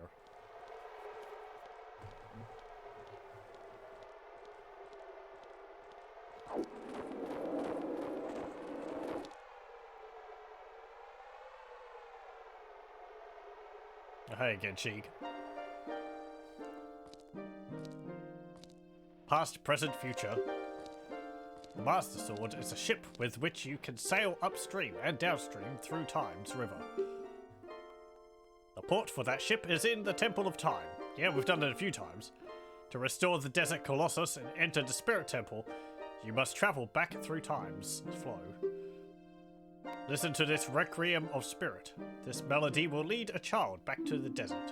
Speaker 1: Hey again, Sheik. Past, present, future. The Master Sword is a ship with which you can sail upstream and downstream through Time's river. The port for that ship is in the Temple of Time. Yeah, we've done it a few times. To restore the Desert Colossus and enter the Spirit Temple, you must travel back through Time's flow. Listen to this Requiem of Spirit. This melody will lead a child back to the desert.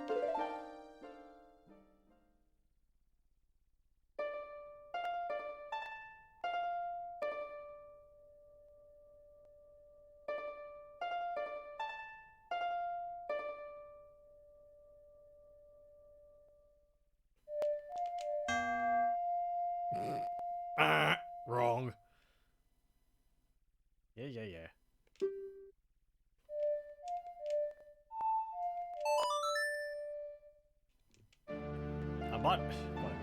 Speaker 1: Wrong. Yeah. I might... whatever.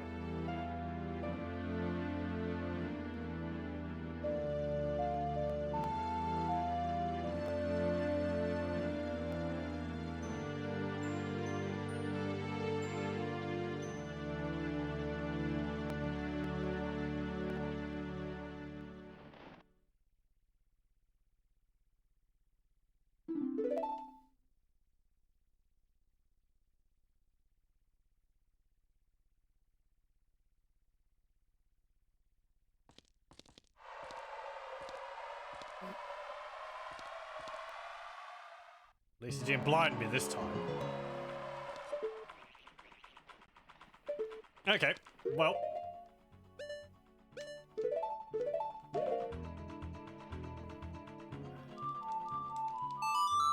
Speaker 1: At least it didn't blind me this time. Okay, well.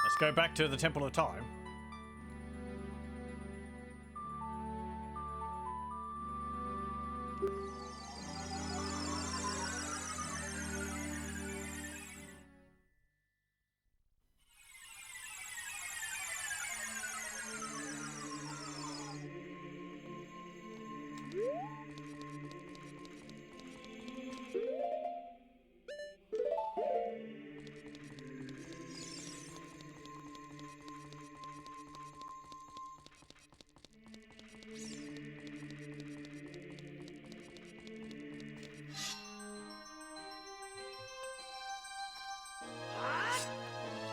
Speaker 1: Let's go back to the Temple of Time.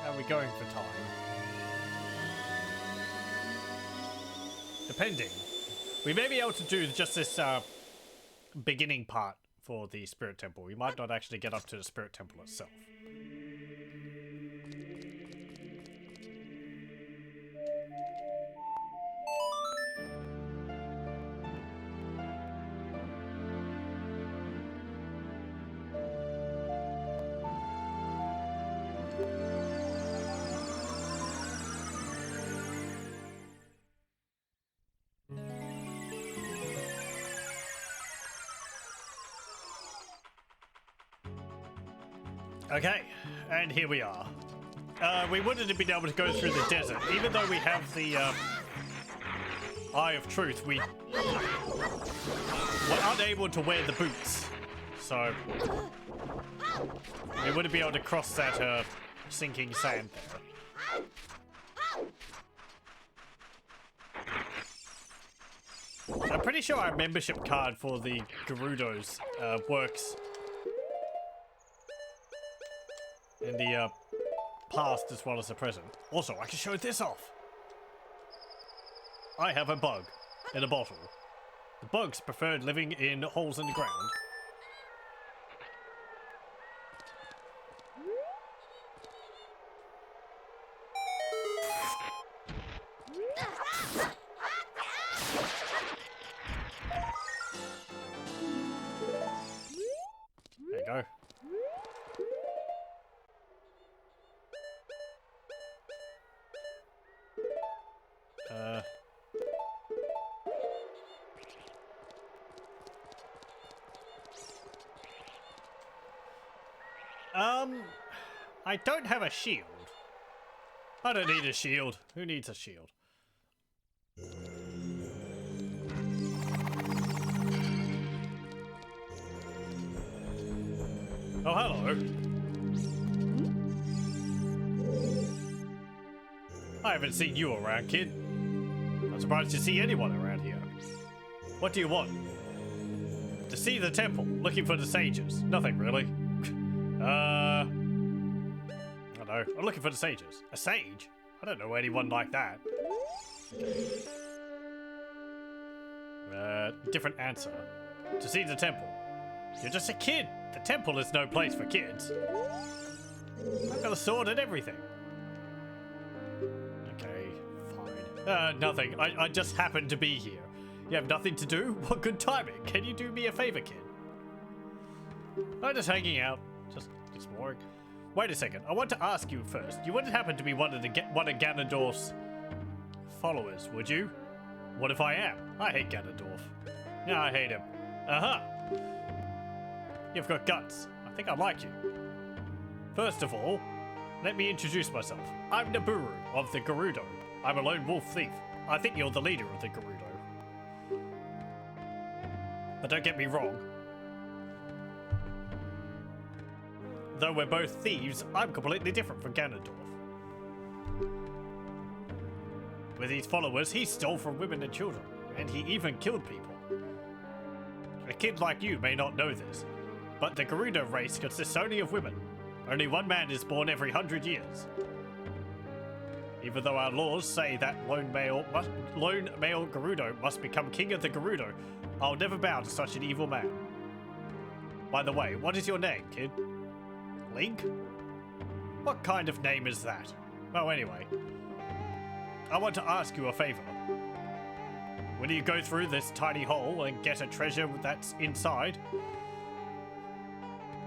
Speaker 1: How are we going for time? Depending. We may be able to do just this beginning part for the Spirit Temple. We might not actually get up to the Spirit Temple itself. Okay, and here we are. we wouldn't have been able to go through the desert. Even though we have the Eye of Truth, we were unable to wear the boots. So we wouldn't be able to cross that sinking sand there. I'm pretty sure our membership card for the Gerudos works in the past as well as the present. Also, I can show this off. I have a bug in a bottle. The bugs preferred living in holes in the ground. There you go. I don't have a shield. I don't need a shield. Who needs a shield? Oh, hello. I haven't seen you around, kid. I'm surprised to see anyone around here. What do you want? To see the temple, looking for the sages. Nothing, really. I don't know. I'm looking for the sages. A sage? I don't know anyone like that. Different answer. To see the temple. You're just a kid. The temple is no place for kids. I've got a sword and everything. Okay, fine. Nothing. I just happened to be here. You have nothing to do? What good timing. Can you do me a favor, kid? I'm just hanging out. Just exploring. Wait a second. I want to ask you first. You wouldn't happen to be one of Ganondorf's followers, would you? What if I am? I hate Ganondorf. Yeah, I hate him. Uh-huh. You've got guts. I think I like you. First of all, let me introduce myself. I'm Naburu of the Gerudo. I'm a lone wolf thief. I think you're the leader of the Gerudo. But don't get me wrong. Though we're both thieves, I'm completely different from Ganondorf. With his followers, he stole from women and children, and he even killed people. A kid like you may not know this, but the Gerudo race consists only of women. Only one man is born every 100 years. Even though our laws say that lone male Gerudo must become king of the Gerudo, I'll never bow to such an evil man. By the way, what is your name, kid? Link? What kind of name is that? Oh, anyway. I want to ask you a favor. When you go through this tiny hole and get a treasure that's inside,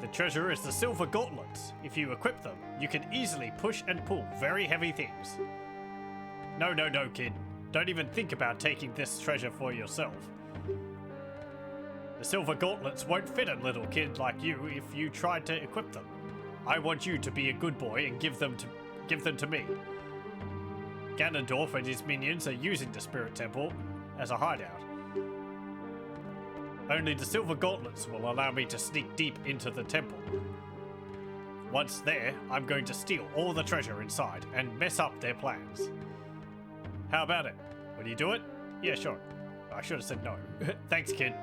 Speaker 1: the treasure is the Silver Gauntlets. If you equip them, you can easily push and pull very heavy things. No, kid. Don't even think about taking this treasure for yourself. The Silver Gauntlets won't fit a little kid like you if you tried to equip them. I want you to be a good boy and give them to me. Ganondorf and his minions are using the Spirit Temple as a hideout. Only the Silver Gauntlets will allow me to sneak deep into the temple. Once there, I'm going to steal all the treasure inside and mess up their plans. How about it? Will you do it? Yeah, sure. I should have said no. Thanks, kid.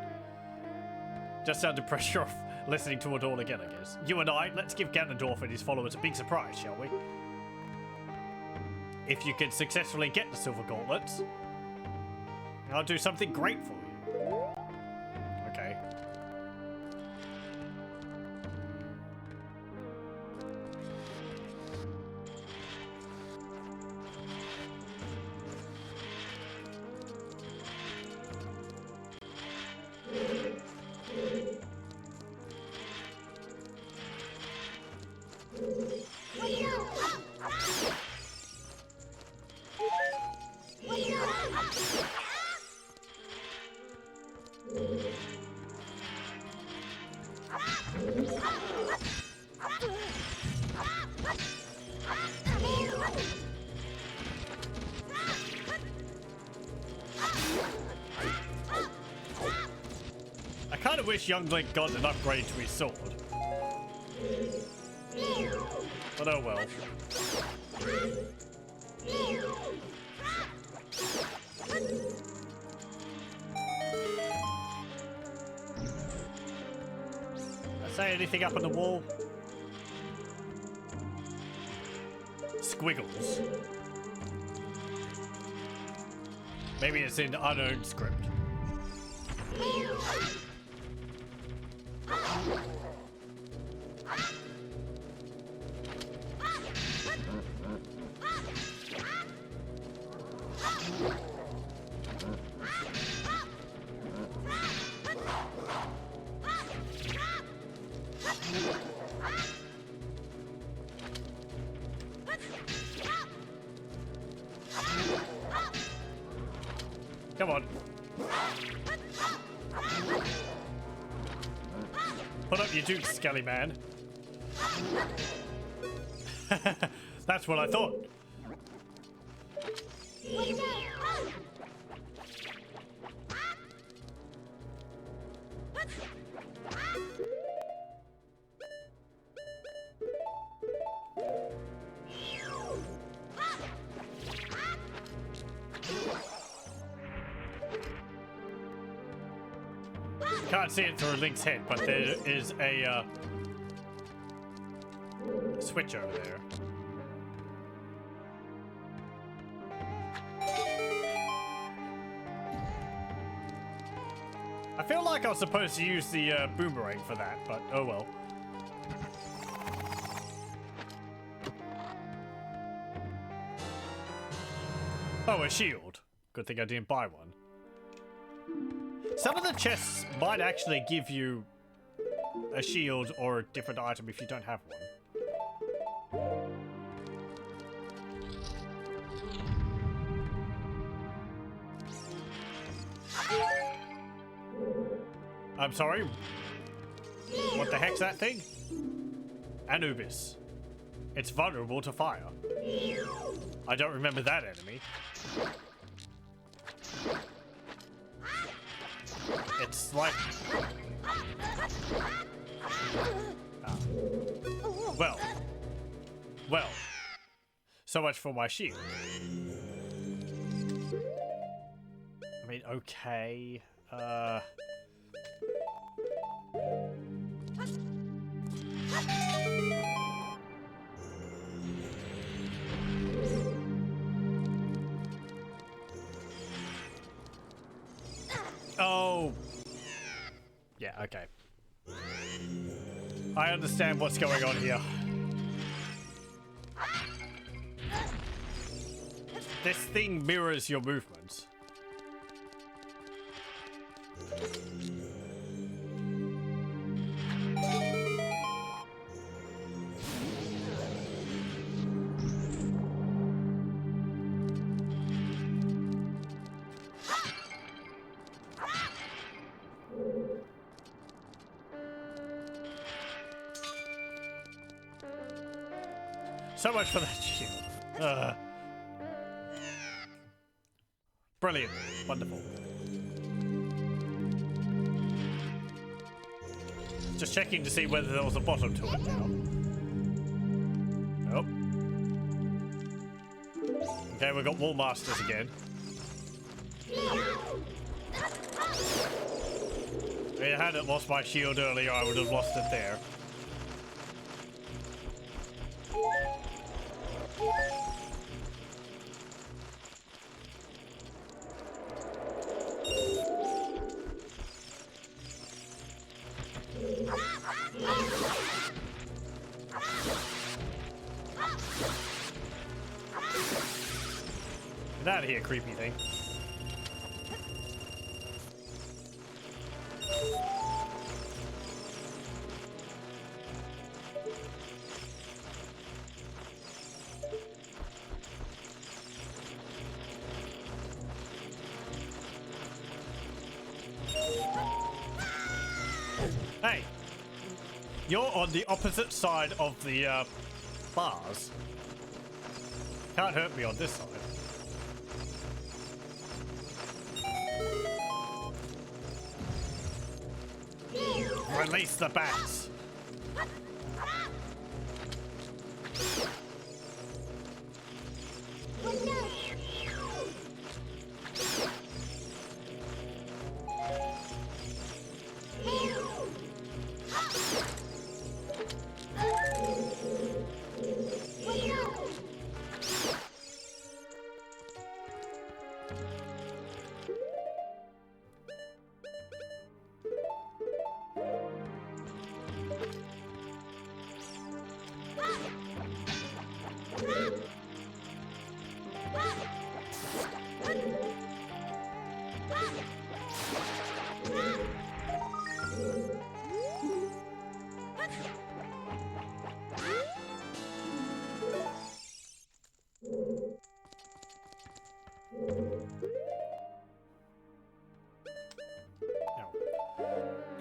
Speaker 1: Just under pressure of listening to it all again, I guess. You and I, let's give Ganondorf and his followers a big surprise, shall we? If you can successfully get the Silver Gauntlets, I'll do something great for you. Okay. wish young Link got an upgrade to his sword. But oh well. I say anything up on the wall? Squiggles. Maybe it's in unknown script. Come on. Put up your dukes, Skelly Man. That's what I thought. Can't see it through Link's head, but there is a switch over there. I feel like I was supposed to use the boomerang for that, but oh well. Oh, a shield. Good thing I didn't buy one. Some of the chests might actually give you a shield or a different item if you don't have one. I'm sorry? What the heck's that thing? Anubis. It's vulnerable to fire. I don't remember that enemy. It's like... Well. Well. So much for my shield. I mean, okay. Oh. Yeah, okay. I understand what's going on here. This thing mirrors your movements. So much for that shield. Brilliant. Wonderful. Just checking to see whether there was a bottom to it now. Nope. Okay, we've got Wall Masters again. If I hadn't lost my shield earlier, I would have lost it there. Get out of here, creepy thing. Hey, you're on the opposite side of the bars. Can't hurt me on this side. Release the bats.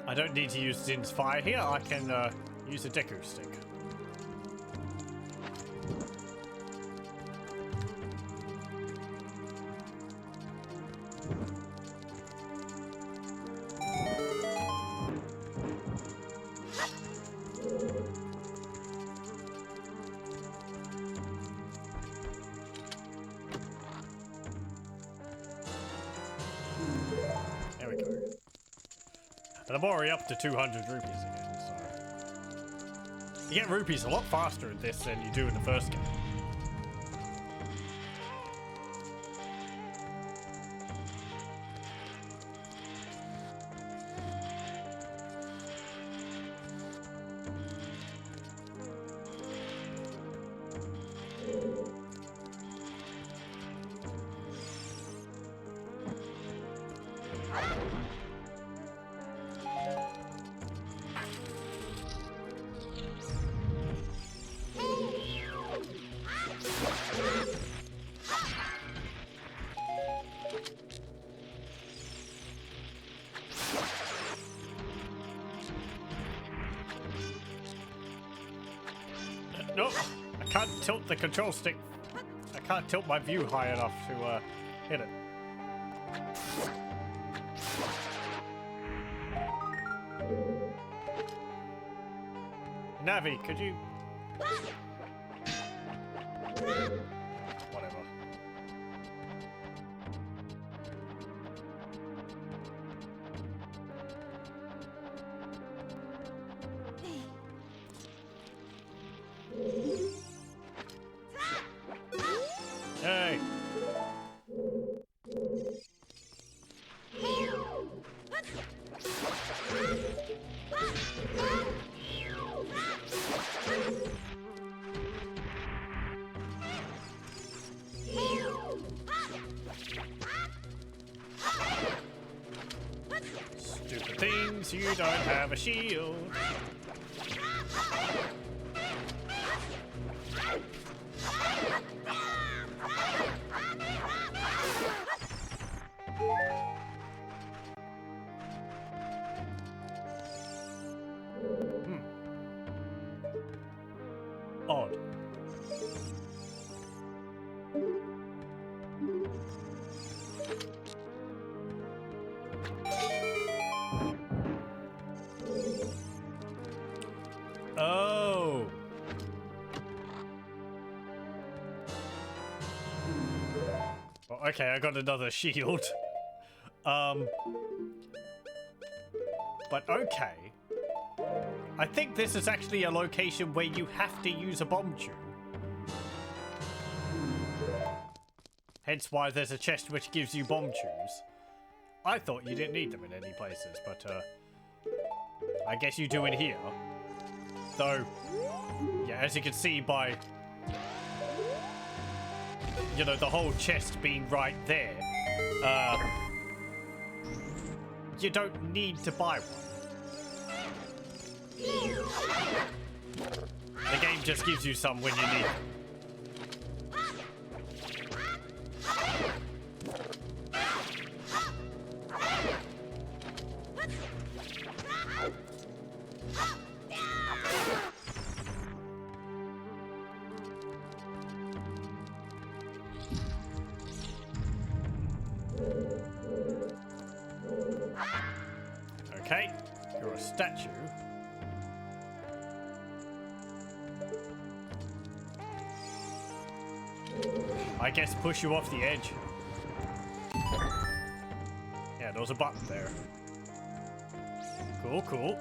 Speaker 1: I don't need to use Zin's fire here. I can use a Deku stick. There we go. And I'm already up to 200 rupees again, so... You get rupees a lot faster in this than you do in the first game. Nope, I can't tilt the control stick. I can't tilt my view high enough to hit it. Navi, could you... Whatever. Hey! Stupid things, you don't have a shield. Odd. Oh. Well, okay, I got another shield. But okay. I think this is actually a location where you have to use a bomb tube. Hence why there's a chest which gives you bomb tubes. I thought you didn't need them in any places, but I guess you do in here. Though, yeah, as you can see by, you know, the whole chest being right there, you don't need to buy one. The game just gives you some when you need them. Okay, You're a statue. I guess push you off the edge. Yeah, there was a button there. Cool, cool.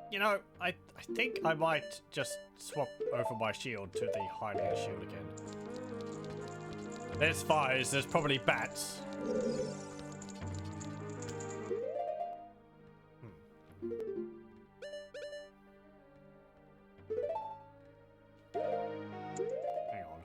Speaker 1: You know, I think I might just swap over my shield to the Hylian shield again. There's fires, there's probably bats. Hang on.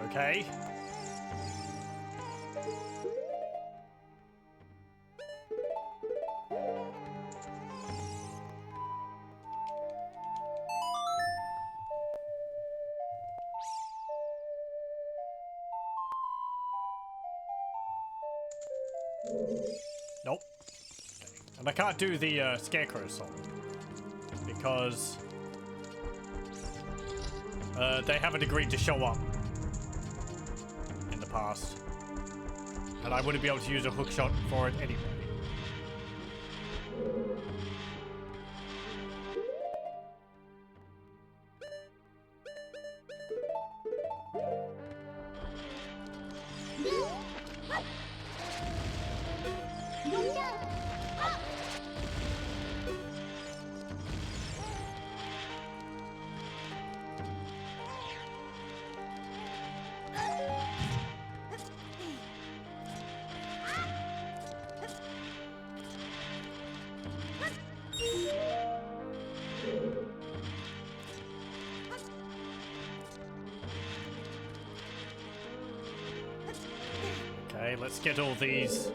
Speaker 1: Okay. Nope. Okay. And I can't do the Scarecrow song because they haven't agreed to show up in the past, and I wouldn't be able to use a hookshot for it anyway. Okay, let's get all these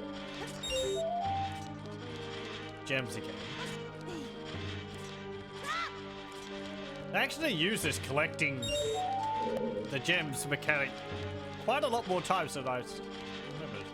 Speaker 1: gems again. I actually use this collecting the gems mechanic quite a lot more times than I remembered.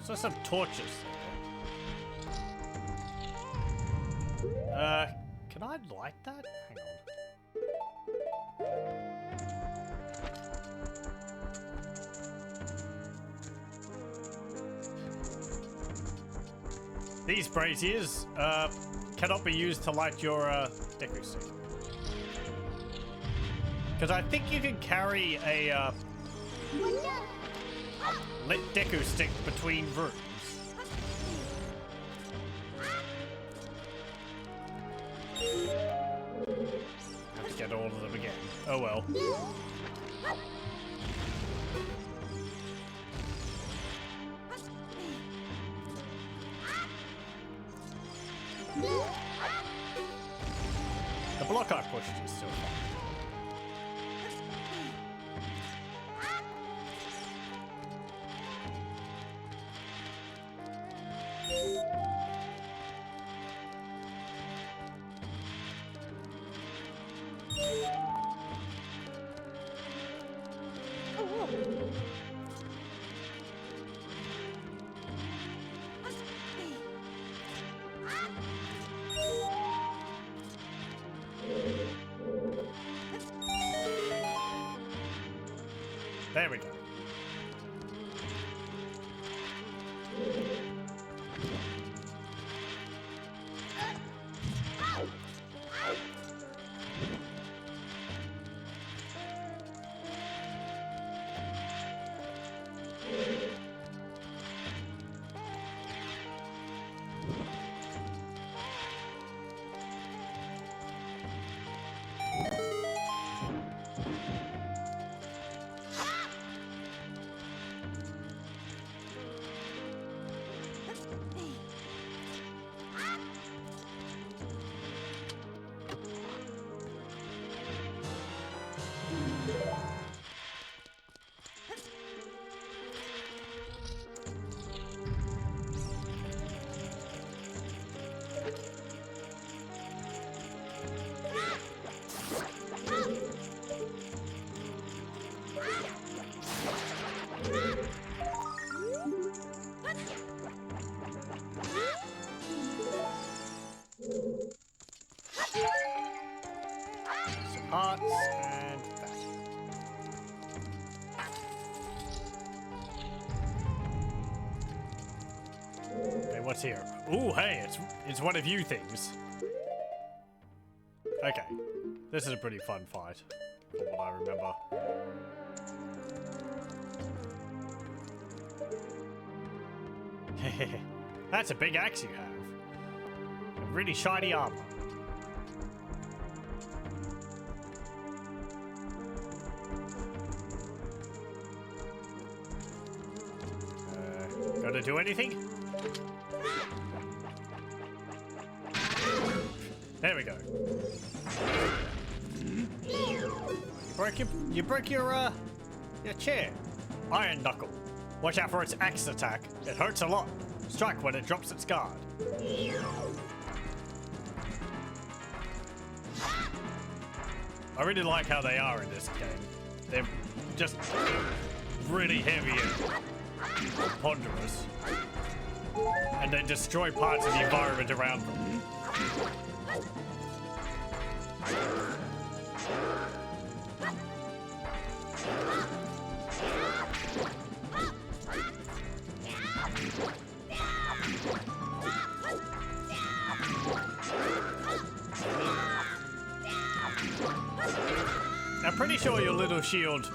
Speaker 1: There's some torches there. Can I light that? Hang on. These braziers cannot be used to light your Deku stick. Because I think you can carry a lit Deku stick between rooms. Have to get all of them again. Oh well. The block I pushed is still fine. There we go. Hearts and that. Hey, what's here? Ooh, hey, it's one of you things. Okay, this is a pretty fun fight, from what I remember. That's a big axe you have. A really shiny armor. Gonna do anything? There we go. You broke your chair. Iron Knuckle. Watch out for its axe attack. It hurts a lot. Strike when it drops its guard. I really like how they are in this game. They're just really heavy and ponderous. And they destroy parts of the environment around them. I'm pretty sure your little shield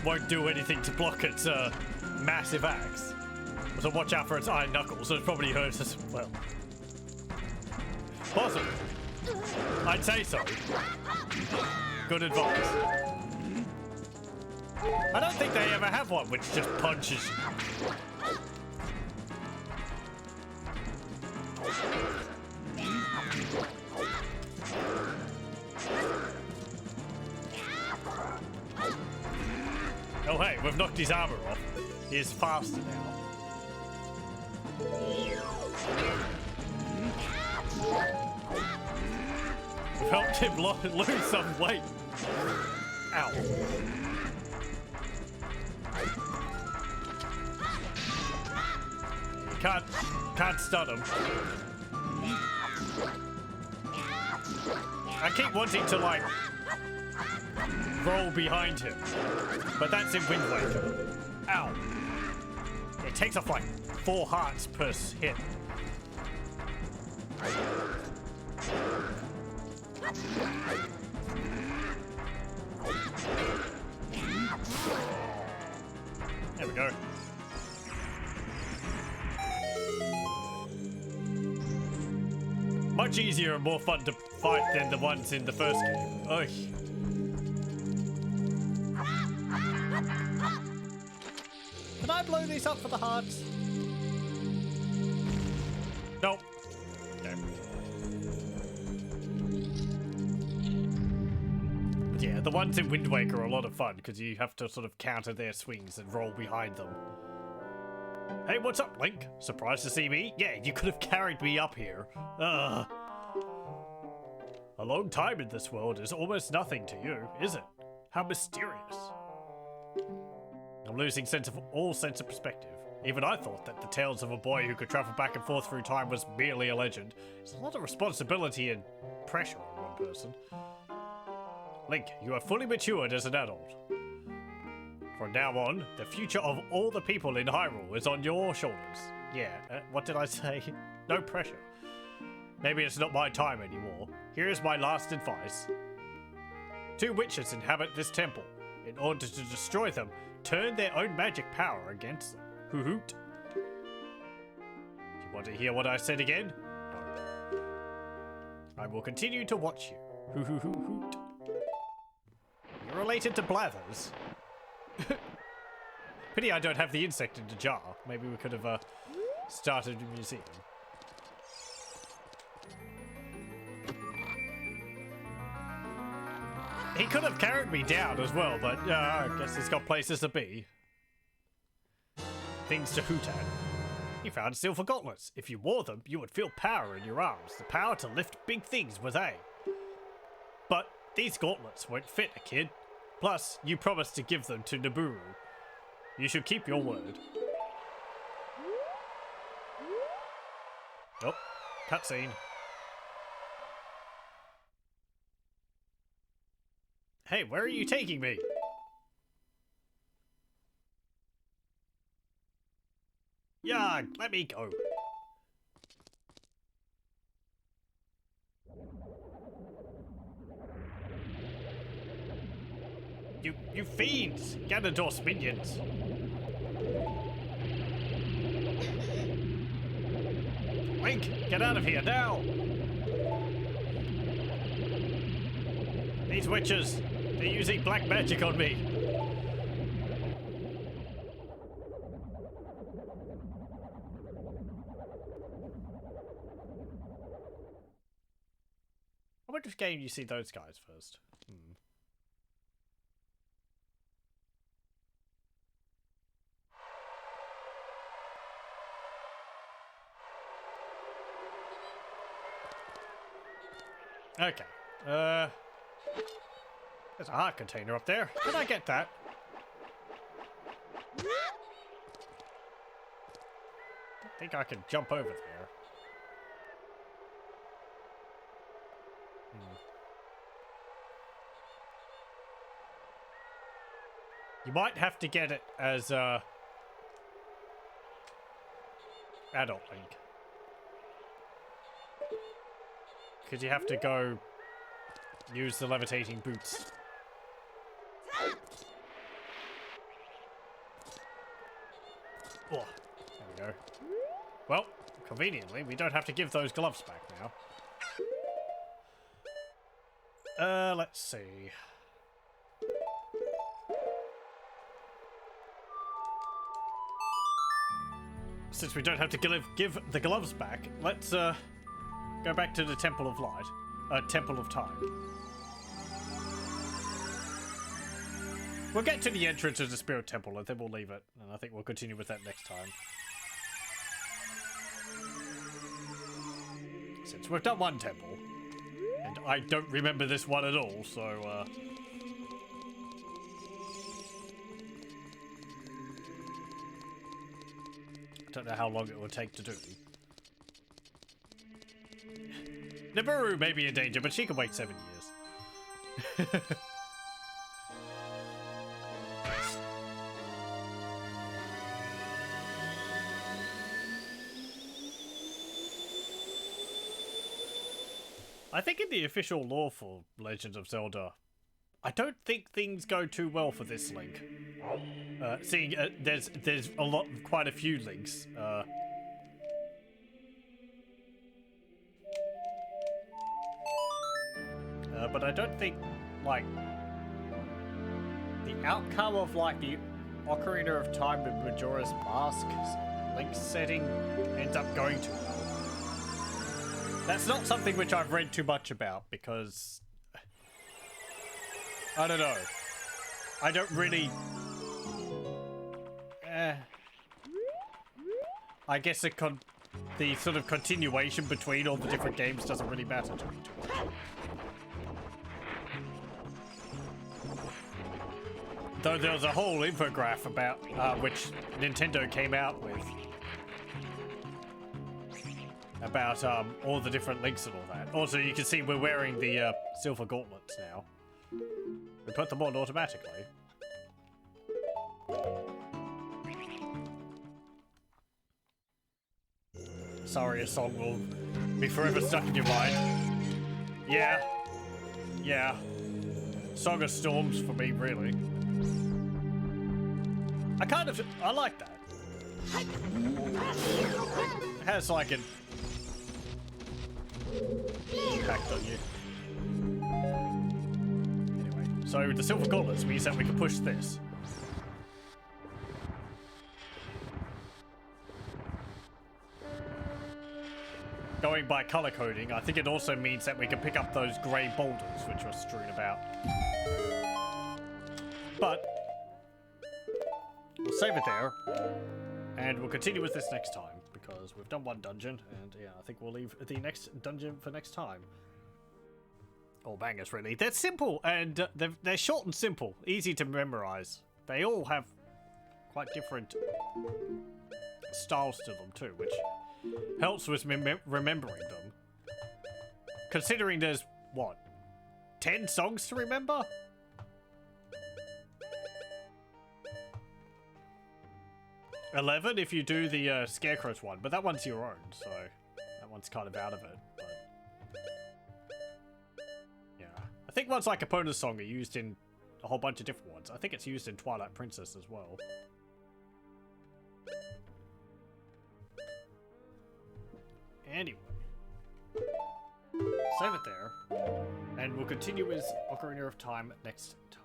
Speaker 1: won't do anything to block its massive axe. So watch out for its iron knuckles, so it probably hurts as well. Awesome. I'd say so. Good advice. I don't think they ever have one which just punches you. Oh hey, we've knocked his armor off. He is faster now. We've helped him lose some weight. Ow. You can't stun him. I keep wanting to like roll behind him, but that's in Wind Waker. Ow. It takes off like 4 hearts per hit. There we go. Much easier and more fun to fight than the ones in the first game. Ugh. Can I blow these up for the hearts? Nope. No. But yeah, the ones in Wind Waker are a lot of fun because you have to sort of counter their swings and roll behind them. Hey, what's up, Link? Surprised to see me? Yeah, you could have carried me up here. Ugh. A long time in this world is almost nothing to you, is it? How mysterious. I'm losing all sense of perspective. Even I thought that the tales of a boy who could travel back and forth through time was merely a legend. It's a lot of responsibility and pressure on one person. Link, you are fully matured as an adult. From now on, the future of all the people in Hyrule is on your shoulders. Yeah, what did I say? No pressure. Maybe it's not my time anymore. Here is my last advice. 2 witches inhabit this temple. In order to destroy them, turn their own magic power against them. Hoo-hoot. Do you want to hear what I said again? No. I will continue to watch you. Hoo-hoo-hoo-hoot. You're related to Blathers. Pity I don't have the insect in the jar. Maybe we could have started a museum. He could have carried me down as well, but I guess he's got places to be. Things to hoot at. You found Silver Gauntlets. If you wore them, you would feel power in your arms. The power to lift big things with A. But these gauntlets won't fit a kid. Plus, you promised to give them to Naburu. You should keep your word. Oh, cutscene. Hey, where are you taking me? Yeah, let me go. You fiends! Ganondorf's minions! Link, get out of here now! These witches, they're using black magic on me. I wonder if game you see those guys first. Okay. There's a heart container up there. Can I get that? I don't think I can jump over there. You might have to get it as adult Link. Because you have to go use the levitating boots. Oh, there we go. Well, conveniently, we don't have to give those gloves back now. Let's see. Since we don't have to give the gloves back, let's go back to the Temple of Light. Temple of Time. We'll get to the entrance of the Spirit Temple and then we'll leave it. And I think we'll continue with that next time. Since we've done one temple, and I don't remember this one at all, so I don't know how long it will take to do. Naburu may be in danger, but she can wait 7 years. I think in the official lore for Legend of Zelda, I don't think things go too well for this Link. Seeing there's quite a few Links. But I don't think, like, the outcome of, like, the Ocarina of Time and Majora's Mask Link setting ends up going too well. That's not something which I've read too much about, because I don't know. I don't really... I guess the sort of continuation between all the different games doesn't really matter to me too much. Though there was a whole infograph about, which Nintendo came out with, about all the different links and all that. Also, you can see we're wearing the Silver Gauntlets now. We put them on automatically. Sorry, a song will be forever stuck in your mind. Yeah. Yeah. Song of Storms for me, really. I like that. It has like an impact on you. Anyway, so the Silver Gauntlets means that we can push this. Going by color coding, I think it also means that we can pick up those grey boulders which are strewn about. But we'll save it there, and we'll continue with this next time, because we've done one dungeon, and yeah, I think we'll leave the next dungeon for next time. All bangers, really. They're simple, and they're short and simple, easy to memorize. They all have quite different styles to them too, which helps with remembering them. Considering there's, what, 10 songs to remember? $11 if you do the Scarecrow's one, but that one's your own, so that one's kind of out of it. But yeah, I think ones like Epona's song are used in a whole bunch of different ones. I think it's used in Twilight Princess as well. Anyway, save it there, and we'll continue with Ocarina of Time next time.